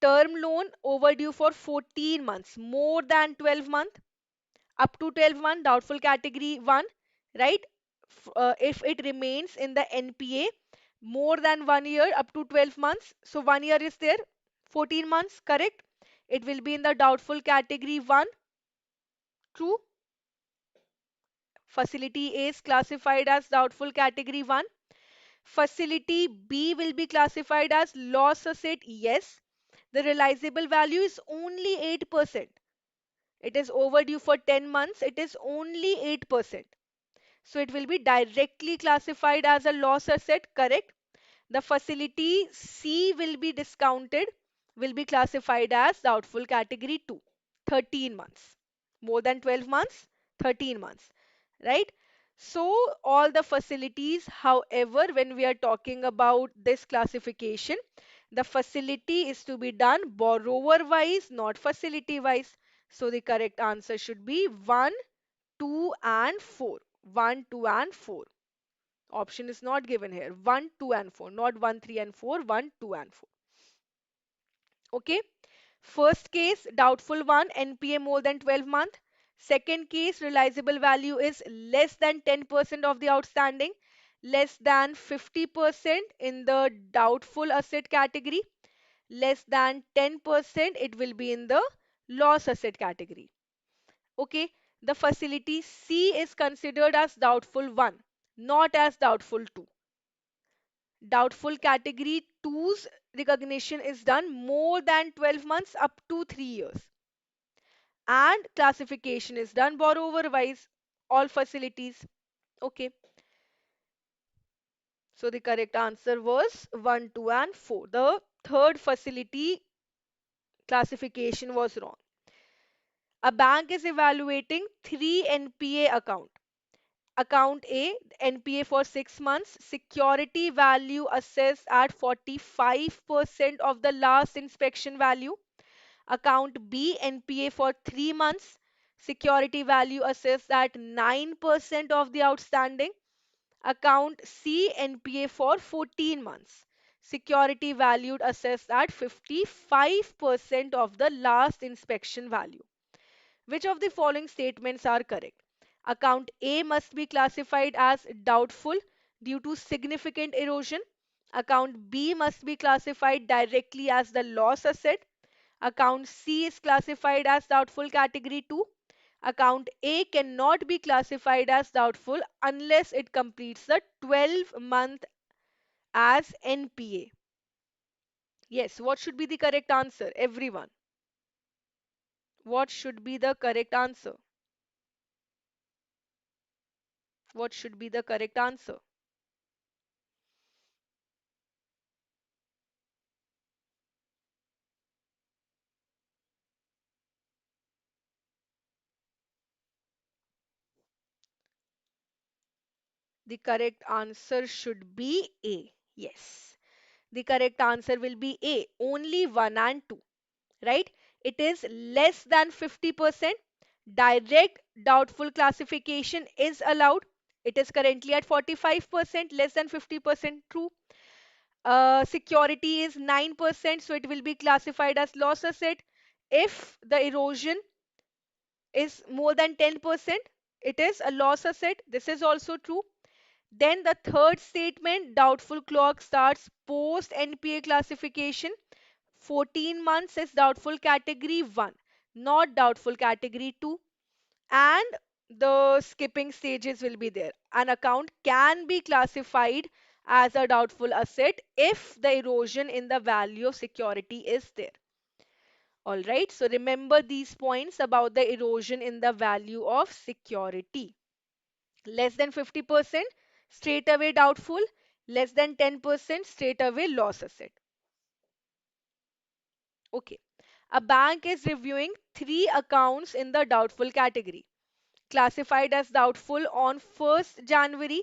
Term loan overdue for 14 months, more than 12 months, up to 12 month, doubtful category 1, right? If it remains in the NPA more than 1 year, up to 12 months, so 1 year is there, 14 months, correct, it will be in the doubtful category 1. True. Facility A is classified as doubtful category 1. Facility B will be classified as loss asset. Yes, the realizable value is only 8%. It is overdue for 10 months, it is only 8%. So it will be directly classified as a loss asset, correct? The facility C will be discounted, will be classified as doubtful category 2, 13 months. More than 12 months, 13 months, right? So all the facilities, however, when we are talking about this classification, The facility is to be done borrower wise, not facility wise. So the correct answer should be 1, 2, and 4. 1, 2, and 4. Option is not given here. 1, 2, and 4. Not 1, 3, and 4. 1, 2, and 4. Okay. First case, doubtful one, NPA more than 12 month. Second case, realizable value is less than 10% of the outstanding, less than 50% in the doubtful asset category, less than 10%, it will be in the loss asset category. Okay, the facility C is considered as doubtful 1, not as doubtful 2. Doubtful category two's recognition is done more than 12 months up to 3 years. And classification is done borrower wise, all facilities. Okay, so the correct answer was 1, 2, and 4. The third facility classification was wrong. A bank is evaluating three NPA account. Account A, NPA for 6 months, security value assessed at 45% of the last inspection value. Account B, NPA for 3 months, security value assessed at 9% of the outstanding. Account C, NPA for 14 months, security valued assessed at 55% of the last inspection value. Which of the following statements are correct? Account A must be classified as doubtful due to significant erosion. Account B must be classified directly as the loss asset. Account C is classified as doubtful category 2. Account A cannot be classified as doubtful unless it completes the 12-month as NPA. Yes, what should be the correct answer, everyone? What should be the correct answer? What should be the correct answer? The correct answer should be A. Yes. The correct answer will be A. Only 1 and 2. Right? It is less than 50%. Direct doubtful classification is allowed. It is currently at 45%, less than 50% true. Security is 9%, so it will be classified as loss asset. If the erosion is more than 10%, it is a loss asset. This is also true. Then the third statement, doubtful clock starts post NPA classification. 14 months is doubtful category 1, not doubtful category 2. And the skipping stages will be there. An account can be classified as a doubtful asset if the erosion in the value of security is there. All right, so remember these points about the erosion in the value of security. Less than 50%, straight away doubtful. Less than 10%, straight away loss asset. Okay. A bank is reviewing three accounts in the doubtful category. Classified as doubtful on 1st January.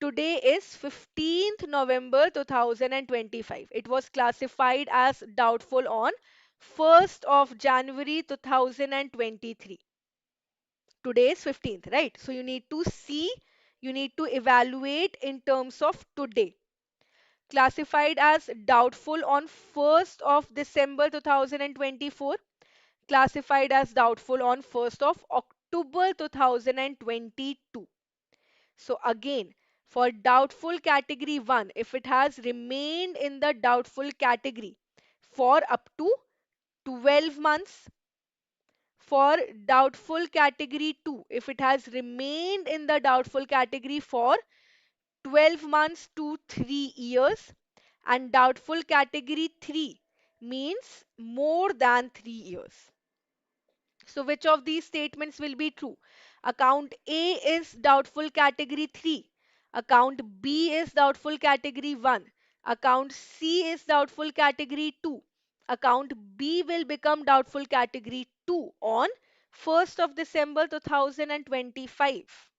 Today is 15th November 2025. It was classified as doubtful on 1st of January 2023. Today is 15th, right? So you need to see, you need to evaluate in terms of today. Classified as doubtful on 1st of December 2024. Classified as doubtful on 1st of October 2022. So again, for doubtful category 1, if it has remained in the doubtful category for up to 12 months, for doubtful category 2, if it has remained in the doubtful category for 12 months to 3 years, and doubtful category 3 means more than 3 years. So which of these statements will be true? Account A is doubtful category 3. Account B is doubtful category 1. Account C is doubtful category 2. Account B will become doubtful category 2 on 1st of December 2025.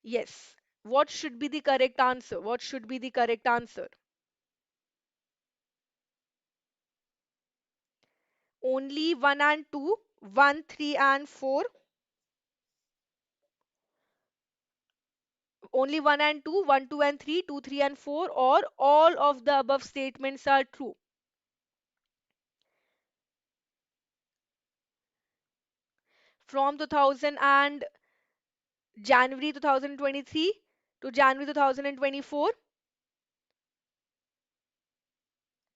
Yes. What should be the correct answer? What should be the correct answer? only 1 and 2, 1, 3 and 4, only 1 and 2, 1, 2 and 3, 2, 3 and 4, or all of the above statements are true. From 2000 and January 2023 to January 2024,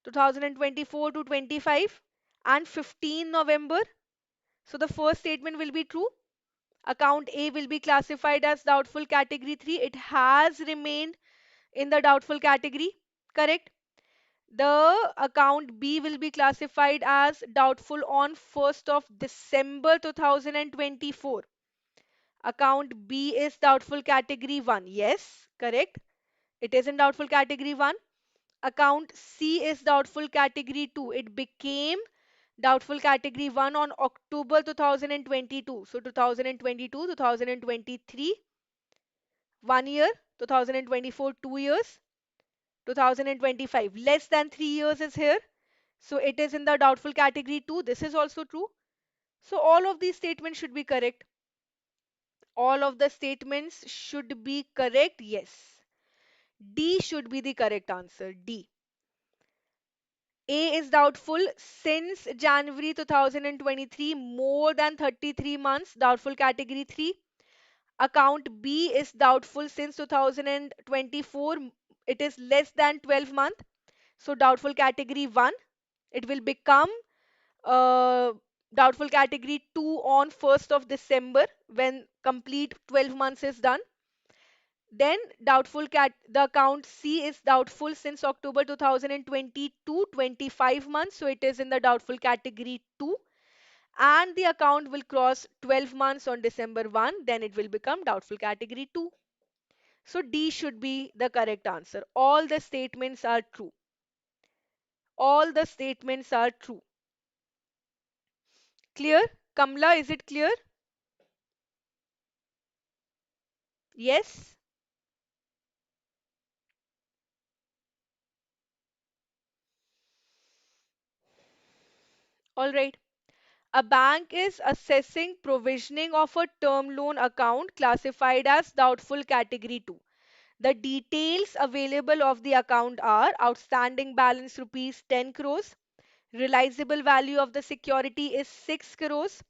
2024 to 25, and 15 November. So the first statement will be true. Account A will be classified as doubtful category 3. It has remained in the doubtful category. Correct. The account B will be classified as doubtful on 1st of December 2024. Account B is doubtful category 1. Yes, correct. It is in doubtful category 1. Account C is doubtful category 2. It became doubtful category 1 on October 2022. So 2022, 2023, 1 year, 2024, 2 years, 2025, less than 3 years is here. So it is in the doubtful category 2. This is also true. So all of these statements should be correct. All of the statements should be correct. Yes. D should be the correct answer. D. A is doubtful since January 2023, more than 33 months, doubtful category 3. Account B is doubtful since 2024, it is less than 12 months, so doubtful category 1. It will become uh, doubtful category 2 on 1st of December when complete 12 months is done. Then the account C is doubtful since October 2022, 25 months. So it is in the doubtful category 2. And the account will cross 12 months on December 1. Then it will become doubtful category 2. So D should be the correct answer. All the statements are true. All the statements are true. Clear? Kamla, is it clear? Yes? All right. A bank is assessing provisioning of a term loan account classified as doubtful category 2. The details available of the account are outstanding balance rupees 10 crores, realizable value of the security is 6 crores.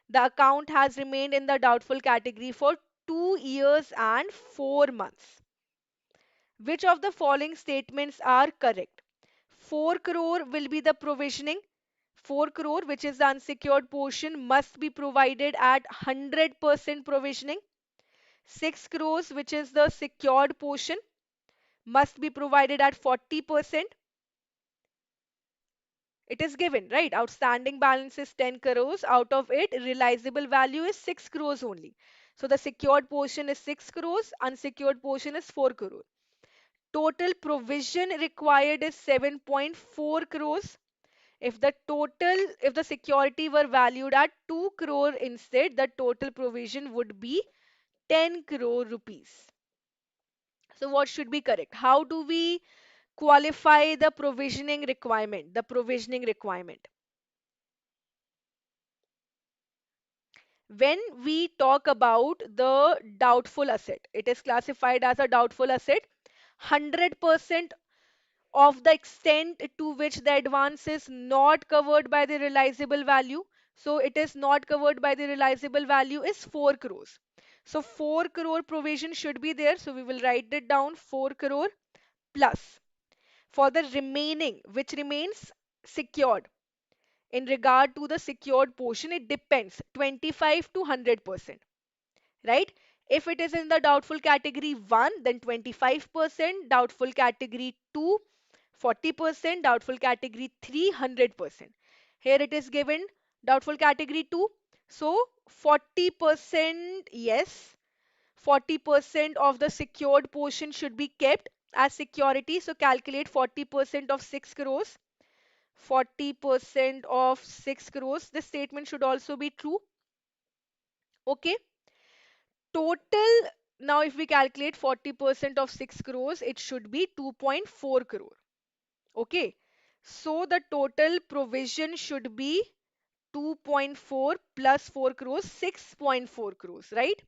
The account has remained in the doubtful category for 2 years and 4 months. Which of the following statements are correct? 4 crore will be the provisioning. 4 crore, which is the unsecured portion, must be provided at 100% provisioning. 6 crores, which is the secured portion, must be provided at 40%. It is given, right? Outstanding balance is 10 crores. Out of it, realizable value is 6 crores only. So the secured portion is 6 crores, unsecured portion is 4 crore. Total provision required is 7.4 crores. If the security were valued at 2 crore instead, the total provision would be 10 crore rupees. So what should be correct? How do we qualify the provisioning requirement? The provisioning requirement. When we talk about the doubtful asset, it is classified as a doubtful asset. 100% of the extent to which the advance is not covered by the realizable value. So it is not covered by the realizable value is 4 crores. So 4 crore provision should be there. So we will write it down 4 crore plus. For the remaining, which remains secured, in regard to the secured portion, it depends 25 to 100%. Right? If it is in the doubtful category 1, then 25%, doubtful category 2, 40%, doubtful category 3, 100%. Here it is given doubtful category 2. So 40%, yes, 40% of the secured portion should be kept as security. So calculate 40% of 6 crores. 40% of 6 crores. This statement should also be true. Okay. Total, now if we calculate 40% of 6 crores, it should be 2.4 crore. Okay. So the total provision should be 2.4 plus 4 crores, 6.4 crores, right?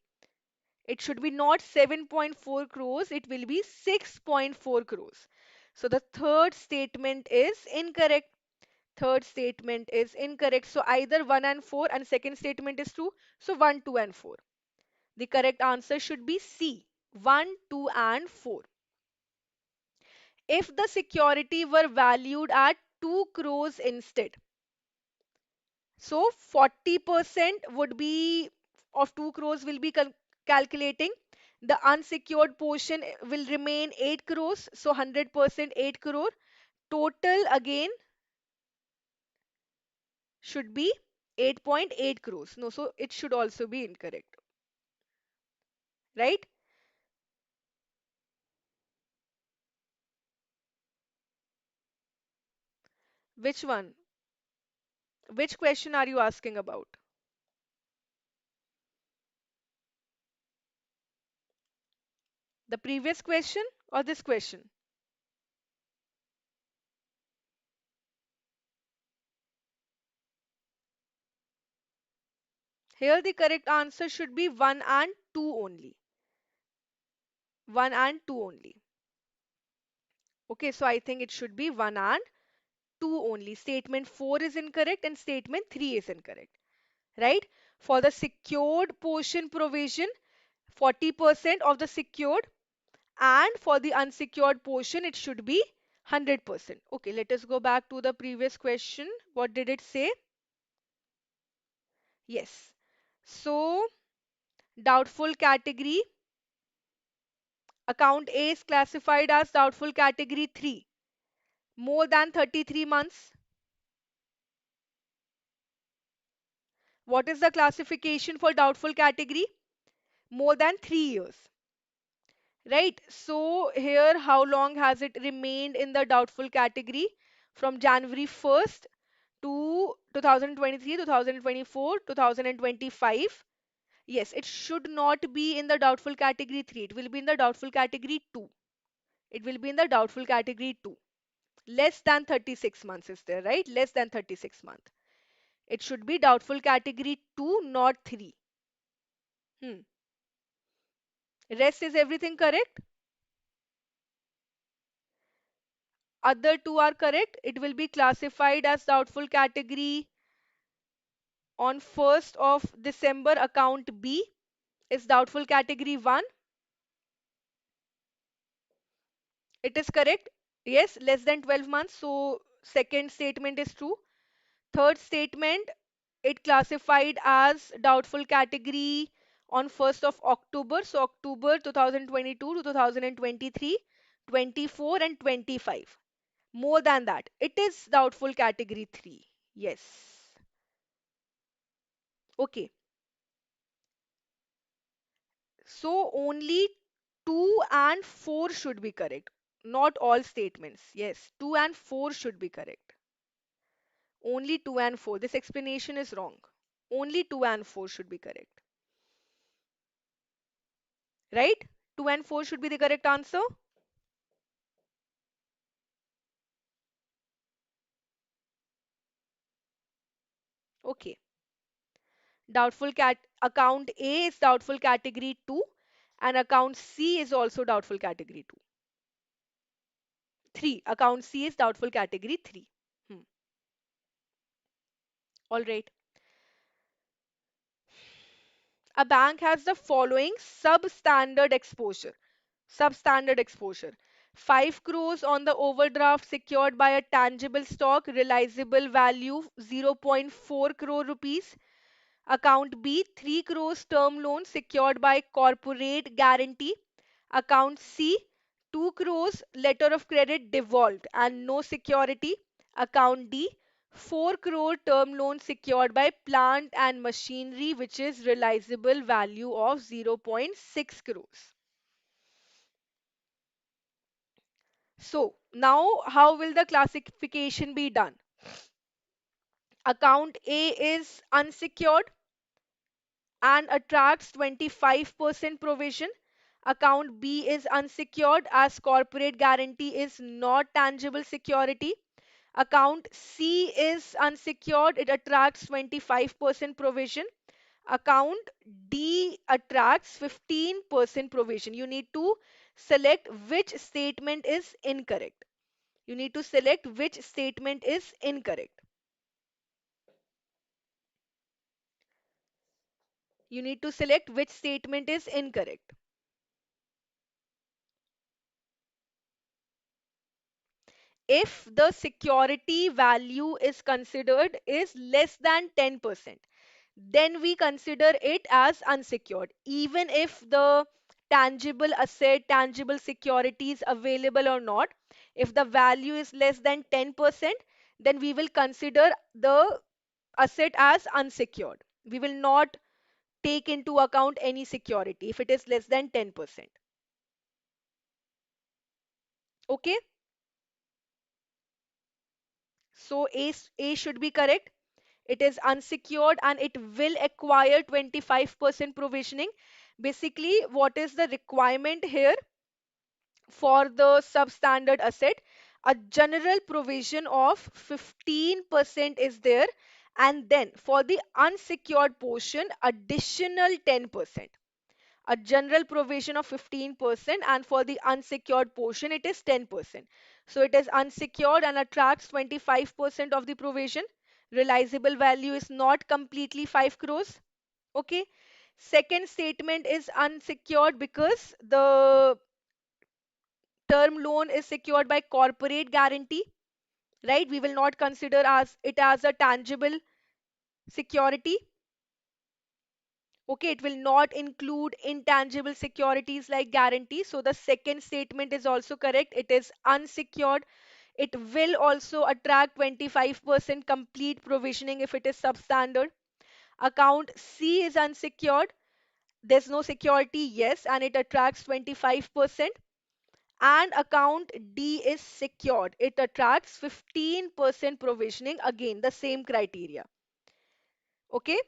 It should be not 7.4 crores, it will be 6.4 crores. So the third statement is incorrect. Third statement is incorrect. So either 1 and 4 and second statement is true. So 1, 2 and 4. The correct answer should be C. 1, 2 and 4. If the security were valued at 2 crores instead, so 40% would be of 2 crores will be calculating. The unsecured portion will remain 8 crores. So 100% 8 crore. Total again should be 8.8 crores. No, so it should also be incorrect, right? Which one? Which question are you asking about? The previous question or this question? Here the correct answer should be 1 and 2 only. 1 and 2 only. Okay, so I think it should be 1 and 2 only. Statement 4 is incorrect and statement 3 is incorrect. Right? For the secured portion provision, 40% of the secured, and for the unsecured portion, it should be 100%. Okay, let us go back to the previous question. What did it say? Yes. So, doubtful category, account A is classified as doubtful category 3, more than 33 months. What is the classification for doubtful category? More than 3 years. Right. So here, how long has it remained in the doubtful category? From January 1st to 2023, 2024, 2025. Yes, it should not be in the doubtful category 3. It will be in the doubtful category 2. It will be in the doubtful category 2. Less than 36 months is there, right? Less than 36 months. It should be doubtful category 2, not 3. Hmm. Rest is everything correct? Other two are correct. It will be classified as doubtful category on 1st of December. Account B is doubtful category 1. It is correct. Yes, less than 12 months. So second statement is true. Third statement, it classified as doubtful category on 1st of October. So October 2022 to 2023, 24 and 25. More than that. It is doubtful category 3. Yes. Okay. So only 2 and 4 should be correct. Not all statements. Yes, 2 and 4 should be correct. Only 2 and 4. This explanation is wrong. Only 2 and 4 should be correct. Right? 2 and 4 should be the correct answer. Okay. Doubtful cat account A is doubtful category 2 and account C is also doubtful category 2. 3. Account C is doubtful category 3. Hmm. All right. A bank has the following substandard exposure. Substandard exposure. 5 crores on the overdraft secured by a tangible stock, realizable value zero point 0.4 crore rupees. Account B, 3 crores term loan secured by corporate guarantee. Account C, 2 crores letter of credit devolved and no security. Account D, 4 crore term loan secured by plant and machinery, which is realizable value of zero point 0.6 crores. So now how will the classification be done? Account A is unsecured and attracts 25% provision. Account B is unsecured as corporate guarantee is not tangible security. Account C is unsecured, it attracts 25% provision. Account D attracts 15% provision. You need to select which statement is incorrect. You need to select which statement is incorrect. You need to select which statement is incorrect. If the security value is considered is less than 10%, then we consider it as unsecured. Even if the tangible asset, tangible security is available or not, if the value is less than 10%, then we will consider the asset as unsecured. We will not take into account any security if it is less than 10%. Okay, so A should be correct. It is unsecured and it will acquire 25% provisioning. Basically, what is the requirement here for the substandard asset? A general provision of 15% is there, and then for the unsecured portion, additional 10%. A general provision of 15%, and for the unsecured portion it is 10%. So it is unsecured and attracts 25% of the provision. Realizable value is not completely 5 crores. Okay. Second statement is unsecured because the term loan is secured by corporate guarantee, right? We will not consider as it as a tangible security. Okay, it will not include intangible securities like guarantees. So the second statement is also correct. It is unsecured. It will also attract 25% complete provisioning if it is substandard. Account C is unsecured. There's no security, yes, and it attracts 25%. And account D is secured. It attracts 15% provisioning. Again, the same criteria. Okay.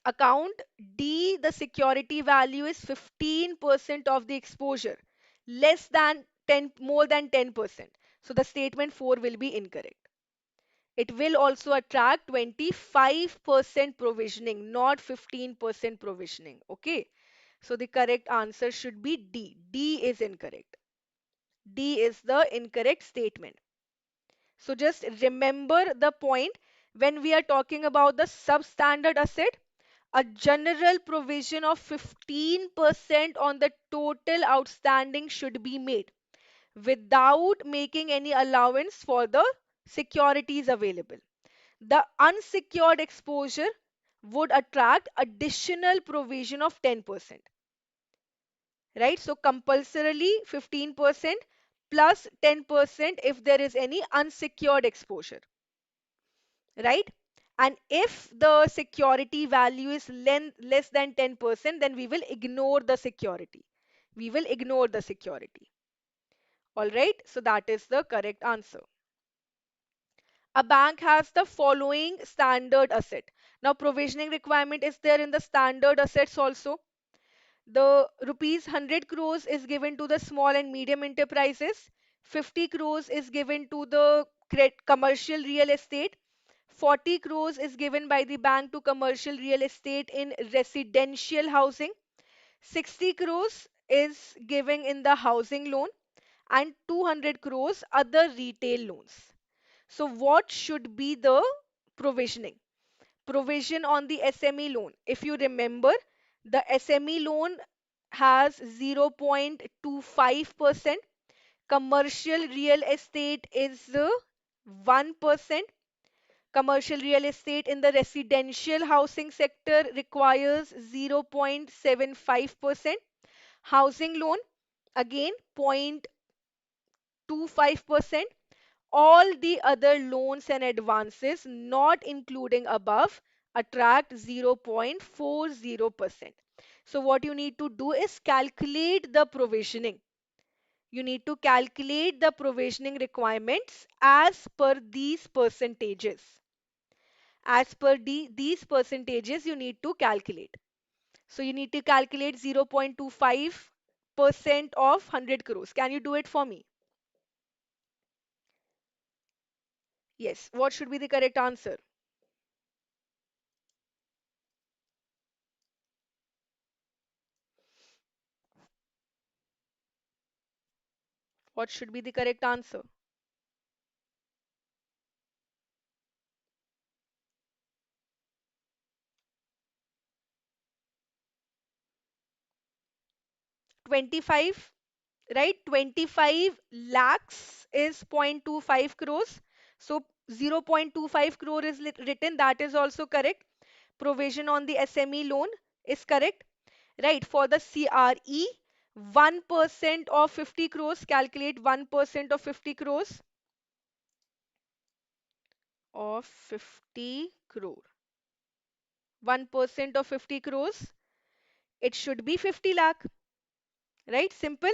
Account D, the security value is 15% of the exposure, less than 10, more than 10%. So the statement 4 will be incorrect. It will also attract 25% provisioning, not 15% provisioning. Okay. So the correct answer should be D. D is incorrect. D is the incorrect statement. So just remember the point when we are talking about the substandard asset, a general provision of 15% on the total outstanding should be made without making any allowance for the securities available. The unsecured exposure would attract additional provision of 10%, right? So compulsorily 15% plus 10% if there is any unsecured exposure, right? And if the security value is less than 10%, then we will ignore the security. We will ignore the security. All right, so that is the correct answer. A bank has the following standard asset. Now, provisioning requirement is there in the standard assets also. The rupees 100 crores is given to the small and medium enterprises. 50 crores is given to the commercial real estate. 40 crores is given by the bank to commercial real estate in residential housing. 60 crores is given in the housing loan, and 200 crores other retail loans. So what should be the provisioning? Provision on the SME loan. If you remember, the SME loan has 0.25%. Commercial real estate is 1%. Commercial real estate in the residential housing sector requires 0.75%. Housing loan, again 0.25%. All the other loans and advances not including above attract 0.40%. So what you need to do is calculate the provisioning. You need to calculate the provisioning requirements as per these percentages. As per these percentages, you need to calculate. So you need to calculate 0.25% of 100 crores. Can you do it for me? Yes, what should be the correct answer? What should be the correct answer? 25, right? 25 lakhs is 0.25 crores. So 0.25 crore is written. That is also correct. Provision on the SME loan is correct. Right. For the CRE, 1% of 50 crores, calculate 1% of 50 crores of 50 crore. 1% of 50 crores, it should be 50 lakh. Right? Simple.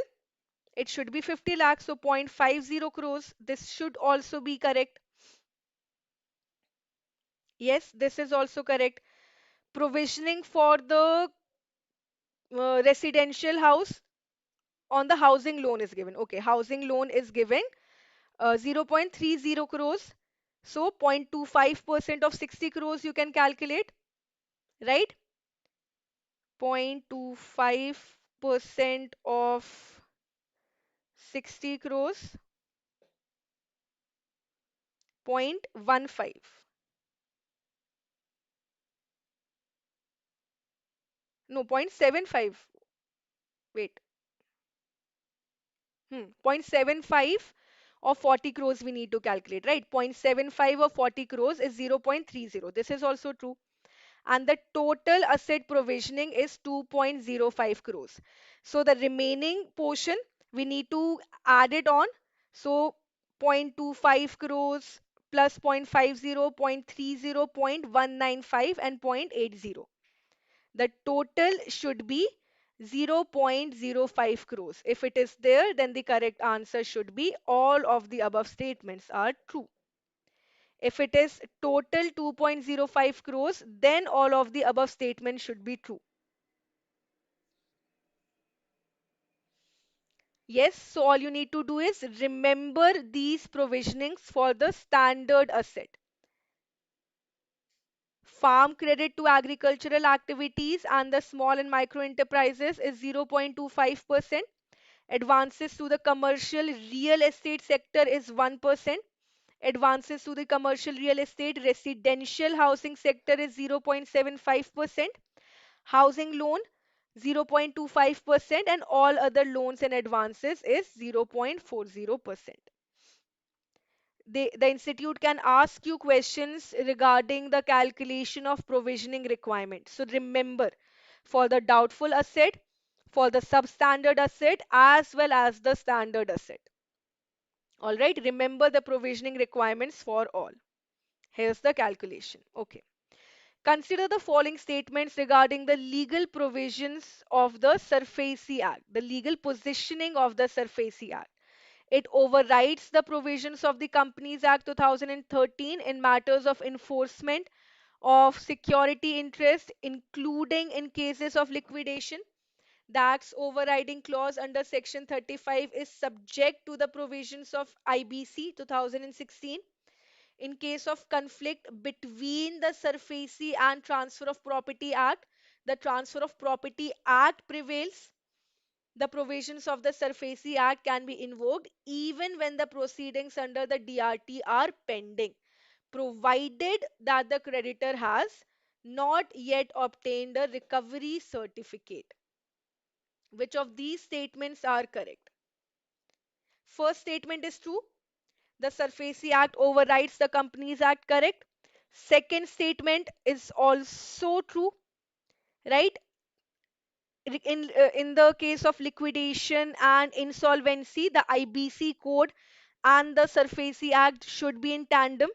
It should be 50 lakhs, so 0.50 crores. This should also be correct. Yes, this is also correct. Provisioning for the residential house on the housing loan is given. Okay, housing loan is given 0.30 crores. So 0.25% of 60 crores you can calculate, right? 0.25% of 60 crores, 0.15. No, 0.75. Wait. 0.75 of 40 crores we need to calculate, right? 0.75 of 40 crores is 0.30. This is also true. And the total asset provisioning is 2.05 crores. So the remaining portion we need to add it on. So 0.25 crores plus 0.50, 0.30, 0.195 and 0.80. The total should be 0.05 crores. If it is there, then the correct answer should be all of the above statements are true. If it is total 2.05 crores, then all of the above statements should be true. Yes, so all you need to do is remember these provisionings for the standard asset. Farm credit to agricultural activities and the small and micro enterprises is 0.25%. Advances to the commercial real estate sector is 1%. Advances to the commercial real estate residential housing sector is 0.75%. Housing loan 0.25%, and all other loans and advances is 0.40%. The institute can ask you questions regarding the calculation of provisioning requirements. So remember, for the doubtful asset, for the substandard asset, as well as the standard asset. All right, remember the provisioning requirements for all. Here's the calculation. Okay. Consider the following statements regarding the legal provisions of the SURFACE Act, the legal positioning of the SURFACE Act. It overrides the provisions of the Companies Act 2013 in matters of enforcement of security interest, including in cases of liquidation. The Act's overriding clause under Section 35 is subject to the provisions of IBC 2016. In case of conflict between the SURFACE and Transfer of Property Act, the Transfer of Property Act prevails. The provisions of the SURFACE Act can be invoked even when the proceedings under the DRT are pending, provided that the creditor has not yet obtained a recovery certificate. Which of these statements are correct? First statement is true. The SURFACE Act overrides the Companies Act, correct? Second statement is also true, right? In the case of liquidation and insolvency, the IBC code and the SURFACE Act should be in tandem.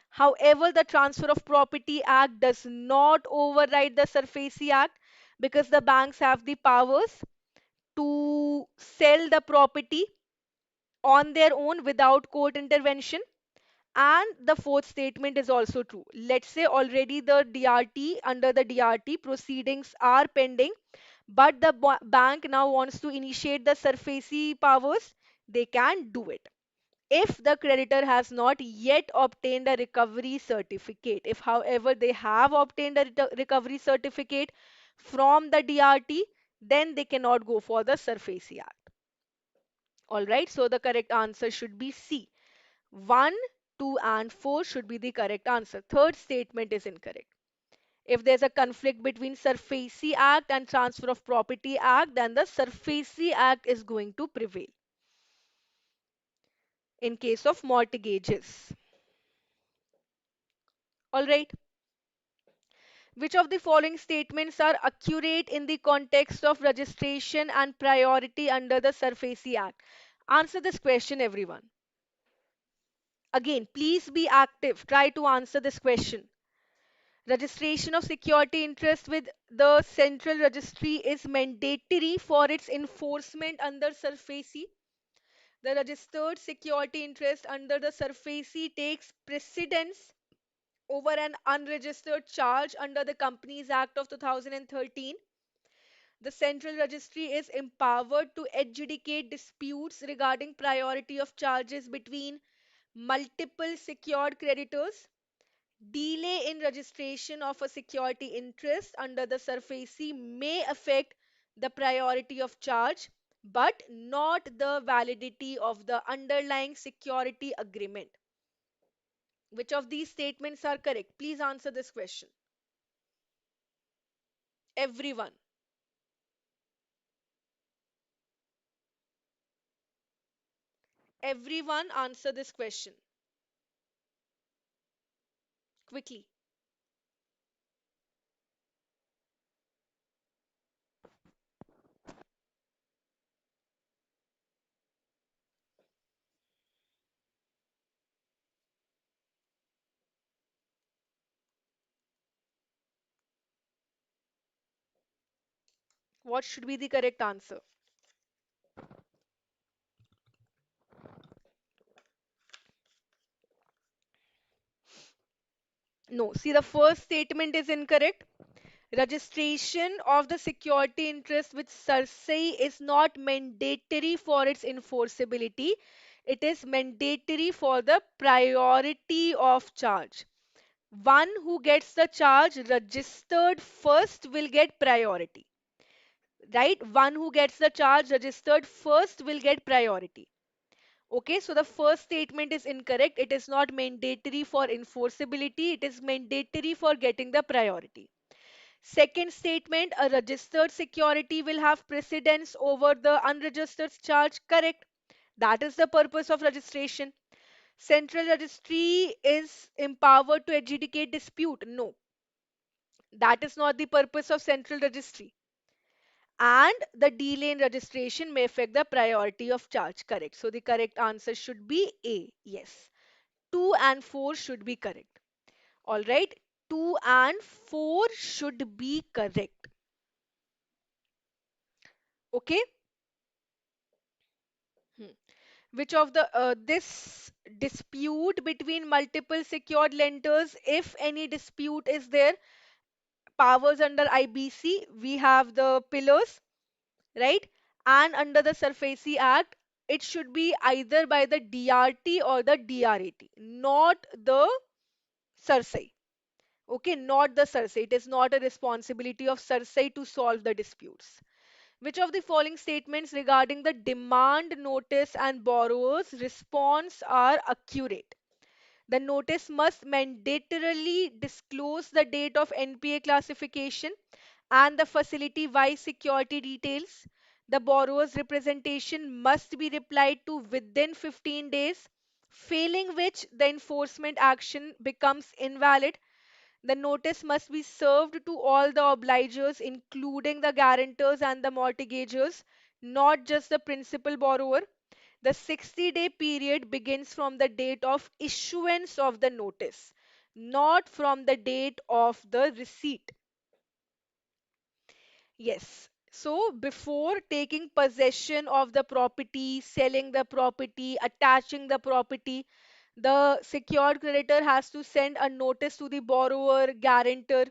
However, the Transfer of Property Act does not override the SURFACE Act because the banks have the powers to sell the property on their own without court intervention. And the fourth statement is also true. Let's say already the DRT, under the DRT, proceedings are pending, but the bank now wants to initiate the SURFACE powers, they can do it. if the creditor has not yet obtained a recovery certificate. If, however, they have obtained a recovery certificate from the DRT, then they cannot go for the SARFAESI Act. All right, so the correct answer should be C. 1, 2, and 4 should be the correct answer. Third statement is incorrect. If there's a conflict between SARFAESI Act and Transfer of Property Act, then the SARFAESI Act is going to prevail in case of mortgages. All right. Which of the following statements are accurate in the context of registration and priority under the SARFAESI Act? Answer this question, everyone. Again, please be active. Try to answer this question. Registration of security interest with the central registry is mandatory for its enforcement under SARFAESI. The registered security interest under the SARFAESI takes precedence over an unregistered charge under the Companies Act of 2013. The central registry is empowered to adjudicate disputes regarding priority of charges between multiple secured creditors. Delay in registration of a security interest under the SARFAESI may affect the priority of charge, but not the validity of the underlying security agreement. Which of these statements are correct? Please answer this question. Everyone. Everyone answer this question quickly. What should be the correct answer? No. See, the first statement is incorrect. Registration of the security interest with SARFAESI is not mandatory for its enforceability. It is mandatory for the priority of charge. One who gets the charge registered first will get priority. Right? One who gets the charge registered first will get priority. Okay, so the first statement is incorrect. It is not mandatory for enforceability. It is mandatory for getting the priority. Second statement, a registered security will have precedence over the unregistered charge. Correct. That is the purpose of registration. Central registry is empowered to adjudicate dispute. No, that is not the purpose of central registry. And the delay in registration may affect the priority of charge. Correct. So the correct answer should be A. Yes. 2 and 4 should be correct. All right. 2 and 4 should be correct. Okay. Hmm. Which of the this dispute between multiple secured lenders, if any dispute is there, powers under IBC, we have the pillars, right? And under the SARFAESI Act, it should be either by the DRT or the DRAT, not the SARFAESI. Okay, not the SARFAESI. It is not a responsibility of SARFAESI to solve the disputes. Which of the following statements regarding the demand notice and borrower's response are accurate? The notice must mandatorily disclose the date of NPA classification and the facility-wise security details. The borrower's representation must be replied to within 15 days, failing which the enforcement action becomes invalid. The notice must be served to all the obligors, including the guarantors and the mortgagors, not just the principal borrower. The 60-day period begins from the date of issuance of the notice, not from the date of the receipt. Yes. So before taking possession of the property, selling the property, attaching the property, the secured creditor has to send a notice to the borrower, guarantor,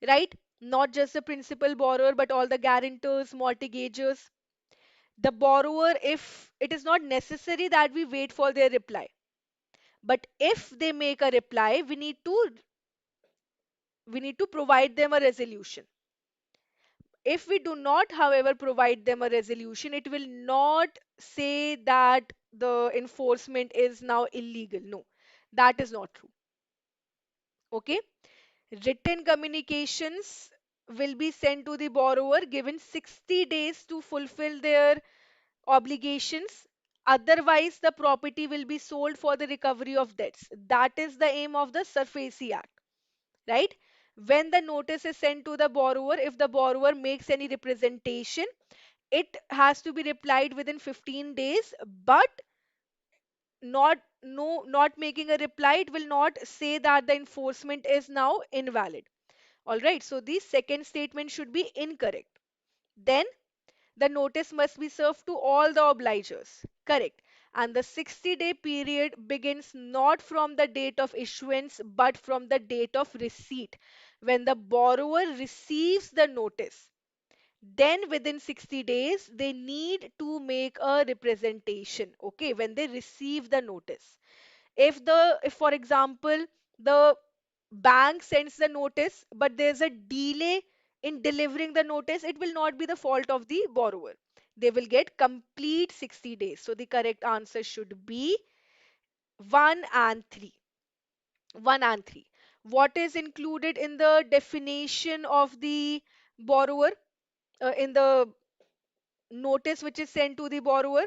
right? Not just the principal borrower, but all the guarantors, mortgagors. The borrower, if it is not necessary that we wait for their reply, but if they make a reply, we need to provide them a resolution. If we do not, however, provide them a resolution, it will not say that the enforcement is now illegal. No, that is not true. Okay. Written communications will be sent to the borrower given 60 days to fulfill their obligations. Otherwise, the property will be sold for the recovery of debts. That is the aim of the SARFAESI Act, right? When the notice is sent to the borrower, if the borrower makes any representation, it has to be replied within 15 days, but not making a reply, it will not say that the enforcement is now invalid. All right, so the second statement should be incorrect. Then the notice must be served to all the obligors. Correct. And the 60-day period begins not from the date of issuance but from the date of receipt. When the borrower receives the notice, then within 60 days they need to make a representation. Okay, when they receive the notice. If for example the bank sends the notice but there's a delay in delivering the notice, it will not be the fault of the borrower. They will get complete 60 days. So the correct answer should be 1 and 3. 1 and 3. What is included in the definition of the borrower, in the notice which is sent to the borrower?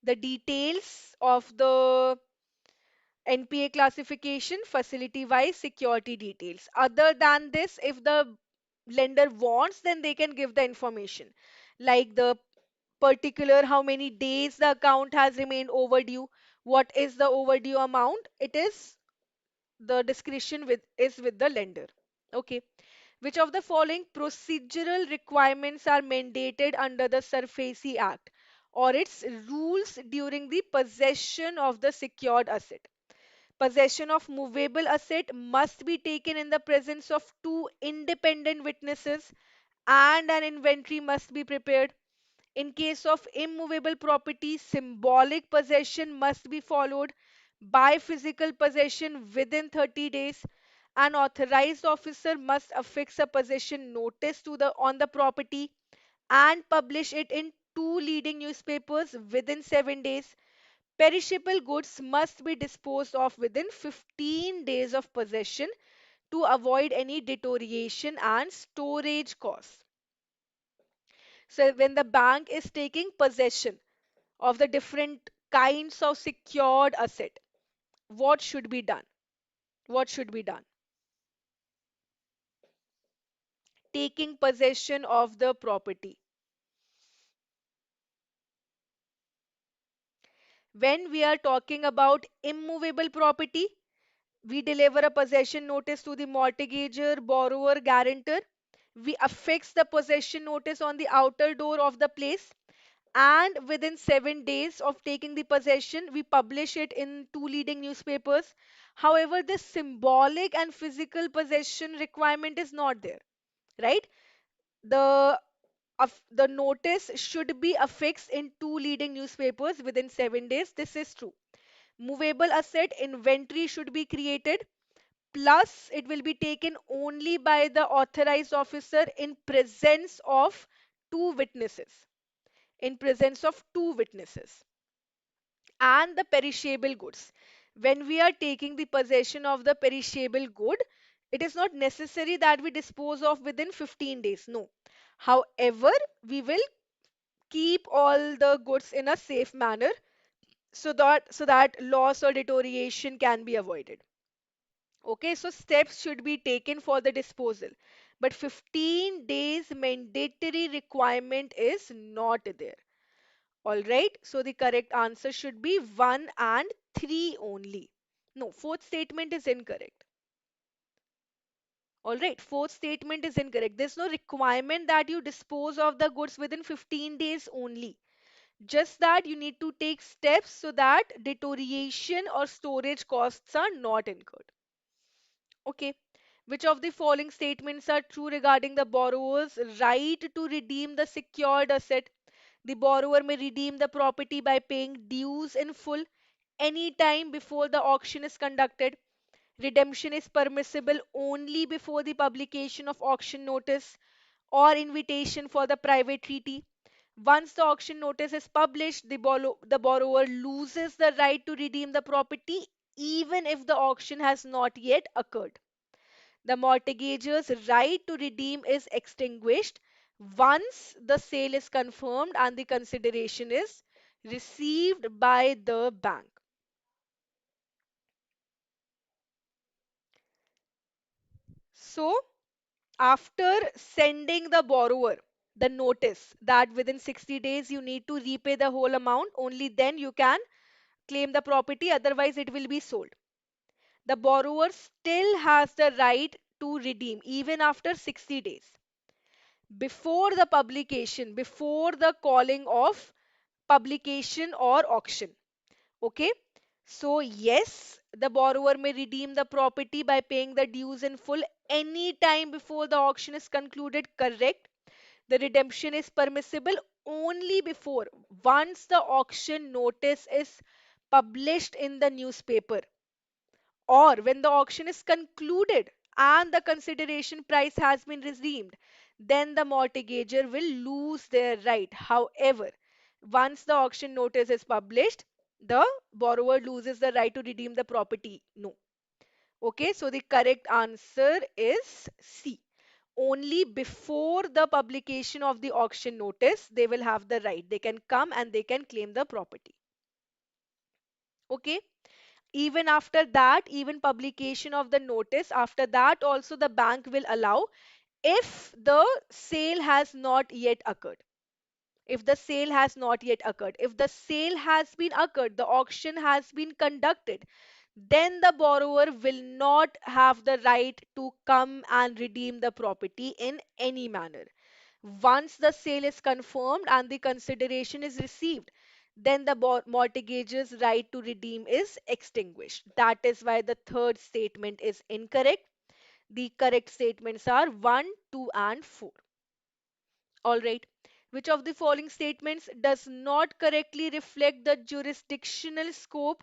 The details of the NPA classification, facility wise, security details. Other than this, if the lender wants, then they can give the information like the particular how many days the account has remained overdue, what is the overdue amount. It is the discretion with the lender. Okay. Which of the following procedural requirements are mandated under the SARFAESI Act or its rules during the possession of the secured asset? Possession of movable asset must be taken in the presence of two independent witnesses and an inventory must be prepared. In case of immovable property, symbolic possession must be followed by physical possession within 30 days. An authorized officer must affix a possession notice to the on the property and publish it in two leading newspapers within 7 days. Perishable goods must be disposed of within 15 days of possession to avoid any deterioration and storage costs. So, when the bank is taking possession of the different kinds of secured asset, what should be done? What should be done? Taking possession of the property. When we are talking about immovable property, we deliver a possession notice to the mortgager, borrower, guarantor. We affix the possession notice on the outer door of the place. And within 7 days of taking the possession, we publish it in two leading newspapers. However, this symbolic and physical possession requirement is not there, right? The the notice should be affixed in two leading newspapers within 7 days. This is true. Movable asset inventory should be created. Plus, it will be taken only by the authorized officer in presence of two witnesses. In presence of two witnesses. And the perishable goods. When we are taking the possession of the perishable good, it is not necessary that we dispose of within 15 days. No. However, we will keep all the goods in a safe manner so that loss or deterioration can be avoided. Okay, so steps should be taken for the disposal. But 15 days mandatory requirement is not there. All right, so the correct answer should be 1 and 3 only. No, fourth statement is incorrect. All right, fourth statement is incorrect. There's no requirement that you dispose of the goods within 15 days only. Just that you need to take steps so that deterioration or storage costs are not incurred. Okay. Which of the following statements are true regarding the borrower's right to redeem the secured asset? The borrower may redeem the property by paying dues in full any time before the auction is conducted. Redemption is permissible only before the publication of auction notice or invitation for the private treaty. Once the auction notice is published, the borrower loses the right to redeem the property even if the auction has not yet occurred. The mortgager's right to redeem is extinguished once the sale is confirmed and the consideration is received by the bank. So, after sending the borrower the notice that within 60 days you need to repay the whole amount, only then you can claim the property, otherwise, it will be sold. The borrower still has the right to redeem even after 60 days. Before the publication, before the calling of publication or auction. Okay. So, yes, the borrower may redeem the property by paying the dues in full any time before the auction is concluded. Correct. The redemption is permissible only before, once the auction notice is published in the newspaper or when the auction is concluded and the consideration price has been redeemed, then the mortgager will lose their right. However, once the auction notice is published, the borrower loses the right to redeem the property. No. Okay, so the correct answer is C. Only before the publication of the auction notice, they will have the right. They can come and they can claim the property. Okay. Even after that, even publication of the notice, after that also the bank will allow if the sale has not yet occurred. If the sale has not yet occurred, if the sale has been occurred, the auction has been conducted, then the borrower will not have the right to come and redeem the property in any manner. Once the sale is confirmed and the consideration is received, then the mortgager's right to redeem is extinguished. That is why the third statement is incorrect. The correct statements are 1, 2, and 4. All right. Which of the following statements does not correctly reflect the jurisdictional scope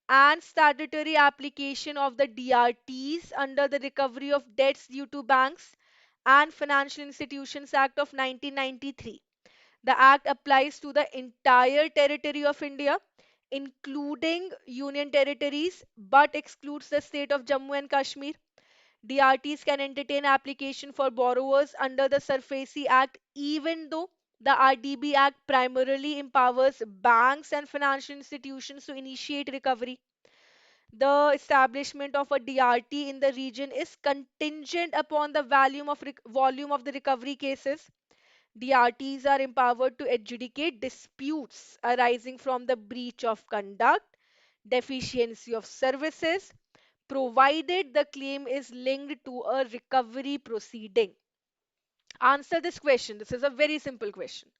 and statutory application of the DRTs under the Recovery of Debts Due to Banks and Financial Institutions Act of 1993? The Act applies to the entire territory of India, including union territories, but excludes the state of Jammu and Kashmir. DRTs can entertain application for borrowers under the SARFAESI Act, even though the RDB Act primarily empowers banks and financial institutions to initiate recovery. The establishment of a DRT in the region is contingent upon the volume of the recovery cases. DRTs are empowered to adjudicate disputes arising from the breach of conduct, deficiency of services, provided the claim is linked to a recovery proceeding. Answer this question. This is a very simple question.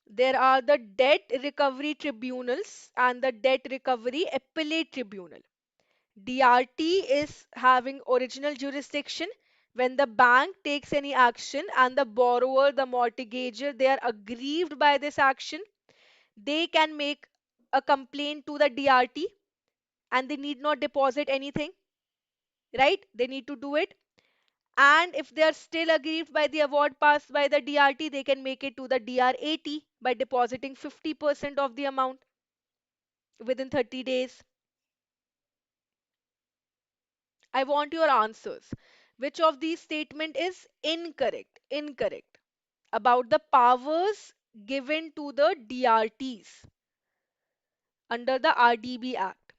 There are the debt recovery tribunals and the debt recovery appellate tribunal. DRT is having original jurisdiction when the bank takes any action and the borrower, the mortgager, they are aggrieved by this action. They can make a complaint to the DRT and they need not deposit anything, right? They need to do it. And if they are still aggrieved by the award passed by the DRT, they can make it to the DRAT by depositing 50% of the amount within 30 days. I want your answers. Which of these statement is incorrect? Incorrect. About the powers given to the DRTs under the RDB Act.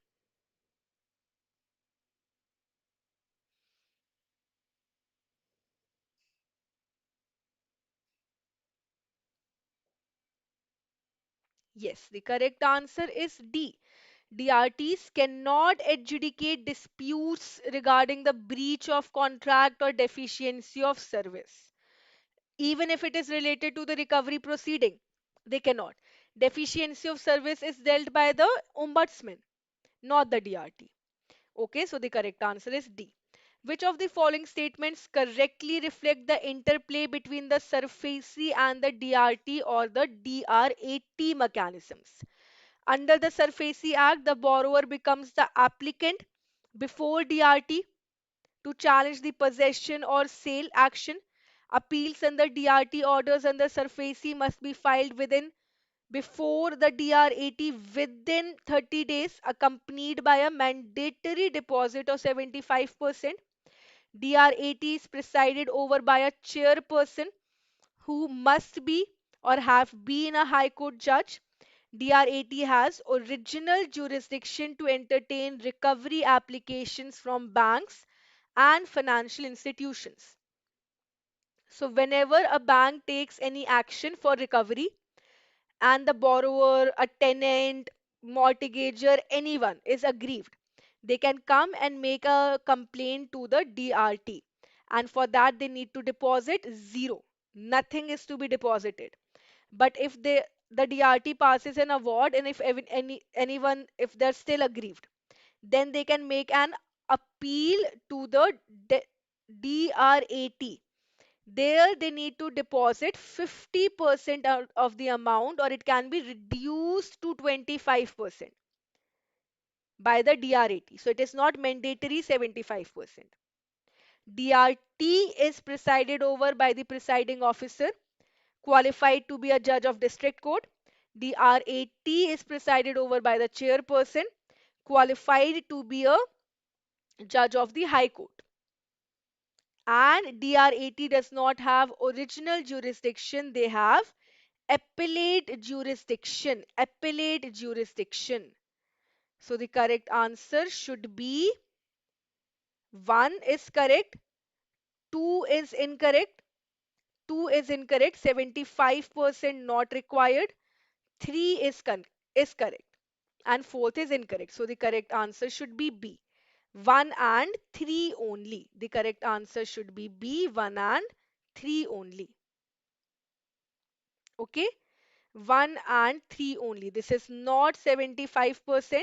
Yes, the correct answer is D. DRTs cannot adjudicate disputes regarding the breach of contract or deficiency of service. Even if it is related to the recovery proceeding, they cannot. Deficiency of service is dealt by the ombudsman, not the DRT. Okay, so the correct answer is D. Which of the following statements correctly reflect the interplay between the SURFACE and the DRT or the DRAT mechanisms? Under the SURFACE Act, the borrower becomes the applicant before DRT to challenge the possession or sale action. Appeals under DRT orders under SURFACE must be filed within before the DRAT within 30 days, accompanied by a mandatory deposit of 75%. DRAT is presided over by a chairperson who must be or have been a High Court judge. DRAT has original jurisdiction to entertain recovery applications from banks and financial institutions. So, whenever a bank takes any action for recovery, and the borrower, a tenant, mortgager, anyone is aggrieved, they can come and make a complaint to the DRT. And for that, they need to deposit zero. Nothing is to be deposited. But if the DRT passes an award, and if anyone if they're still aggrieved, then they can make an appeal to the DRAT. There they need to deposit 50% out of the amount, or it can be reduced to 25% by the DRAT. So it is not mandatory 75%. DRT is presided over by the presiding officer qualified to be a judge of district court. DRAT is presided over by the chairperson qualified to be a judge of the high court. And DRAT does not have original jurisdiction, they have appellate jurisdiction. Appellate jurisdiction. So the correct answer should be 1 is correct, 2 is incorrect, 2 is incorrect, 75% not required, 3 is correct, and fourth is incorrect. So the correct answer should be B. 1 and 3 only. The correct answer should be B, 1 and 3 only. Okay? 1 and 3 only. This is not 75%,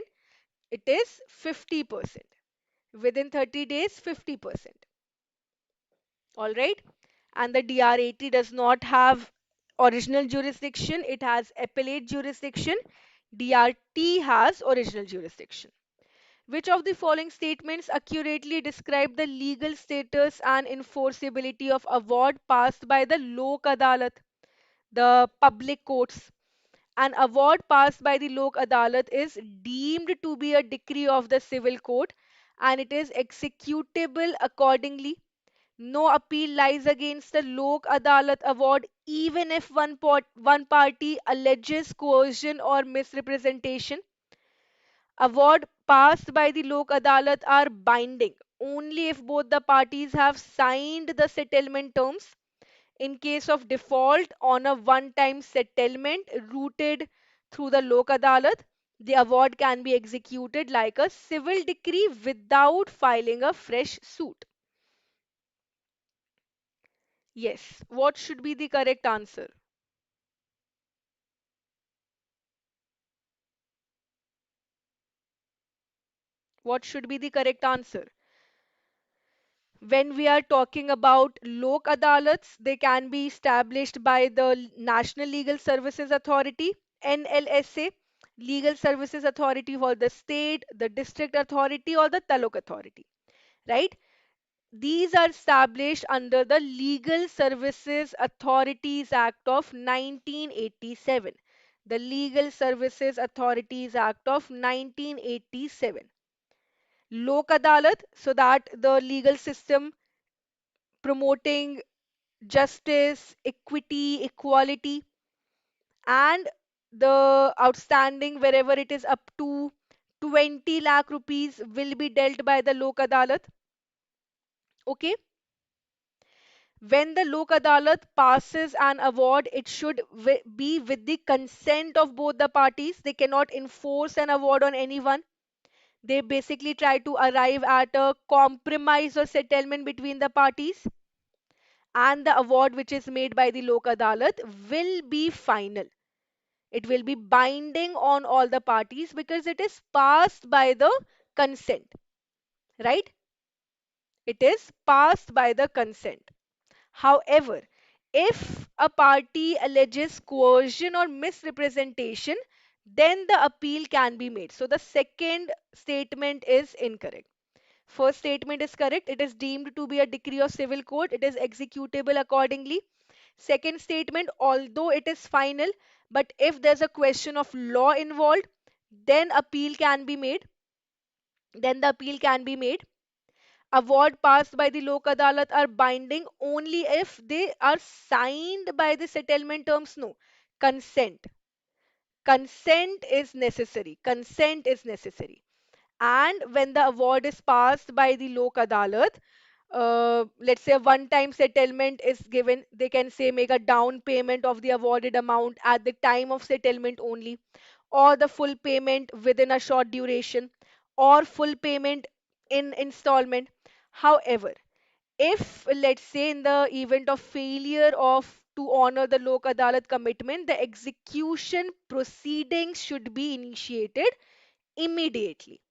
it is 50%. Within 30 days, 50%. All right? And the DRAT does not have original jurisdiction, it has appellate jurisdiction. DRT has original jurisdiction. Which of the following statements accurately describe the legal status and enforceability of award passed by the Lok Adalat, the public courts? An award passed by the Lok Adalat is deemed to be a decree of the civil court and it is executable accordingly. No appeal lies against the Lok Adalat award even if one party alleges coercion or misrepresentation. Award passed by the Lok Adalat are binding only if both the parties have signed the settlement terms. In case of default on a one-time settlement routed through the Lok Adalat, the award can be executed like a civil decree without filing a fresh suit. Yes, what should be the correct answer? What should be the correct answer? When we are talking about Lok Adalats, they can be established by the National Legal Services Authority, NLSA, Legal Services Authority for the state, the district authority, or the Taluk authority, right? These are established under the Legal Services Authorities Act of 1987. The Legal Services Authorities Act of 1987. Lok Adalat, so that the legal system promoting justice, equity, equality, and the outstanding wherever it is up to 20 lakh rupees will be dealt by the Lok Adalat. Okay. When the Lok Adalat passes an award, it should be with the consent of both the parties. They cannot enforce an award on anyone. They basically try to arrive at a compromise or settlement between the parties, and the award which is made by the Lok Adalat will be final. It will be binding on all the parties because it is passed by the consent. right? It is passed by the consent. However, if a party alleges coercion or misrepresentation, then the appeal can be made. So the second statement is incorrect. First statement is correct. It is deemed to be a decree of civil court. It is executable accordingly. Second statement, although it is final, but if there's a question of law involved, then appeal can be made. Then the appeal can be made. Award passed by the Lok Adalat are binding only if they are signed by the settlement terms. No. Consent. Consent is necessary. Consent is necessary. And when the award is passed by the Lok Adalat, let's say a one-time settlement is given, they can say make a down payment of the awarded amount at the time of settlement only, or the full payment within a short duration, or full payment in installment. However, if let's say in the event of failure of to honor the Lok Adalat commitment, the execution proceedings should be initiated immediately,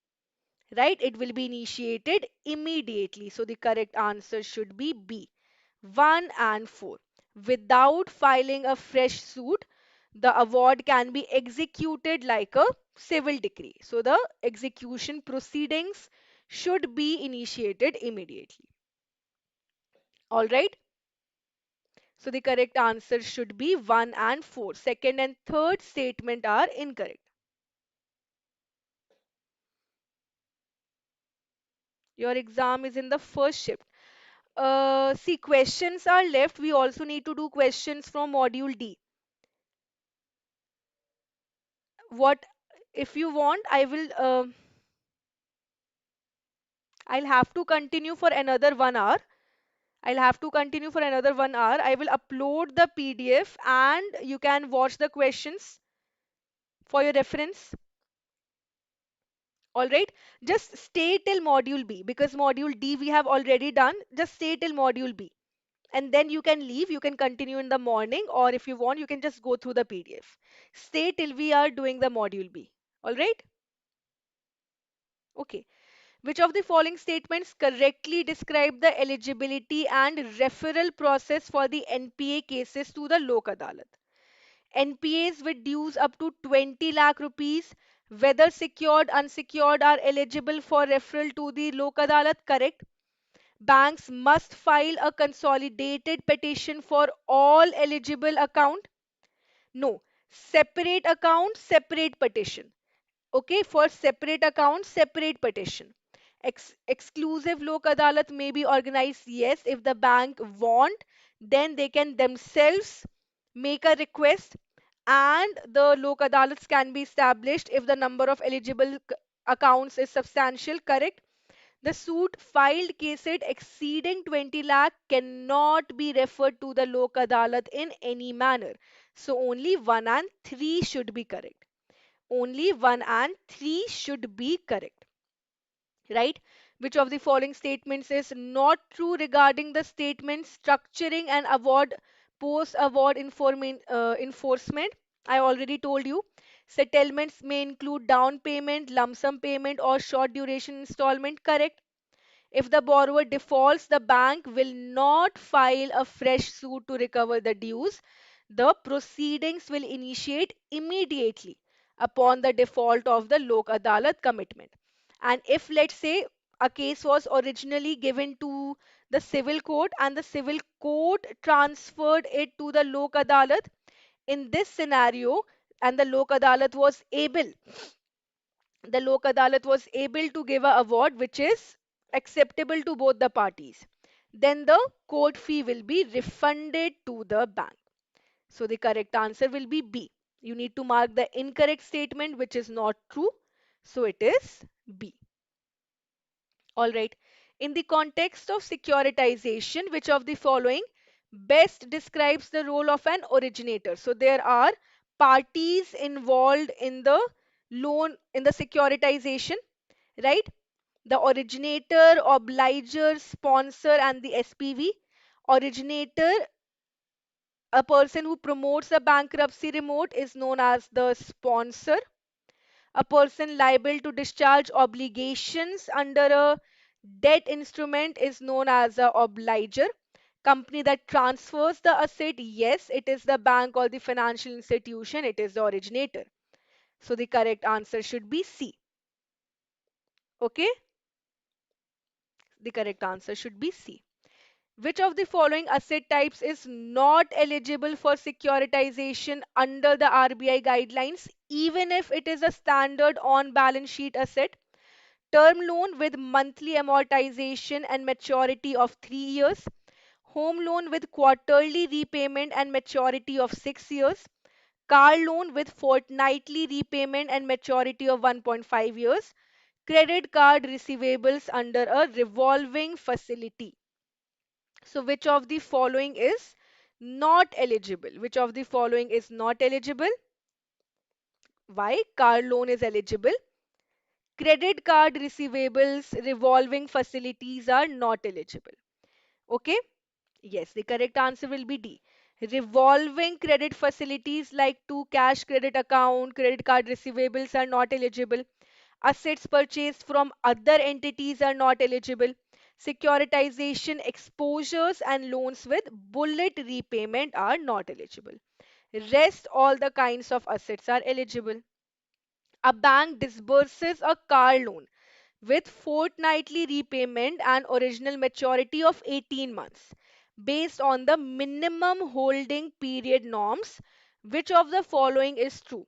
right? It will be initiated immediately. So the correct answer should be B, 1 and 4. Without filing a fresh suit, the award can be executed like a civil decree. So the execution proceedings should be initiated immediately. All right. So the correct answer should be 1 and 4. Second and third statement are incorrect. Your exam is in the first shift. See, questions are left. We also need to do questions from module D. What if you want? I'll have to continue for another 1 hour. I'll have to continue for another 1 hour. I will upload the PDF and you can watch the questions for your reference. All right. Just stay till module B because module D we have already done. Just stay till module B. And then you can leave, you can continue in the morning, or if you want you can just go through the PDF. Stay till we are doing the module B. All right. Okay. Which of the following statements correctly describe the eligibility and referral process for the NPA cases to the Lok Adalat? NPAs with dues up to 20 lakh rupees, whether secured unsecured, are eligible for referral to the Lok Adalat. Correct. Banks must file a consolidated petition for all eligible account. No. Separate account, separate petition. Okay, for separate account, separate petition. Exclusive Lok Adalat may be organized, yes, if the bank want, then they can themselves make a request and the Lok Adalats can be established if the number of eligible accounts is substantial. Correct. The suit filed cases exceeding 20 lakh cannot be referred to the Lok Adalat in any manner. So only 1 and 3 should be correct. Only 1 and 3 should be correct. Right? Which of the following statements is not true regarding the statement structuring and award post award enforcement? I already told you. Settlements may include down payment, lump sum payment, or short duration installment. Correct. If the borrower defaults, the bank will not file a fresh suit to recover the dues. The proceedings will initiate immediately upon the default of the Lok Adalat commitment. And if, let's say, a case was originally given to the civil court and the civil court transferred it to the Lok Adalat, in this scenario, and the Lok Adalat was able to give a award which is acceptable to both the parties. Then the court fee will be refunded to the bank. So the correct answer will be B. You need to mark the incorrect statement which is not true. So it is B. All right. In the context of securitization, which of the following best describes the role of an originator? So there are parties involved in the loan, in the securitization, right? The originator, obliger, sponsor, and the SPV. Originator, a person who promotes a bankruptcy remote, is known as the sponsor. A person liable to discharge obligations under a Debt instrument is known as a obliger. Company that transfers the asset, yes, it is the bank or the financial institution, it is the originator. So the correct answer should be C. Okay, the correct answer should be C. Which of the following asset types is not eligible for securitization under the RBI guidelines, even if it is a standard on balance sheet asset? Term loan with monthly amortization and maturity of 3 years, home loan with quarterly repayment and maturity of 6 years, car loan with fortnightly repayment and maturity of 1.5 years, credit card receivables under a revolving facility. So, which of the following is not eligible? Which of the following is not eligible? Why? Car loan is eligible. Credit card receivables, revolving facilities are not eligible. Okay? Yes, the correct answer will be D. Revolving credit facilities like two cash credit account, credit card receivables are not eligible. Assets purchased from other entities are not eligible. Securitization exposures and loans with bullet repayment are not eligible. Rest all the kinds of assets are eligible. A bank disburses a car loan with fortnightly repayment and original maturity of 18 months based on the minimum holding period norms. Which of the following is true?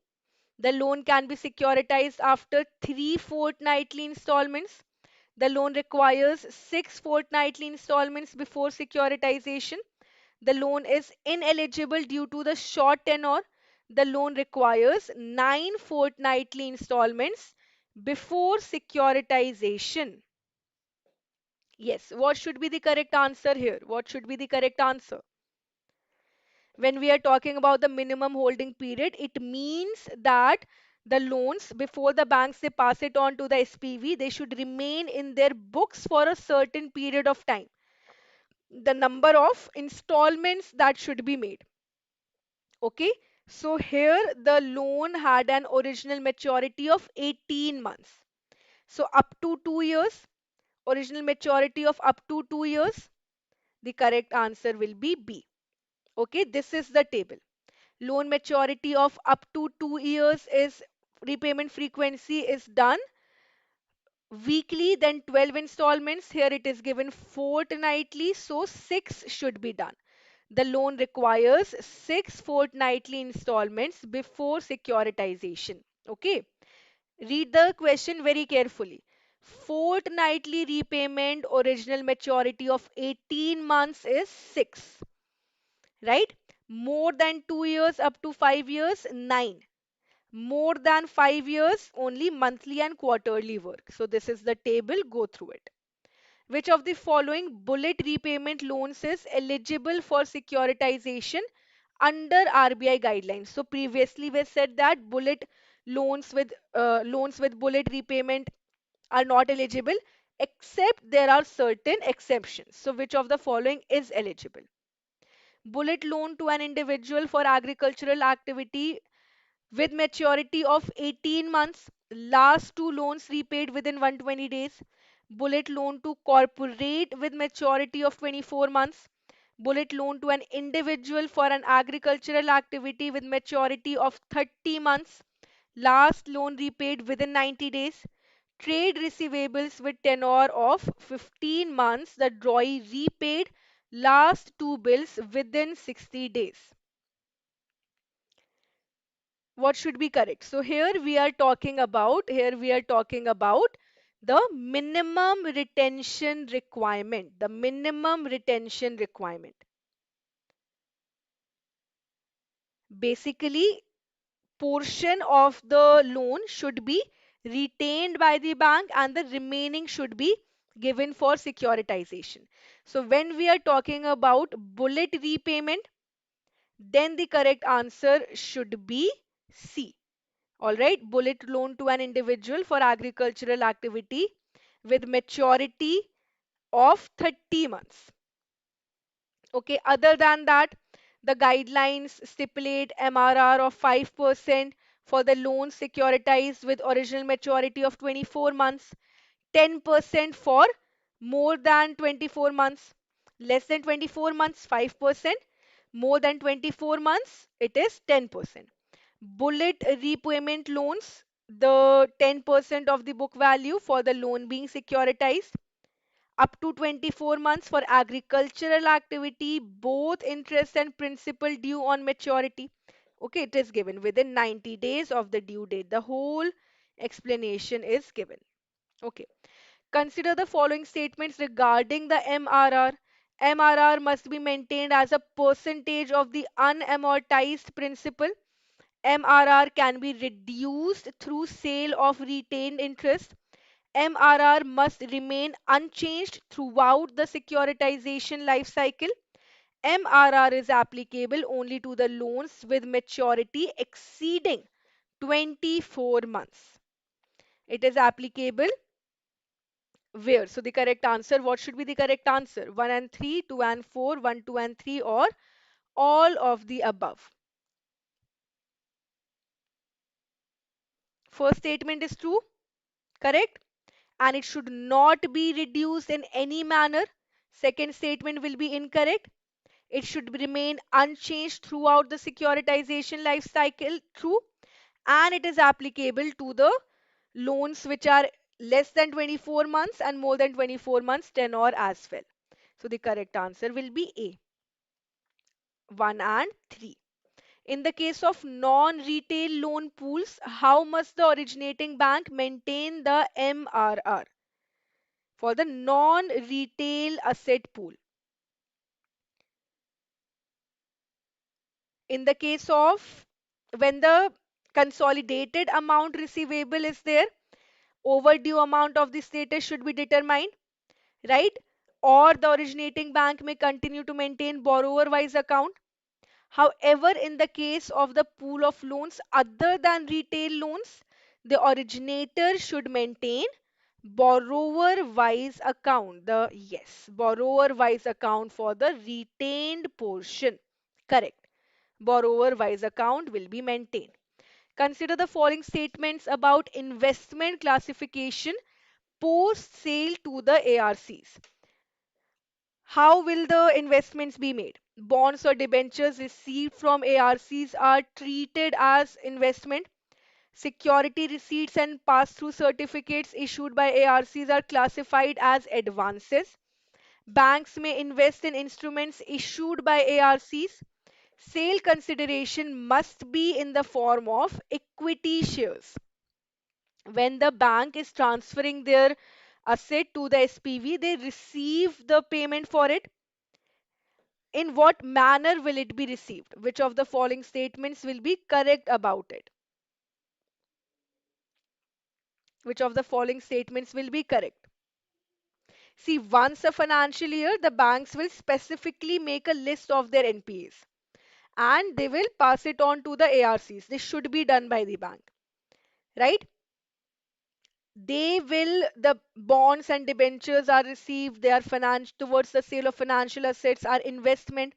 The loan can be securitized after 3 fortnightly installments. The loan requires 6 fortnightly installments before securitization. The loan is ineligible due to the short tenor. The loan requires 9 fortnightly installments before securitization. Yes, what should be the correct answer here? What should be the correct answer? When we are talking about the minimum holding period, it means that the loans, before the banks they pass it on to the SPV, they should remain in their books for a certain period of time. The number of installments that should be made. Okay, so here the loan had an original maturity of 18 months. So up to 2 years, original maturity of up to 2 years, the correct answer will be B. Okay, this is the table. Loan maturity of up to 2 years is repayment frequency is done weekly, then 12 installments. Here it is given fortnightly, so 6 should be done. The loan requires 6 fortnightly installments before securitization. Okay, read the question very carefully. Fortnightly repayment, original maturity of 18 months is 6, right? More than 2 years up to 5 years, 9. More than 5 years, only monthly and quarterly work. So this is the table, go through it. Which of the following bullet repayment loans is eligible for securitization under RBI guidelines? So previously we said that bullet loans with bullet repayment are not eligible, except there are certain exceptions. So which of the following is eligible? Bullet loan to an individual for agricultural activity with maturity of 18 months, last two loans repaid within 120 days. Bullet loan to corporate with maturity of 24 months. Bullet loan to an individual for an agricultural activity with maturity of 30 months, last loan repaid within 90 days. Trade receivables with tenor of 15 months, the drawee repaid last two bills within 60 days. What should be correct? So here we are talking about the minimum retention requirement. The minimum retention requirement. Basically, portion of the loan should be retained by the bank and the remaining should be given for securitization. So when we are talking about bullet repayment, then the correct answer should be C. All right, bullet loan to an individual for agricultural activity with maturity of 30 months. Okay, other than that, the guidelines stipulate MRR of 5% for the loan securitized with original maturity of 24 months, 10% for More than 24 months. Less than 24 months, 5%. More than 24 months, it is 10%. Bullet repayment loans, the 10% of the book value for the loan being securitized. Up to 24 months for agricultural activity, both interest and principal due on maturity. Okay, it is given within 90 days of the due date. The whole explanation is given. Okay. Consider the following statements regarding the MRR. MRR must be maintained as a percentage of the unamortized principal. MRR can be reduced through sale of retained interest. MRR must remain unchanged throughout the securitization life cycle. MRR is applicable only to the loans with maturity exceeding 24 months. It is applicable where? So the correct answer, what should be the correct answer? 1 and 3, 2 and 4, 1, 2 and 3, or all of the above. First statement is true, correct? And it should not be reduced in any manner. Second statement will be incorrect. It should remain unchanged throughout the securitization life cycle, true. And it is applicable to the loans which are less than 24 months and more than 24 months tenor as well. So the correct answer will be A, 1 and 3. In the case of non-retail loan pools, how must the originating bank maintain the MRR for the non-retail asset pool? In the case of when the consolidated amount receivable is there, overdue amount of the status should be determined, right? Or the originating bank may continue to maintain borrower-wise account. However, in the case of the pool of loans other than retail loans, the originator should maintain borrower-wise account. The yes, borrower-wise account for the retained portion. Correct. Borrower-wise account will be maintained. Consider the following statements about investment classification post sale to the ARCs. How will the investments be made? Bonds or debentures received from ARCs are treated as investment. Security receipts and pass-through certificates issued by ARCs are classified as advances. Banks may invest in instruments issued by ARCs. Sale consideration must be in the form of equity shares. When the bank is transferring their asset to the SPV, they receive the payment for it. In what manner will it be received? Which of the following statements will be correct about it? Which of the following statements will be correct? See, once a financial year, the banks will specifically make a list of their NPAs and they will pass it on to the ARCs. This should be done by the bank, right? They will, the bonds and debentures are received, they are financed towards the sale of financial assets, are investment.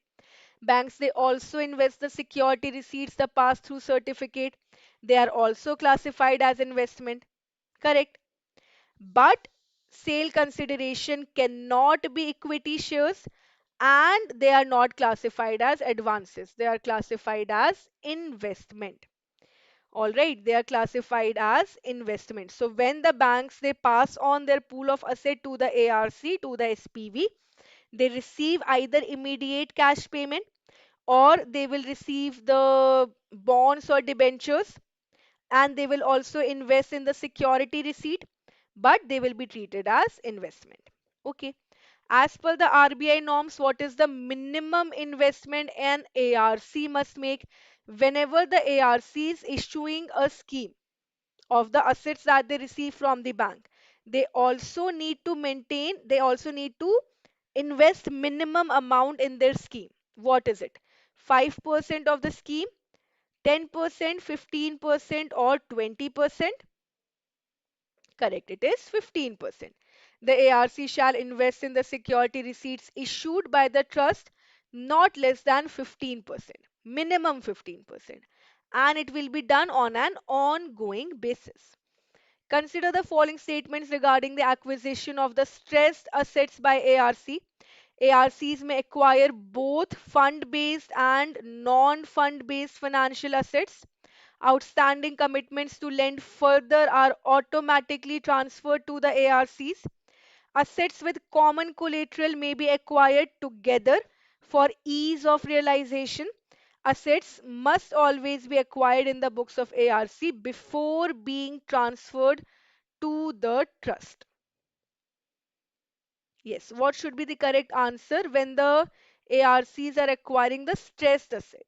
Banks, they also invest the security receipts, the pass-through certificate. They are also classified as investment. Correct. But sale consideration cannot be equity shares and they are not classified as advances. They are classified as investment. All right, they are classified as investment. So when the banks they pass on their pool of asset to the ARC, to the SPV, they receive either immediate cash payment or they will receive the bonds or debentures and they will also invest in the security receipt, but they will be treated as investment. Okay. As per the RBI norms, what is the minimum investment an ARC must make whenever the ARC is issuing a scheme of the assets that they receive from the bank? They also need to maintain, they also need to invest minimum amount in their scheme. What is it? 5% of the scheme, 10%, 15%, or 20%? Correct, it is 15%. The ARC shall invest in the security receipts issued by the trust not less than 15%, minimum 15%, and it will be done on an ongoing basis. Consider the following statements regarding the acquisition of the stressed assets by ARC. ARCs may acquire both fund based and non fund based financial assets. Outstanding commitments to lend further are automatically transferred to the ARCs. Assets with common collateral may be acquired together for ease of realization. Assets must always be acquired in the books of ARC before being transferred to the trust. Yes, what should be the correct answer when the ARCs are acquiring the stressed asset?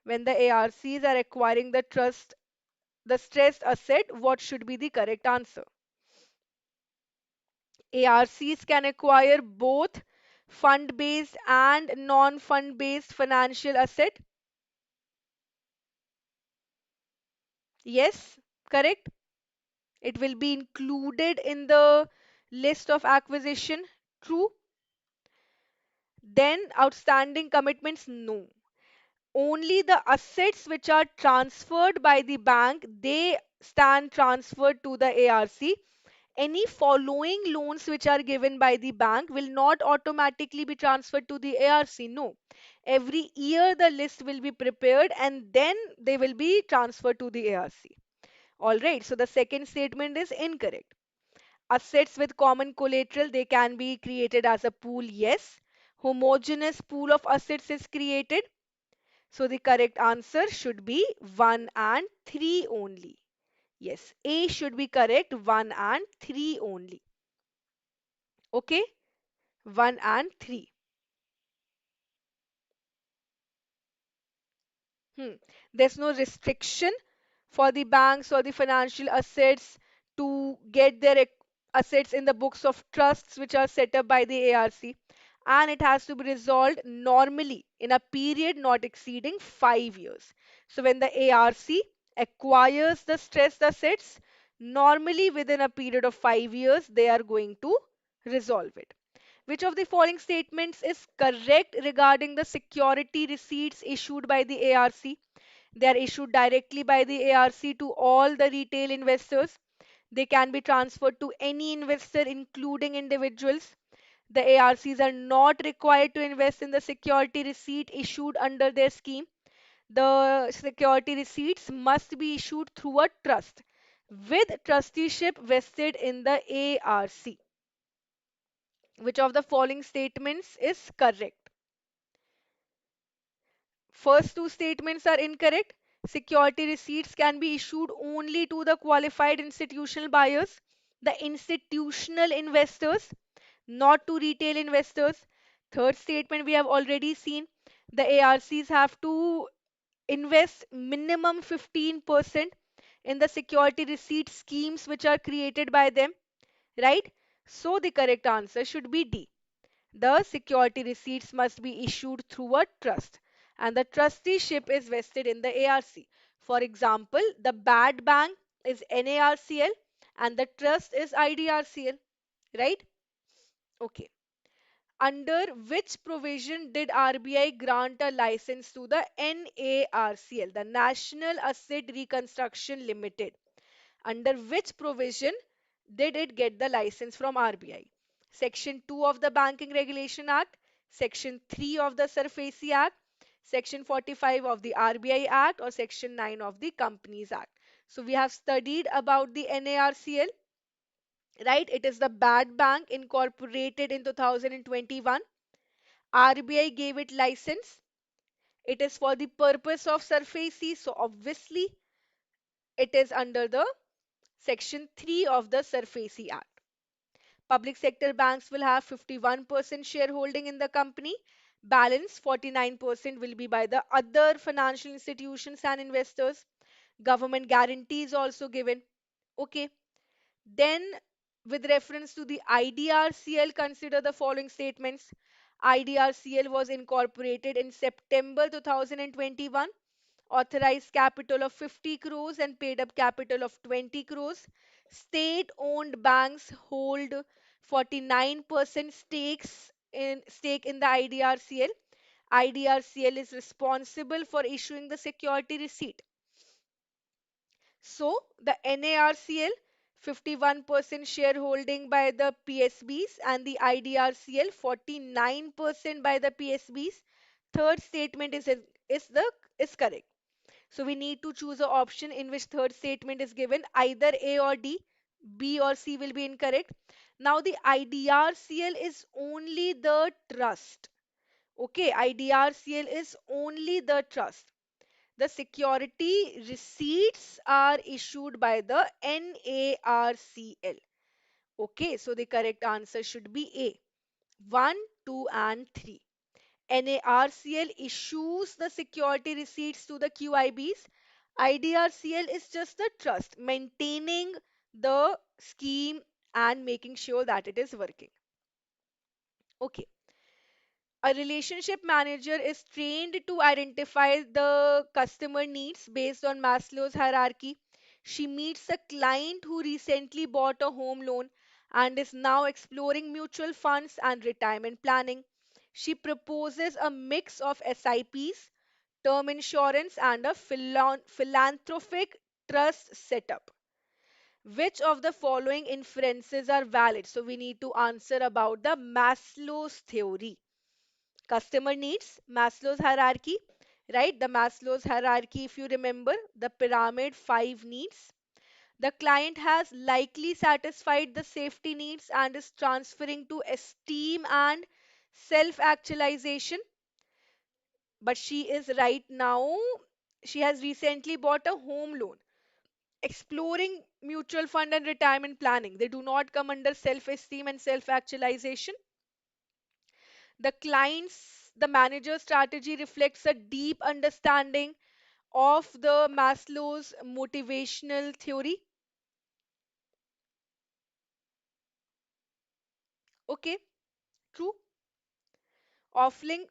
When the ARCs are acquiring the stressed asset, what should be the correct answer? ARCs can acquire both fund-based and non-fund-based financial asset. Yes, correct. It will be included in the list of acquisition. True. Then outstanding commitments, no. Only the assets which are transferred by the bank, they stand transferred to the ARC. Any following loans which are given by the bank will not automatically be transferred to the ARC. No. Every year the list will be prepared and then they will be transferred to the ARC. All right. So the second statement is incorrect. Assets with common collateral, they can be created as a pool. Yes. Homogeneous pool of assets is created. So the correct answer should be 1 and 3 only. Yes, A should be correct, 1 and 3 only. Okay, 1 and 3. There's no restriction for the banks or the financial assets to get their assets in the books of trusts which are set up by the ARC, and it has to be resolved normally in a period not exceeding 5 years. So when the ARC acquires the stressed assets, normally within a period of 5 years they are going to resolve it. Which of the following statements is correct regarding the security receipts issued by the ARC? They are issued directly by the ARC to all the retail investors. They can be transferred to any investor, including individuals. The ARCs are not required to invest in the security receipt issued under their scheme. The security receipts must be issued through a trust with trusteeship vested in the ARC. Which of the following statements is correct? First two statements are incorrect. Security receipts can be issued only to the qualified institutional buyers, the institutional investors, not to retail investors. Third statement we have already seen. The ARCs have to invest minimum 15% in the security receipt schemes which are created by them, right? So the correct answer should be D. The security receipts must be issued through a trust, and the trusteeship is vested in the ARC. For example, the bad bank is NARCL and the trust is IDRCL, right? Okay. Under which provision did RBI grant a license to the NARCL, the National Asset Reconstruction Limited? Under which provision did it get the license from RBI? Section 2 of the Banking Regulation Act, Section 3 of the SARFAESI Act, Section 45 of the RBI Act, or Section 9 of the Companies Act. So we have studied about the NARCL, right? It is the bad bank incorporated in 2021. RBI gave it license. It is for the purpose of SARFAESI, so obviously it is under the Section 3 of the SARFAESI Act. Public sector banks will have 51% shareholding in the company. Balance 49% will be by the other financial institutions and investors. Government guarantee is also given. Okay. Then, with reference to the IDRCL, consider the following statements. IDRCL was incorporated in September 2021. Authorized capital of 50 crores and paid up capital of 20 crores. State owned banks hold 49% stake in the IDRCL. IDRCL is responsible for issuing the security receipt. So the NARCL, 51% shareholding by the PSBs, and the IDRCL, 49% by the PSBs. Third statement is correct. So we need to choose an option in which third statement is given, either A or D. B or C will be incorrect. Now the IDRCL is only the trust. Okay, IDRCL is only the trust. The security receipts are issued by the NARCL. Okay, so the correct answer should be A. 1, 2, and 3. NARCL issues the security receipts to the QIBs. IDRCL is just the trust, maintaining the scheme and making sure that it is working. Okay. A relationship manager is trained to identify the customer needs based on Maslow's hierarchy. She meets a client who recently bought a home loan and is now exploring mutual funds and retirement planning. She proposes a mix of SIPs, term insurance, and a philanthropic trust setup. Which of the following inferences are valid? So we need to answer about the Maslow's theory. Customer needs, Maslow's hierarchy, right? The Maslow's hierarchy, if you remember, the pyramid, five needs. The client has likely satisfied the safety needs and is transferring to esteem and self actualization. But she is right now, she has recently bought a home loan. Exploring mutual fund and retirement planning, they do not come under self esteem and self actualization. The manager strategy reflects a deep understanding of the Maslow's motivational theory. Okay, true. Offering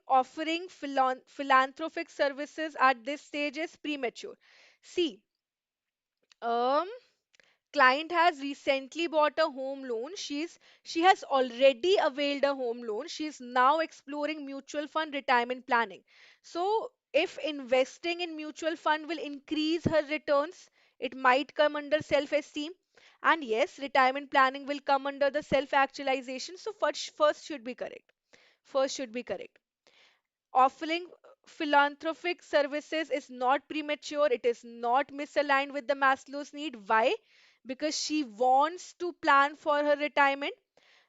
philanthropic services at this stage is premature. See, um, client has recently bought a home loan. She has already availed a home loan. She is now exploring mutual fund retirement planning. So if investing in mutual fund will increase her returns, it might come under self esteem. And yes, retirement planning will come under the self actualization. So first should be correct. First should be correct. Offering philanthropic services is not premature, it is not misaligned with the Maslow's need. Why? Because she wants to plan for her retirement.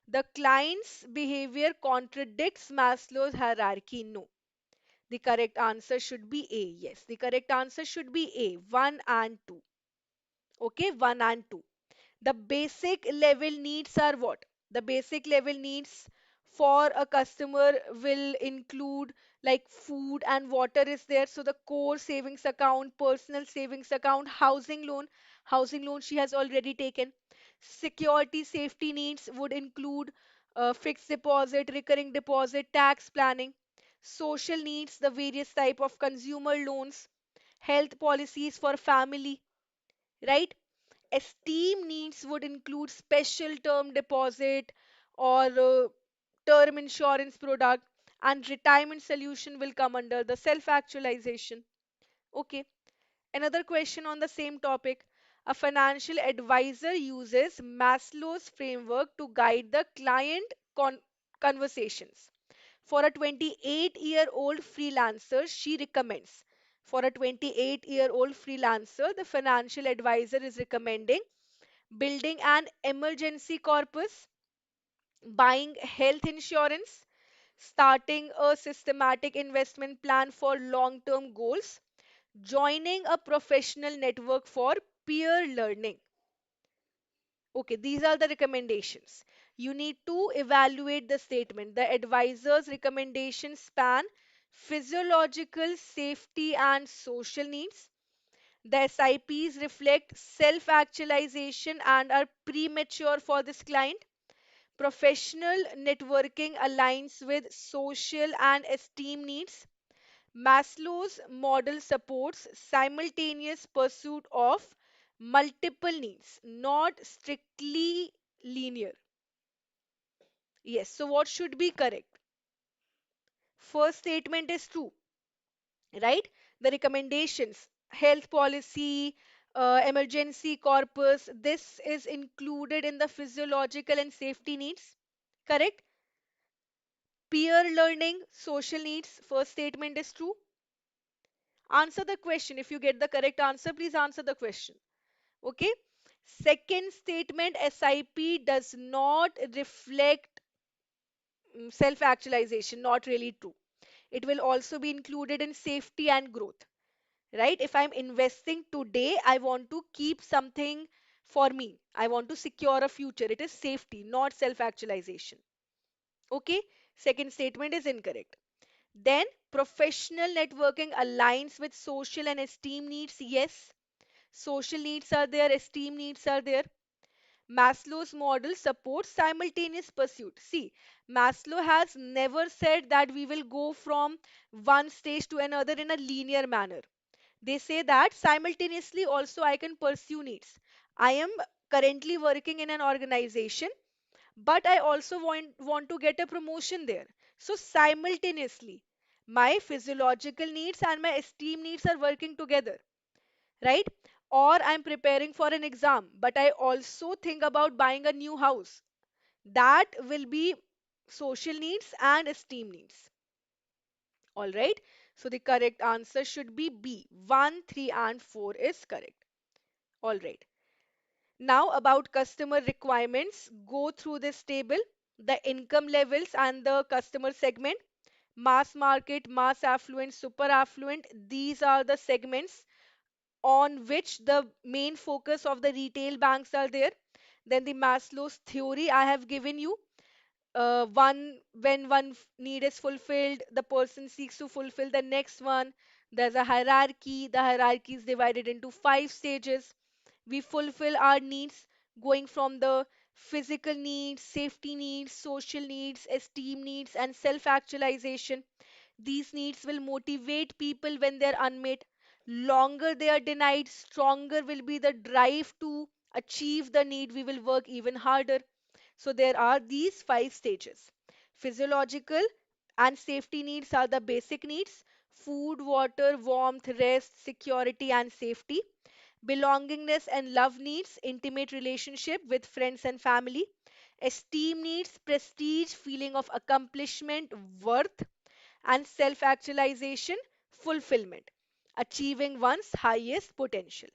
The client's behavior contradicts Maslow's hierarchy. No. The correct answer should be A. Yes, the correct answer should be A. 1 and 2. Okay, 1 and 2. The basic level needs are what? The basic level needs for a customer will include like food and water is there. So the core savings account, personal savings account, housing loan she has already taken. Security safety needs would include fixed deposit, recurring deposit, tax planning. Social needs, the various type of consumer loans, health policies for family, right? Esteem needs would include special term deposit or term insurance product, and retirement solution will come under the self actualization. Okay, another question on the same topic. A financial advisor uses Maslow's framework to guide the client conversations. For a 28-year-old freelancer, she recommends. For a 28-year-old freelancer, the financial advisor is recommending building an emergency corpus, buying health insurance, starting a systematic investment plan for long term goals, joining a professional network for peer learning. Okay, these are the recommendations. You need to evaluate the statement. The advisor's recommendations span physiological, safety, and social needs. The SIPs reflect self actualization and are premature for this client. Professional networking aligns with social and esteem needs. Maslow's model supports simultaneous pursuit of multiple needs, not strictly linear. Yes, so what should be correct? First statement is true, right? The recommendations, health policy, emergency corpus, this is included in the physiological and safety needs. Correct? Peer learning, social needs, first statement is true. Answer the question. If you get the correct answer, please answer the question. Okay. Second statement, SIP does not reflect self actualization. Not really true. It will also be included in safety and growth. Right? If I'm investing today, I want to keep something for me. I want to secure a future. It is safety, not self actualization. Okay. Second statement is incorrect. Then, professional networking aligns with social and esteem needs. Yes, social needs are there, esteem needs are there. Maslow's model supports simultaneous pursuit. See, Maslow has never said that we will go from one stage to another in a linear manner. They say that simultaneously also I can pursue needs. I am currently working in an organization, but I also want to get a promotion there. So simultaneously, my physiological needs and my esteem needs are working together, right? Or I'm preparing for an exam, but I also think about buying a new house. That will be social needs and esteem needs. All right. So the correct answer should be B. 1, 3, and 4 is correct. All right. Now about customer requirements, go through this table, the income levels and the customer segment, mass market, mass affluent, super affluent. These are the segments on which the main focus of the retail banks are there. Then the Maslow's theory I have given you. One when need is fulfilled, the person seeks to fulfill the next one. There's a hierarchy. The hierarchy is divided into 5 stages. We fulfill our needs going from the physical needs, safety needs, social needs, esteem needs, and self actualization. These needs will motivate people when they're unmet. Longer they are denied, stronger will be the drive to achieve the need. We will work even harder. So there are these 5 stages. Physiological and safety needs are the basic needs: food, water, warmth, rest, security, and safety. Belongingness and love needs, intimate relationship with friends and family. Esteem needs, prestige, feeling of accomplishment, worth, and self actualization, fulfillment, achieving one's highest potential.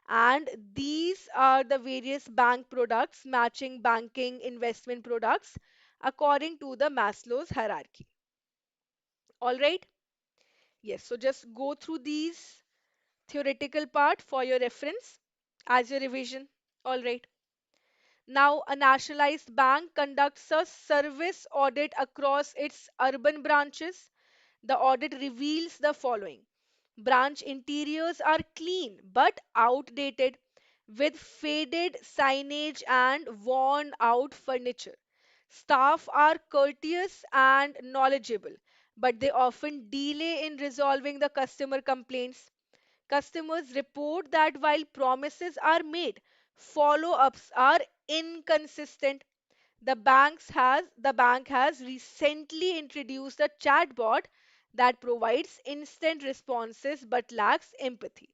And these are the various bank products matching banking investment products according to the Maslow's hierarchy. All right. Yes. So just go through these theoretical part for your reference as your revision. All right. Now, a nationalized bank conducts a service audit across its urban branches. The audit reveals the following: branch interiors are clean but outdated, with faded signage and worn out furniture. Staff are courteous and knowledgeable, but they often delay in resolving the customer complaints. Customers report that while promises are made, follow ups are inconsistent. The bank has recently introduced a chatbot that provides instant responses but lacks empathy.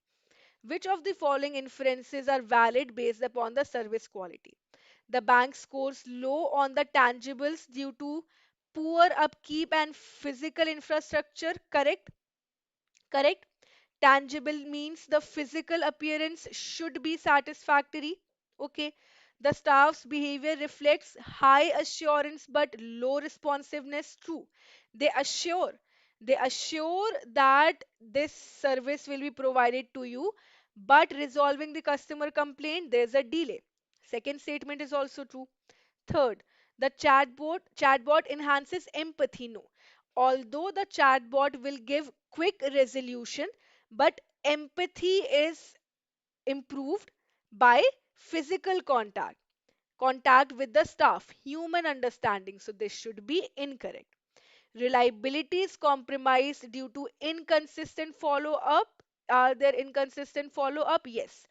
Which of the following inferences are valid based upon the service quality? The bank scores low on the tangibles due to poor upkeep and physical infrastructure. Correct? Correct. Tangible means the physical appearance should be satisfactory. Okay. The staff's behavior reflects high assurance but low responsiveness. True. They assure, they assure that this service will be provided to you, but resolving the customer complaint, there's a delay. Second statement is also true. Third, the chatbot enhances empathy. No. Although the chatbot will give quick resolution, but empathy is improved by physical contact with the staff, human understanding. So this should be incorrect. Reliability is compromised due to inconsistent follow up. Are there inconsistent follow up? Yes.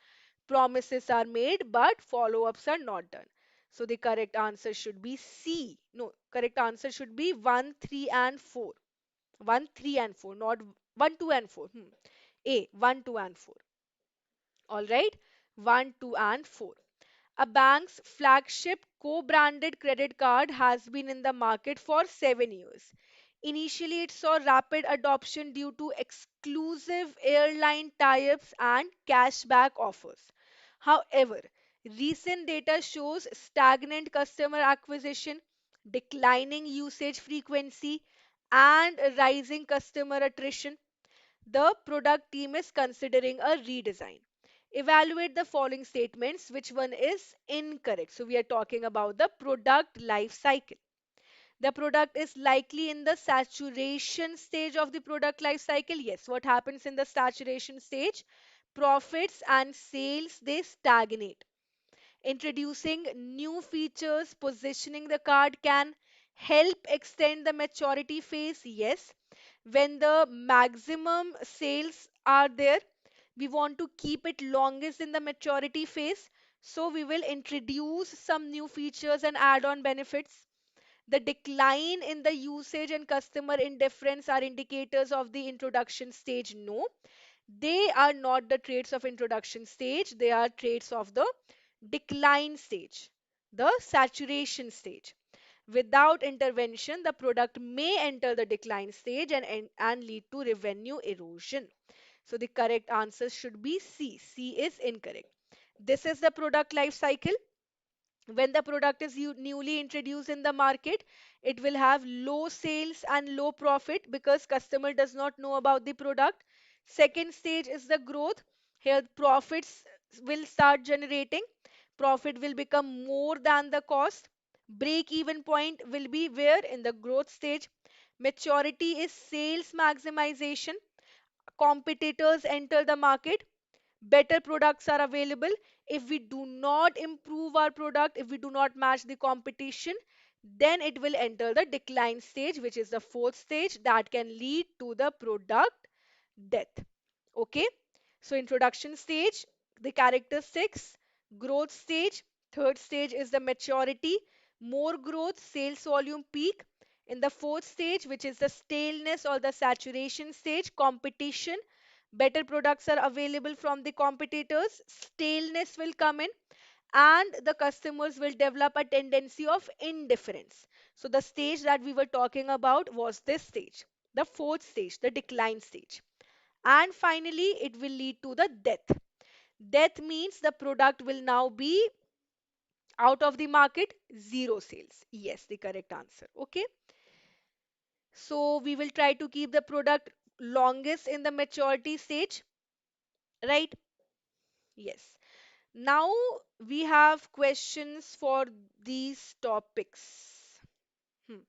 Promises are made, but follow ups are not done. So the correct answer should be C. No, correct answer should be 1, 3, and 4. 1, 3, and 4, not 1, 2, and 4. A, 1, 2, and 4. All right, 1, 2, and 4. A bank's flagship co-branded credit card has been in the market for 7 years. Initially, it saw rapid adoption due to exclusive airline tie-ups and cashback offers. However, recent data shows stagnant customer acquisition, declining usage frequency, and rising customer attrition. The product team is considering a redesign. Evaluate the following statements. Which one is incorrect? So we are talking about the product life cycle. The product is likely in the saturation stage of the product life cycle. Yes, what happens in the saturation stage? Profits and sales, they stagnate. Introducing new features, positioning the card can help extend the maturity phase. Yes, when the maximum sales are there, we want to keep it longest in the maturity phase. So we will introduce some new features and add on benefits. The decline in the usage and customer indifference are indicators of the introduction stage. No, they are not the traits of introduction stage. They are traits of the decline stage, the saturation stage. Without intervention, the product may enter the decline stage and lead to revenue erosion. So the correct answer should be C. C is incorrect. This is the product life cycle. When the product is newly introduced in the market, it will have low sales and low profit because customer does not know about the product. Second stage is the growth. Here profits will start generating. Profit will become more than the cost. Break even point will be where? In the growth stage. Maturity is sales maximization. Competitors enter the market, better products are available. If we do not improve our product, if we do not match the competition, then it will enter the decline stage, which is the fourth stage that can lead to the product death. Okay, so introduction stage, the characteristics. Growth stage, third stage is the maturity, more growth, sales volume peak. In the fourth stage, which is the staleness or the saturation stage, competition, better products are available from the competitors, staleness will come in, and the customers will develop a tendency of indifference. So the stage that we were talking about was this stage, the fourth stage, the decline stage. And finally, it will lead to the death. Death means the product will now be out of the market, zero sales. Yes, the correct answer. Okay, so we will try to keep the product longest in the maturity stage, right? Yes. Now we have questions for these topics. Hmm.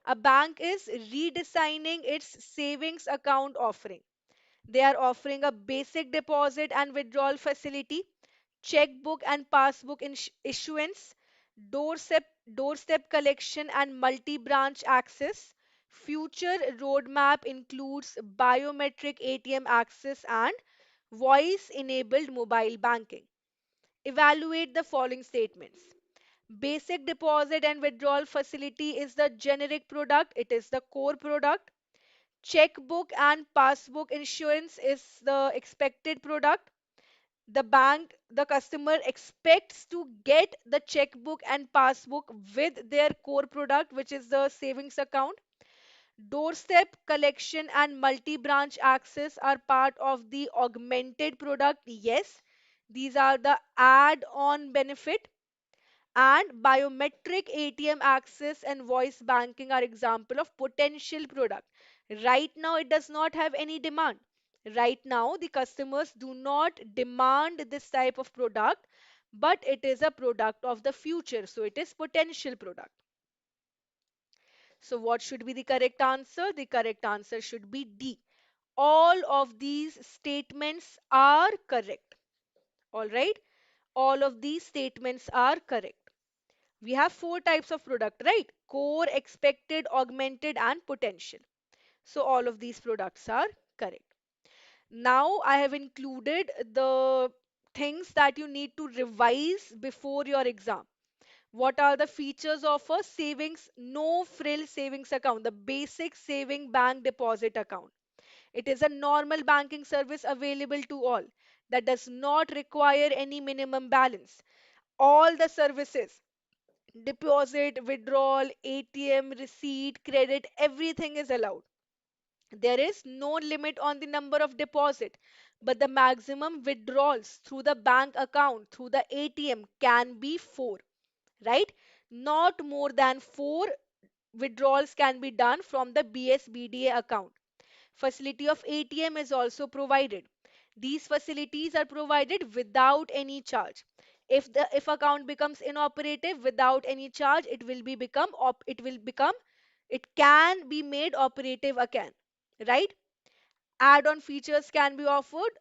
A bank is redesigning its savings account offering. They are offering a basic deposit and withdrawal facility, checkbook and passbook issuance, doorstep, doorstep collection and multi-branch access. Future roadmap includes biometric ATM access and voice-enabled mobile banking. Evaluate the following statements. Basic deposit and withdrawal facility is the generic product, it is the core product. Checkbook and passbook insurance is the expected product. The bank, the customer expects to get the checkbook and passbook with their core product, which is the savings account. Doorstep collection and multi-branch access are part of the augmented product. Yes, these are the add-on benefit. And biometric ATM access and voice banking are example of potential product. Right now, it does not have any demand. Right now, the customers do not demand this type of product, but it is a product of the future. So it is potential product. So what should be the correct answer? The correct answer should be D. All of these statements are correct. All right. All of these statements are correct. We have four types of product, right? Core, expected, augmented, and potential. So all of these products are correct. Now I have included the things that you need to revise before your exam. What are the features of a savings, no frill savings account, the basic saving bank deposit account? It is a normal banking service available to all that does not require any minimum balance. All the services, deposit, withdrawal, ATM, receipt, credit, everything is allowed. There is no limit on the number of deposit, but the maximum withdrawals through the bank account, through the ATM can be 4, right? Not more than 4 withdrawals can be done from the BSBDA account. Facility of ATM is also provided. These facilities are provided without any charge. If account becomes inoperative without any charge, it can be made operative again, right? Add-on features can be offered.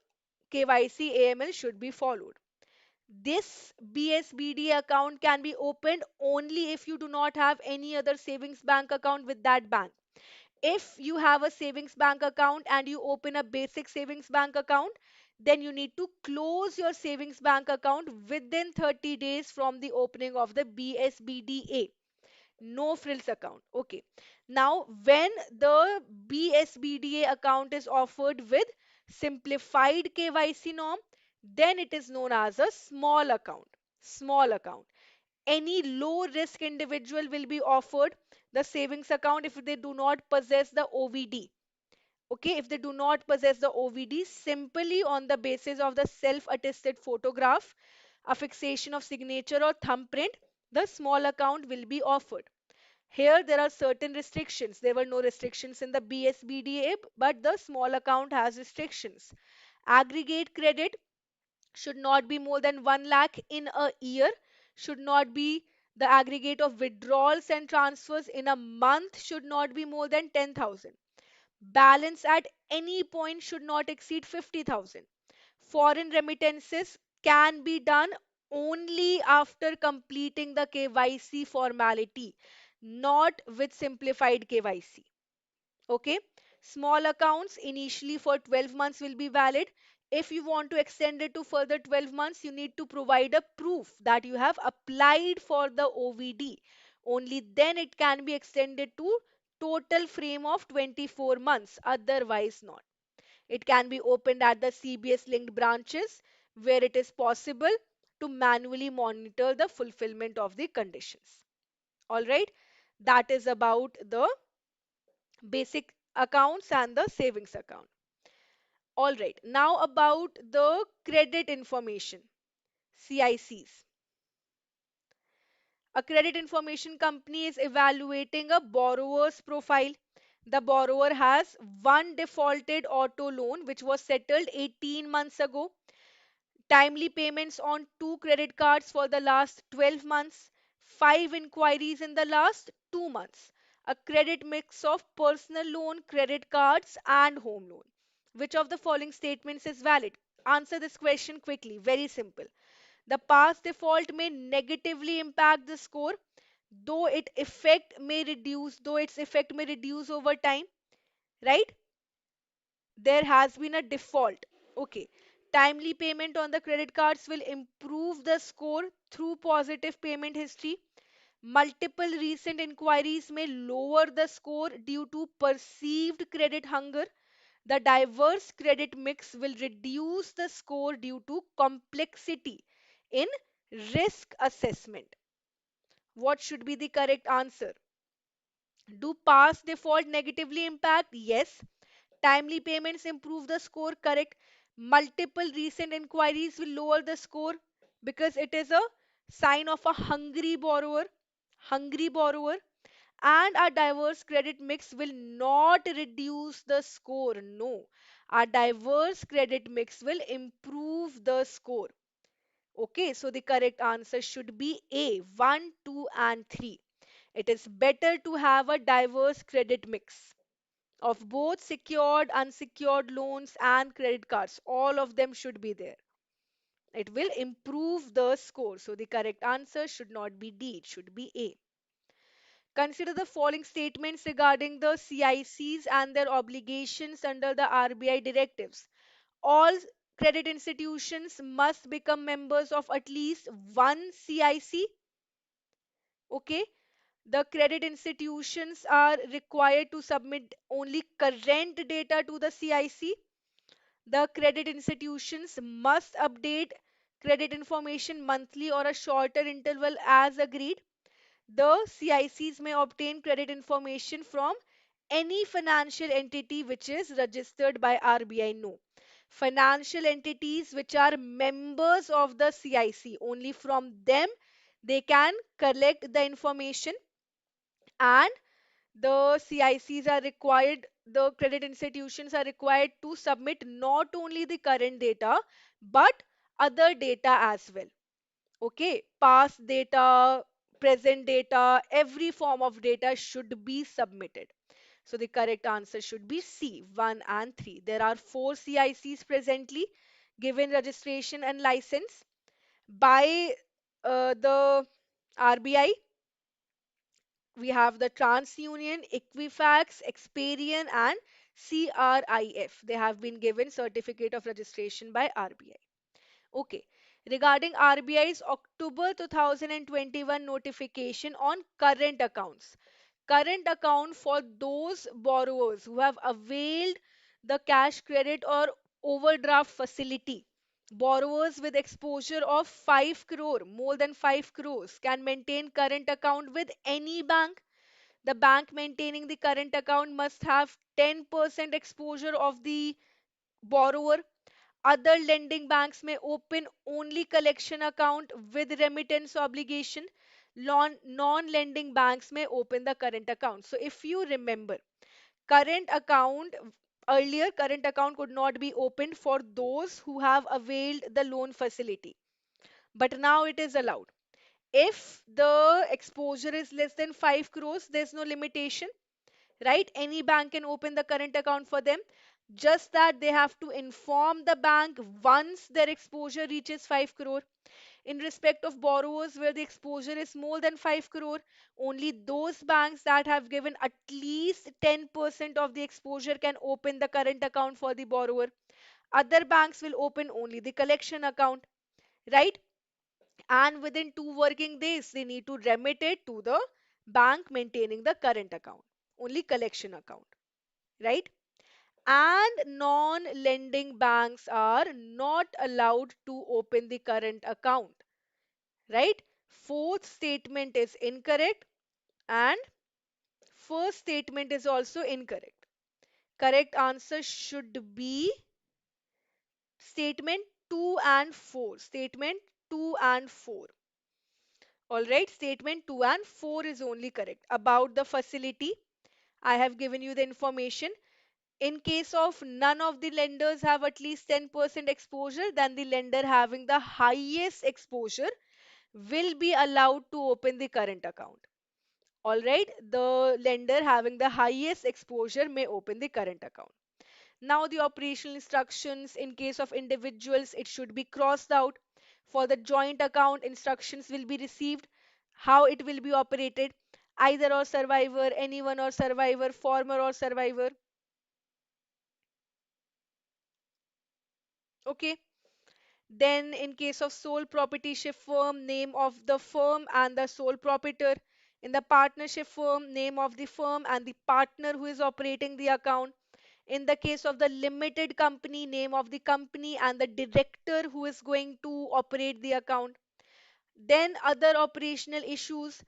KYC AML should be followed. This BSBD account can be opened only if you do not have any other savings bank account with that bank. If you have a savings bank account and you open a basic savings bank account, then you need to close your savings bank account within 30 days from the opening of the BSBDA. No frills account. Okay. Now, when the BSBDA account is offered with simplified KYC norm, then it is known as a small account. Small account. Any low risk individual will be offered the savings account if they do not possess the OVD. Okay, if they do not possess the OVD, simply on the basis of the self attested photograph, a fixation of signature or thumbprint, the small account will be offered. Here, there are certain restrictions. There were no restrictions in the BSBDA, but the small account has restrictions. Aggregate credit should not be more than 1 lakh in a year, should not be the aggregate of withdrawals and transfers in a month should not be more than 10,000. Balance at any point should not exceed 50,000. Foreign remittances can be done only after completing the KYC formality, not with simplified KYC. Okay, small accounts initially for 12 months will be valid. If you want to extend it to further 12 months, you need to provide a proof that you have applied for the OVD. Only then it can be extended to total frame of 24 months, otherwise not. It can be opened at the CBS linked branches where it is possible to manually monitor the fulfillment of the conditions. All right, that is about the basic accounts and the savings account. All right, now about the credit information, CICs. A credit information company is evaluating a borrower's profile. The borrower has one defaulted auto loan which was settled 18 months ago, timely payments on 2 credit cards for the last 12 months, 5 inquiries in the last 2 months, a credit mix of personal loan, credit cards, and home loan. Which of the following statements is valid? Answer this question quickly. Very simple. The past default may negatively impact the score, though its effect may reduce over time, right? There has been a default. Okay. Timely payment on the credit cards will improve the score through positive payment history. Multiple recent inquiries may lower the score due to perceived credit hunger. The diverse credit mix will reduce the score due to complexity in risk assessment. What should be the correct answer? Do past default negatively impact? Yes. Timely payments improve the score, correct. Multiple recent inquiries will lower the score because it is a sign of a hungry borrower, and a diverse credit mix will not reduce the score. No, a diverse credit mix will improve the score. Okay, so the correct answer should be A, 1, 2, and 3. It is better to have a diverse credit mix of both secured, unsecured loans and credit cards. All of them should be there. It will improve the score. So the correct answer should not be D, it should be A. Consider the following statements regarding the CICs and their obligations under the RBI directives. All credit institutions must become members of at least one CIC. Okay. The credit institutions are required to submit only current data to the CIC. The credit institutions must update credit information monthly or a shorter interval as agreed. The CICs may obtain credit information from any financial entity which is registered by RBI. No. Financial entities which are members of the CIC, only from them they can collect the information, and the CICs are required, the credit institutions are required to submit not only the current data but other data as well. Okay, past data, present data, every form of data should be submitted. So the correct answer should be C, 1 and 3. There are 4 CICs presently given registration and license by the RBI. We have the TransUnion, Equifax, Experian, and CRIF. They have been given certificate of registration by RBI. Okay. Regarding RBI's October 2021 notification on current accounts. Current account for those borrowers who have availed the cash credit or overdraft facility. Borrowers with exposure of 5 crore, more than 5 crores, can maintain current account with any bank. The bank maintaining the current account must have 10% exposure of the borrower. Other lending banks may open only collection account with remittance obligation. Non-lending banks may open the current account. So if you remember, current account, earlier current account could not be opened for those who have availed the loan facility. But now it is allowed. If the exposure is less than 5 crores, there's no limitation, right? Any bank can open the current account for them. Just that they have to inform the bank once their exposure reaches 5 crore. In respect of borrowers where the exposure is more than 5 crore, only those banks that have given at least 10% of the exposure can open the current account for the borrower. Other banks will open only the collection account, right? And within 2 working days, they need to remit it to the bank maintaining the current account, only collection account, right? And non-lending banks are not allowed to open the current account, right? Fourth statement is incorrect, and first statement is also incorrect. Correct answer should be statement 2 and 4. Statement 2 and 4. All right, statement 2 and 4 is only correct. About the facility, I have given you the information. In case of none of the lenders have at least 10% exposure, then the lender having the highest exposure will be allowed to open the current account. All right, the lender having the highest exposure may open the current account. Now, the operational instructions in case of individuals, it should be crossed out. For the joint account, instructions will be received. How it will be operated? Either or survivor, anyone or survivor, former or survivor. Okay. Then, in case of sole proprietorship firm, name of the firm and the sole proprietor. In the partnership firm, name of the firm and the partner who is operating the account. In the case of the limited company, name of the company and the director who is going to operate the account. Then, other operational issues.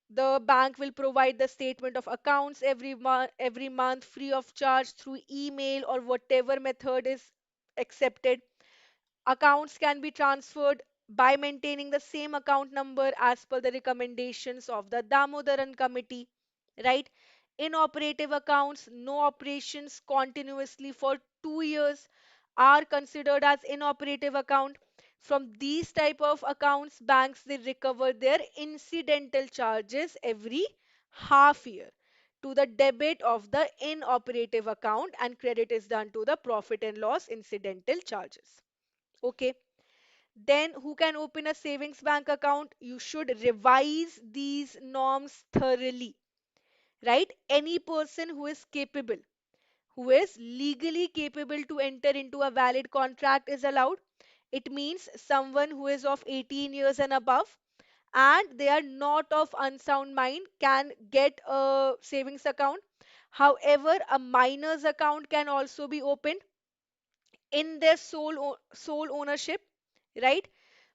The bank will provide the statement of accounts every month free of charge through email or whatever method is accepted. Accounts can be transferred by maintaining the same account number as per the recommendations of the Damodaran committee, right? Inoperative accounts, no operations continuously for 2 years are considered as inoperative account. From these type of accounts, banks they recover their incidental charges every half year to the debit of the inoperative account, and credit is done to the profit and loss incidental charges. Okay. Then who can open a savings bank account? You should revise these norms thoroughly, right? Any person who is capable, who is legally capable to enter into a valid contract is allowed. It means someone who is of 18 years and above and they are not of unsound mind can get a savings account. However, a minor's account can also be opened in their sole ownership, right?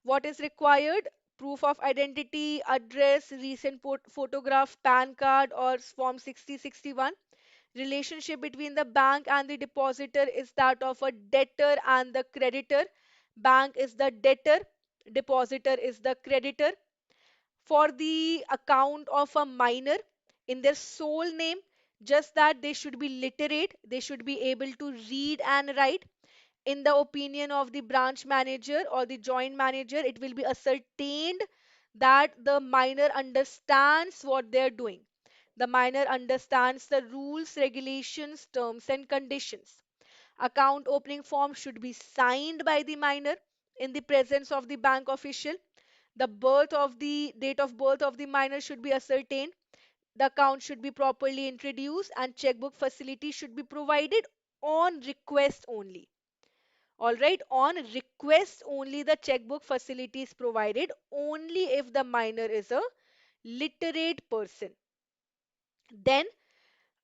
What is required? Proof of identity, address, recent photograph, PAN card, or Form 6061. Relationship between the bank and the depositor is that of a debtor and the creditor. Bank is the debtor, depositor is the creditor. For the account of a minor in their sole name, just that they should be literate, they should be able to read and write. In the opinion of the branch manager or the joint manager, it will be ascertained that the minor understands what they're doing. The minor understands the rules, regulations, terms, and conditions. Account opening form should be signed by the minor in the presence of the bank official. The birth of the date of birth of the minor should be ascertained. The account should be properly introduced, and checkbook facility should be provided on request only. All right, on request only, the checkbook facility is provided only if the minor is a literate person. Then,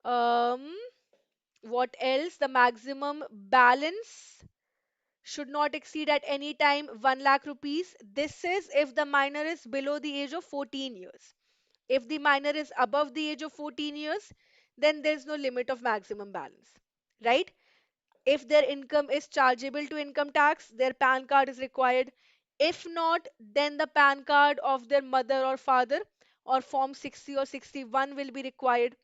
um, what else? The maximum balance should not exceed at any time 1 lakh rupees. This is if the minor is below the age of 14 years. If the minor is above the age of 14 years, then there's no limit of maximum balance, right? If their income is chargeable to income tax, their PAN card is required. If not, then the PAN card of their mother or father or Form 60 or 61 will be required.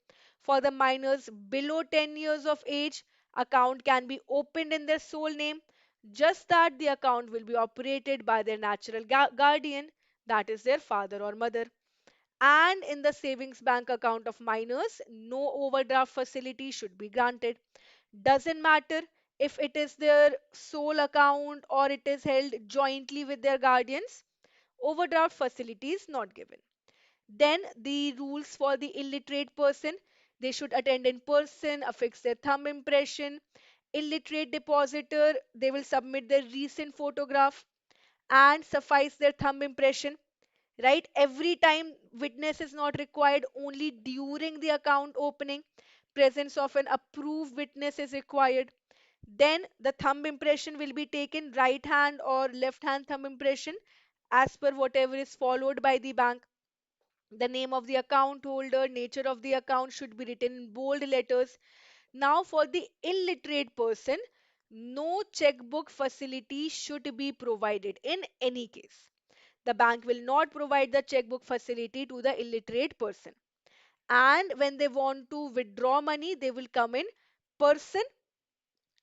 For the minors below 10 years of age, account can be opened in their sole name, just that the account will be operated by their natural guardian, that is their father or mother. And in the savings bank account of minors, no overdraft facility should be granted. Doesn't matter if it is their sole account or it is held jointly with their guardians, overdraft facility is not given. Then the rules for the illiterate person, they should attend in person, affix their thumb impression. Illiterate depositor, they will submit their recent photograph and suffice their thumb impression, right? Every time witness is not required, only during the account opening, presence of an approved witness is required. Then the thumb impression will be taken, right hand or left hand thumb impression, as per whatever is followed by the bank. The name of the account holder, nature of the account should be written in bold letters. Now, for the illiterate person, no checkbook facility should be provided in any case. The bank will not provide the checkbook facility to the illiterate person. And when they want to withdraw money, they will come in person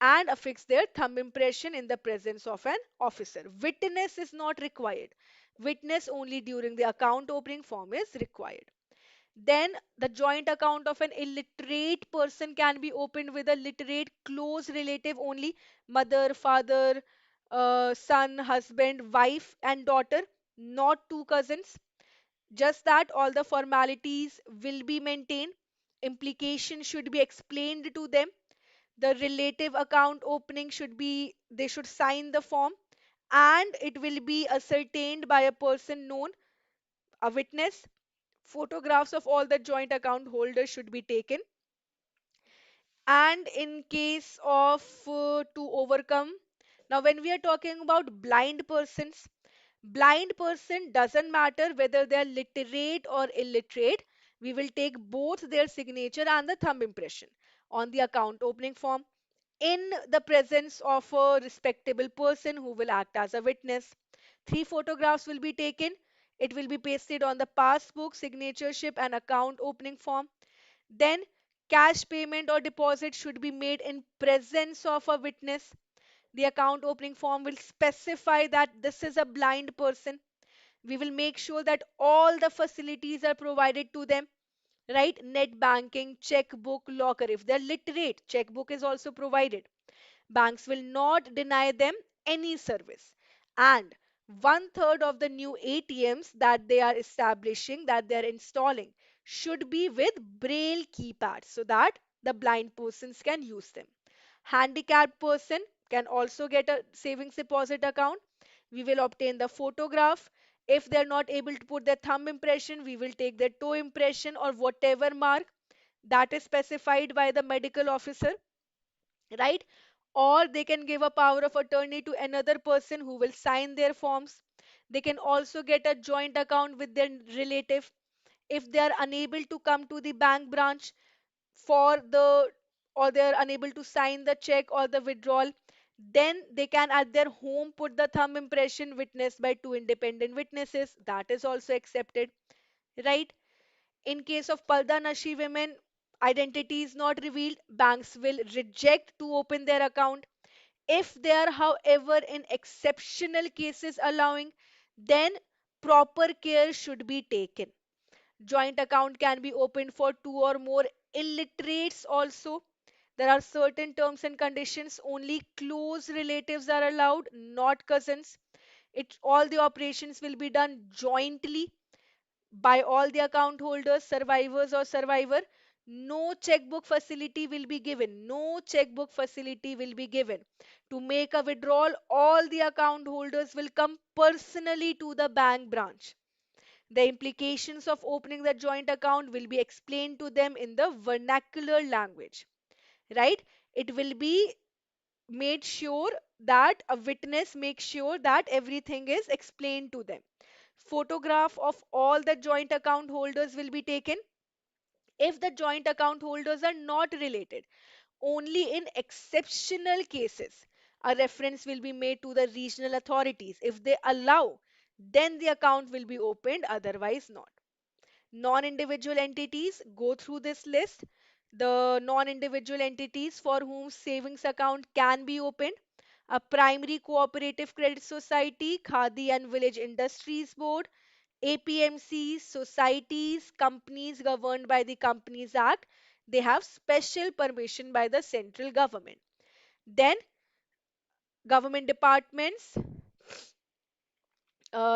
and affix their thumb impression in the presence of an officer. Witness is not required. Witness only during the account opening form is required. Then the joint account of an illiterate person can be opened with a literate close relative only, mother, father, son, husband, wife, and daughter, not two cousins. Just that all the formalities will be maintained. Implication should be explained to them. The relative account opening should be, they should sign the form, and it will be ascertained by a person known, a witness. Photographs of all the joint account holders should be taken. And in case of to overcome, now when we are talking about blind persons, blind person doesn't matter whether they are literate or illiterate, we will take both their signature and the thumb impression on the account opening form in the presence of a respectable person who will act as a witness. Three photographs will be taken. It will be pasted on the passbook, signatureship, and account opening form. Then, cash payment or deposit should be made in presence of a witness. The account opening form will specify that this is a blind person. We will make sure that all the facilities are provided to them, right? Net banking, checkbook, locker. If they're literate, checkbook is also provided. Banks will not deny them any service. And one third of the new ATMs that they are establishing, that they are installing, should be with braille keypads so that the blind persons can use them. Handicapped person can also get a savings deposit account. We will obtain the photograph. If they're not able to put their thumb impression, we will take their toe impression or whatever mark that is specified by the medical officer, right? Or they can give a power of attorney to another person who will sign their forms. They can also get a joint account with their relative. If they are unable to come to the bank branch for the, or they are unable to sign the check or the withdrawal, then they can at their home put the thumb impression witnessed by two independent witnesses. That is also accepted, right? In case of Parda Nashi women, identity is not revealed, banks will reject to open their account. If they are, however, in exceptional cases allowing, then proper care should be taken. Joint account can be opened for two or more illiterates also. There are certain terms and conditions. Only close relatives are allowed, not cousins. It all the operations will be done jointly by all the account holders, survivors or survivor. No checkbook facility will be given. No checkbook facility will be given. To make a withdrawal, all the account holders will come personally to the bank branch. The implications of opening the joint account will be explained to them in the vernacular language, right? It will be made sure that a witness makes sure that everything is explained to them. Photograph of all the joint account holders will be taken. If the joint account holders are not related, only in exceptional cases, a reference will be made to the regional authorities. If they allow, then the account will be opened, otherwise not. Non-individual entities, go through this list. The non-individual entities for whom savings account can be opened: a primary cooperative credit society, Khadi and Village Industries Board, APMCs, societies, companies governed by the Companies Act. They have special permission by the central government. Then government departments,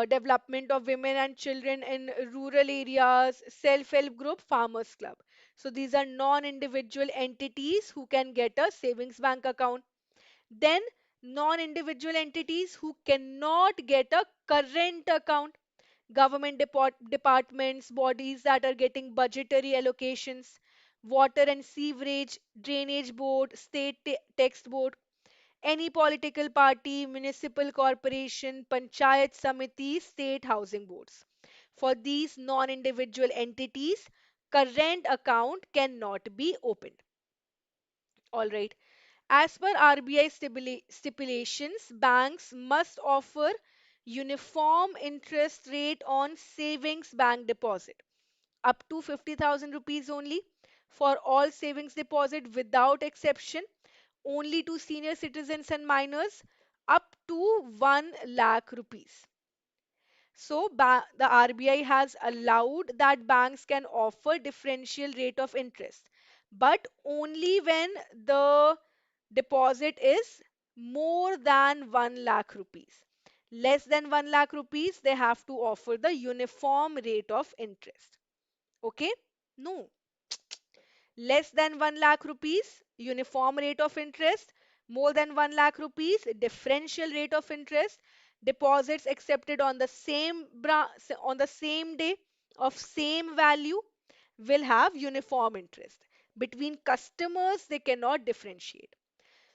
development of women and children in rural areas, self-help group, farmers club. So these are non-individual entities who can get a savings bank account. Then non-individual entities who cannot get a current account: government departments, bodies that are getting budgetary allocations, water and sewerage, drainage board, state text board, any political party, municipal corporation, panchayat samiti, state housing boards. For these non-individual entities, current account cannot be opened. All right. As per RBI stipulations, banks must offer uniform interest rate on savings bank deposit up to 50,000 rupees only for all savings deposit without exception, only to senior citizens and minors up to 1 lakh rupees. So the RBI has allowed that banks can offer differential rate of interest, but only when the deposit is more than 1 lakh rupees. Less than 1 lakh rupees, they have to offer the uniform rate of interest. Okay? No. Less than 1 lakh rupees, uniform rate of interest. More than 1 lakh rupees, differential rate of interest. Deposits accepted on the on the same day of same value will have uniform interest. Between customers, they cannot differentiate.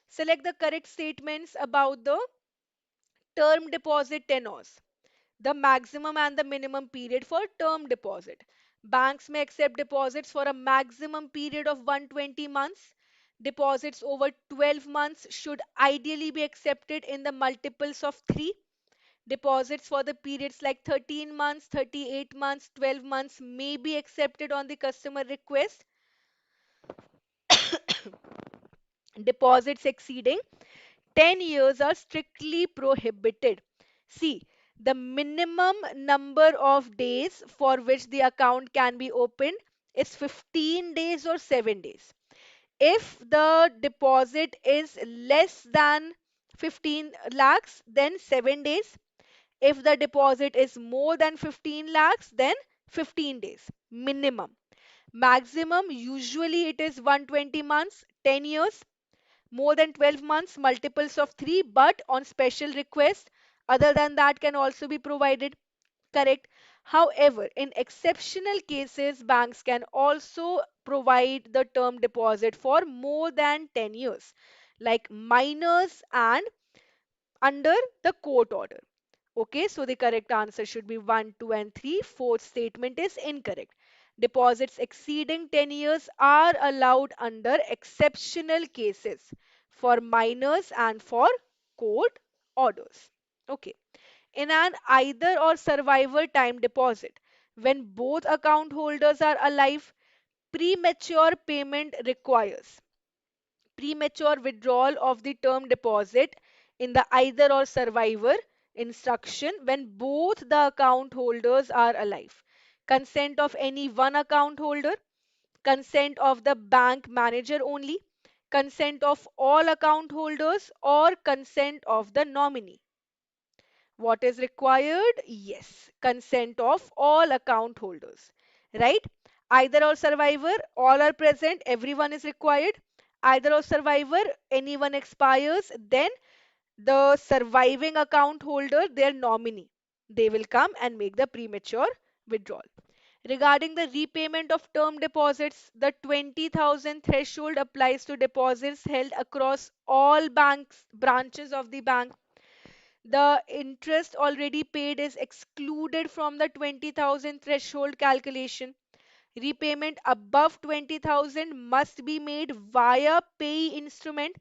Select the correct statements about the term deposit tenors, the maximum and the minimum period for term deposit. Banks may accept deposits for a maximum period of 120 months. Deposits over 12 months should ideally be accepted in the multiples of 3. Deposits for the periods like 13 months, 38 months, 12 months may be accepted on the customer request. Deposits exceeding 10 years are strictly prohibited. See, the minimum number of days for which the account can be opened is 15 days or 7 days. If the deposit is less than 15 lakhs, then 7 days. If the deposit is more than 15 lakhs, then 15 days minimum. Maximum, usually it is 120 months, 10 years. More than 12 months, multiples of 3, but on special request, other than that can also be provided. Correct. However, in exceptional cases, banks can also provide the term deposit for more than 10 years, like minors and under the court order. Okay, so the correct answer should be 1, 2, and 3. Fourth statement is incorrect. Deposits exceeding 10 years are allowed under exceptional cases for minors and for court orders. Okay. In an either or survivor time deposit, when both account holders are alive, premature payment requires premature withdrawal of the term deposit in the either or survivor instruction when both the account holders are alive. Consent of any one account holder, consent of the bank manager only, consent of all account holders, or consent of the nominee. What is required? Yes, consent of all account holders. Right? Either or survivor, all are present, everyone is required. Either or survivor, anyone expires, then the surviving account holder, their nominee, they will come and make the premature withdrawal. Regarding the repayment of term deposits, the 20,000 threshold applies to deposits held across all banks branches of the bank. The interest already paid is excluded from the 20,000 threshold calculation. Repayment above 20,000 must be made via pay instrument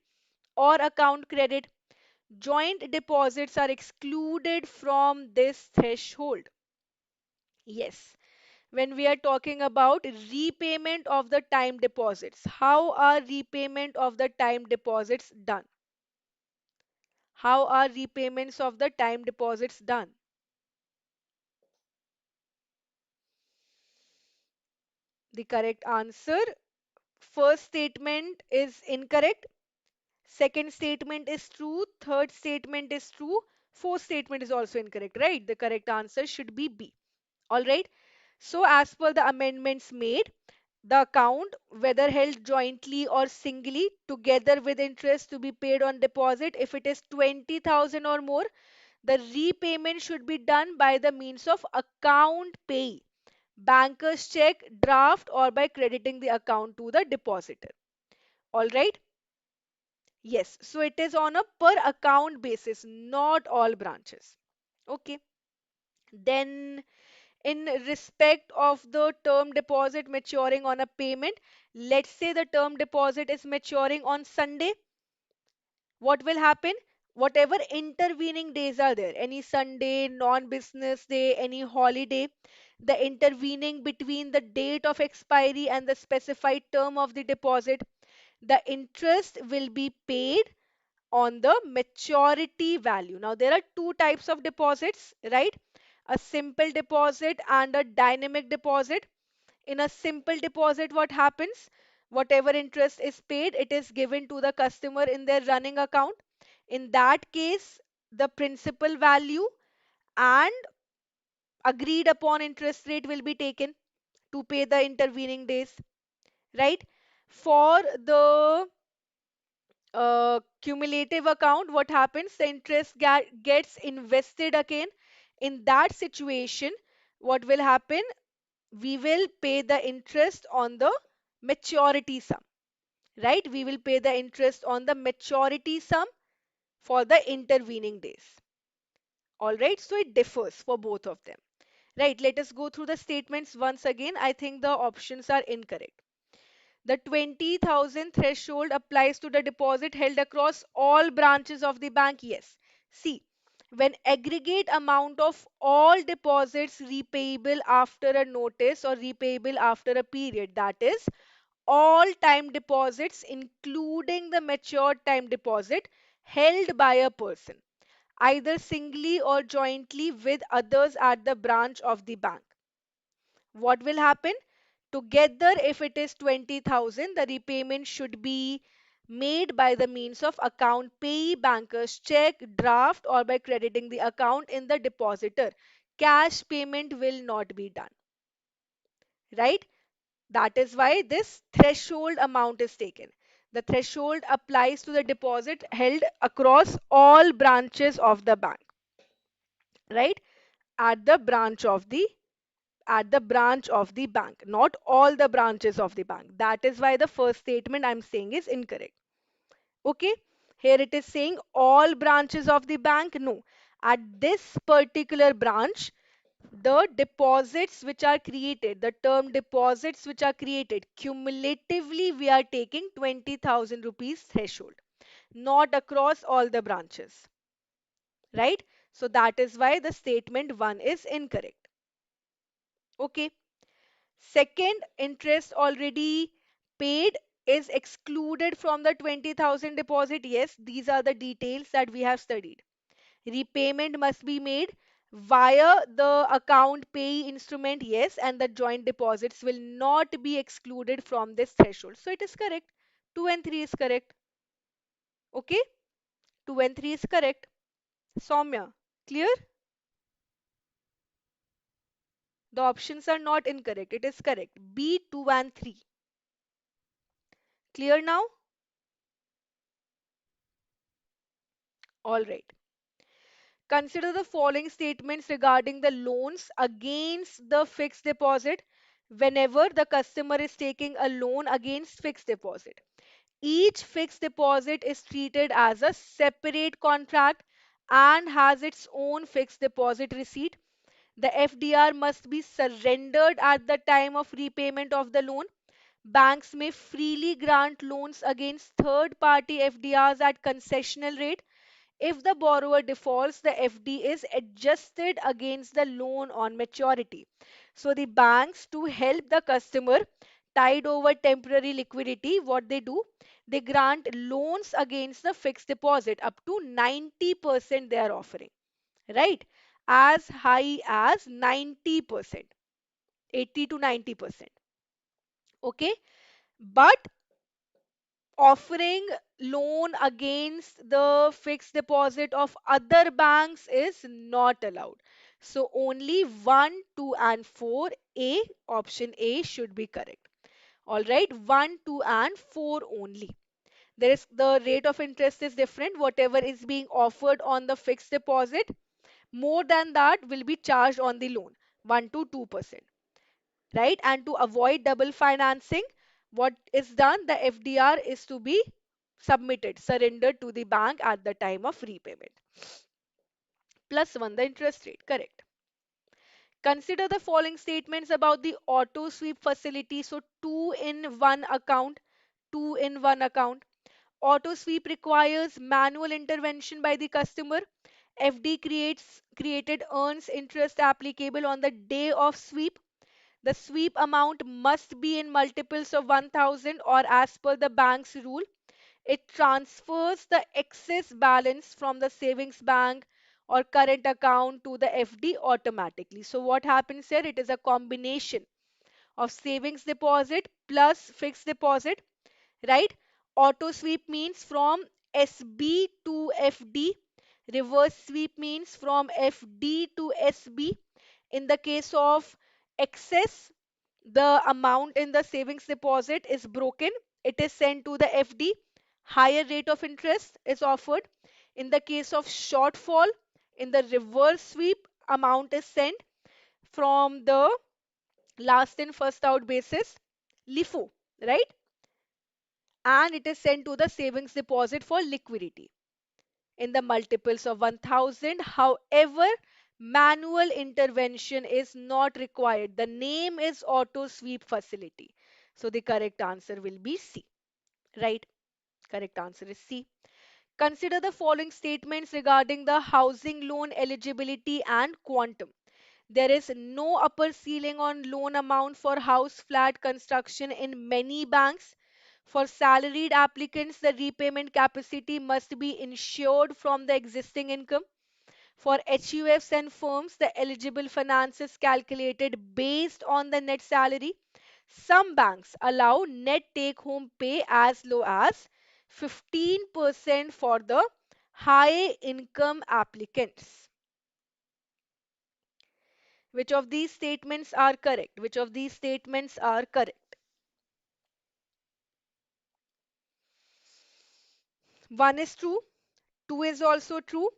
or account credit. Joint deposits are excluded from this threshold. Yes, when we are talking about repayment of the time deposits, how are repayment of the time deposits done? How are repayments of the time deposits done? The correct answer, first statement is incorrect, second statement is true, third statement is true, fourth statement is also incorrect, right? The correct answer should be B. All right. So, as per the amendments made, the account, whether held jointly or singly, together with interest to be paid on deposit, if it is 20,000 or more, the repayment should be done by the means of account pay, banker's check, draft, or by crediting the account to the depositor. All right. Yes. So it is on a per account basis, not all branches. Okay. Then, in respect of the term deposit maturing on a payment, let's say the term deposit is maturing on Sunday, what will happen? Whatever intervening days are there, any Sunday, non-business day, any holiday, the intervening between the date of expiry and the specified term of the deposit, the interest will be paid on the maturity value. Now, there are two types of deposits, right? A simple deposit and a dynamic deposit. In a simple deposit, what happens? Whatever interest is paid, it is given to the customer in their running account. In that case, the principal value and agreed upon interest rate will be taken to pay the intervening days, right? For the cumulative account, what happens? The interest gets invested again. In that situation, what will happen? We will pay the interest on the maturity sum, right? We will pay the interest on the maturity sum for the intervening days. All right, so it differs for both of them. Right, let us go through the statements once again. I think the options are incorrect. The 20,000 threshold applies to the deposit held across all branches of the bank. Yes. See, when aggregate amount of all deposits repayable after a notice or repayable after a period, that is, all time deposits, including the matured time deposit held by a person, either singly or jointly with others at the branch of the bank. What will happen? Together, if it is 20,000, the repayment should be made by the means of account pay, banker's check, draft, or by crediting the account in the depositor. Cash payment will not be done, right? That is why this threshold amount is taken. The threshold applies to the deposit held across all branches of the bank, right? at the branch of the bank, not all the branches of the bank. That is why the first statement I'm saying is incorrect. Okay, here it is saying all branches of the bank. No, at this particular branch, the deposits which are created, the term deposits which are created, cumulatively we are taking 20,000 rupees threshold, not across all the branches, right? So that is why the statement 1 is incorrect. Okay. Second, interest already paid is excluded from the 20,000 deposit. Yes, these are the details that we have studied. Repayment must be made via the account payee instrument. Yes, and the joint deposits will not be excluded from this threshold. So it is correct. 2 and 3 is correct. Okay, 2 and 3 is correct. Soumya, clear? The options are not incorrect. It is correct. B, 2 and 3. Clear now? All right. Consider the following statements regarding the loans against the fixed deposit whenever the customer is taking a loan against fixed deposit. Each fixed deposit is treated as a separate contract and has its own fixed deposit receipt. The FDR must be surrendered at the time of repayment of the loan. Banks may freely grant loans against third party FDRs at concessional rate. If the borrower defaults, the FD is adjusted against the loan on maturity. So the banks, to help the customer tide over temporary liquidity, what they do, they grant loans against the fixed deposit up to 90% they are offering, right? As high as 90%, 80 to 90%. Okay, but offering loan against the fixed deposit of other banks is not allowed. So only 1, 2 and 4, A, option A should be correct. All right, 1, 2 and 4 only. There is the rate of interest is different. Whatever is being offered on the fixed deposit, more than that will be charged on the loan, 1 to 2%, right? And to avoid double financing, what is done, the FDR is to be submitted, surrendered to the bank at the time of repayment. Plus 1 the interest rate, correct. Consider the following statements about the auto sweep facility. So two in one account. Auto sweep requires manual intervention by the customer. FD created earns interest applicable on the day of sweep. The sweep amount must be in multiples of 1,000 or as per the bank's rule. It transfers the excess balance from the savings bank or current account to the FD automatically. So what happens here? It is a combination of savings deposit plus fixed deposit, right? Auto sweep means from SB to FD. Reverse sweep means from FD to SB. In the case of excess, the amount in the savings deposit is broken. It is sent to the FD. Higher rate of interest is offered. In the case of shortfall, in the reverse sweep, amount is sent from the last in first out basis, LIFO, right? And it is sent to the savings deposit for liquidity in the multiples of 1,000. However, manual intervention is not required. The name is auto sweep facility. So the correct answer will be C, right? Correct answer is C. Consider the following statements regarding the housing loan eligibility and quantum. There is no upper ceiling on loan amount for house flat construction in many banks. For salaried applicants, the repayment capacity must be insured from the existing income. For HUFs and firms, the eligible finance is calculated based on the net salary. Some banks allow net take home pay as low as 15% for the high income applicants. Which of these statements are correct? Which of these statements are correct? One is true, two is also true,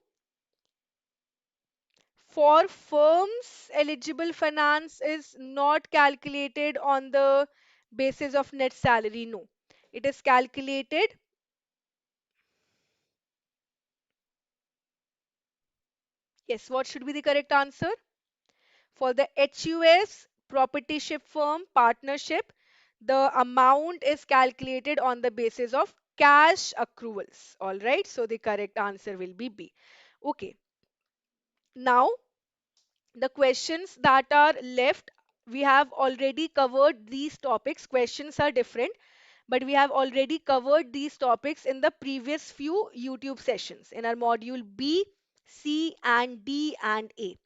For firms, eligible finance is not calculated on the basis of net salary. No. It is calculated. Yes, what should be the correct answer? For the HUS, propertyship firm, partnership, the amount is calculated on the basis of cash accruals. All right, so the correct answer will be B. Okay, now the questions that are left, we have already covered these topics. Questions are different, but we have already covered these topics in the previous few YouTube sessions in our module B, C, and D, and A.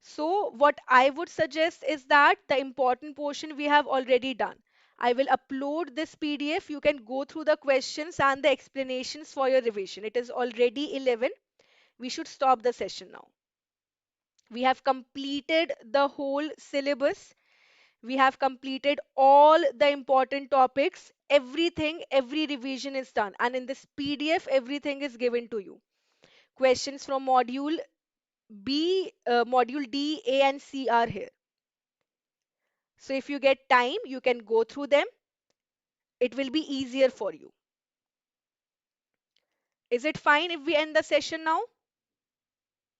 So, what I would suggest is that the important portion we have already done. I will upload this PDF. You can go through the questions and the explanations for your revision. It is already 11. We should stop the session now. We have completed the whole syllabus. We have completed all the important topics. Everything, every revision is done. And in this PDF, everything is given to you. Questions from module B, module D, A, and C are here. So if you get time, you can go through them. It will be easier for you. Is it fine if we end the session now?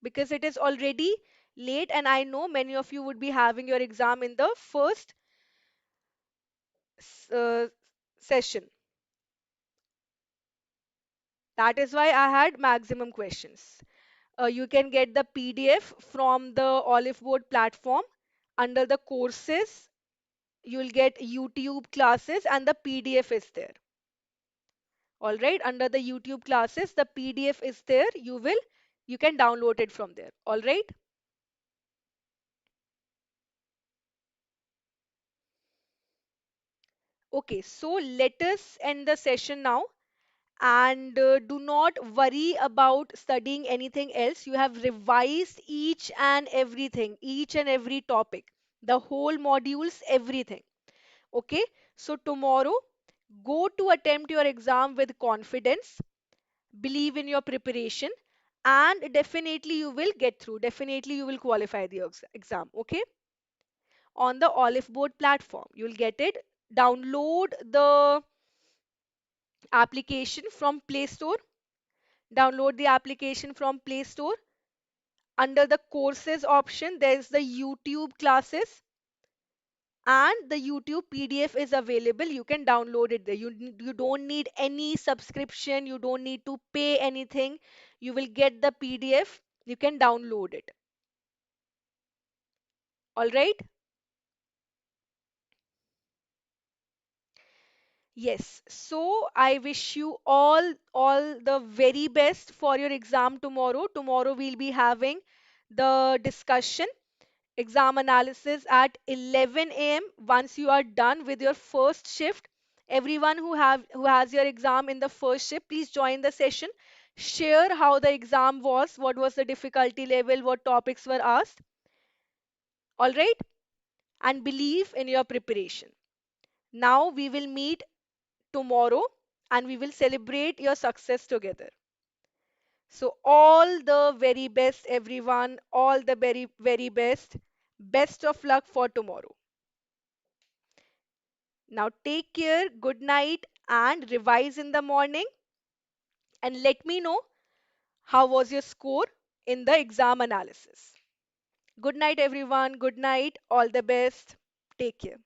Because it is already late and I know many of you would be having your exam in the first uh, session. That is why I had maximum questions. You can get the PDF from the Oliveboard platform. Under the courses, you'll get YouTube classes and the PDF is there. All right, under the YouTube classes, the PDF is there. You can download it from there. All right. Okay, so let us end the session now and do not worry about studying anything else. You have revised each and every topic, the whole modules, everything. Okay, so tomorrow go to attempt your exam with confidence, believe in your preparation, and definitely you will get through. Definitely you will qualify the exam. Okay, on the Oliveboard platform, you'll get it. Download the application from Play Store. Download the application from Play Store. Under the courses option, there's the YouTube classes and the YouTube PDF is available. You can download it there. You don't need any subscription. You don't need to pay anything. You will get the PDF. You can download it. All right. Yes. So I wish you all the very best for your exam tomorrow. Tomorrow we'll be having the discussion exam analysis at 11 a.m. Once you are done with your first shift, everyone who has your exam in the first shift, please join the session. Share how the exam was, what was the difficulty level, what topics were asked. All right, and believe in your preparation. Now we will meet tomorrow and we will celebrate your success together. So all the very best, everyone. All the very very best. Best of luck for tomorrow. Now take care, good night, and revise in the morning. And let me know how was your score in the exam analysis. Good night, everyone. Good night. All the best. Take care.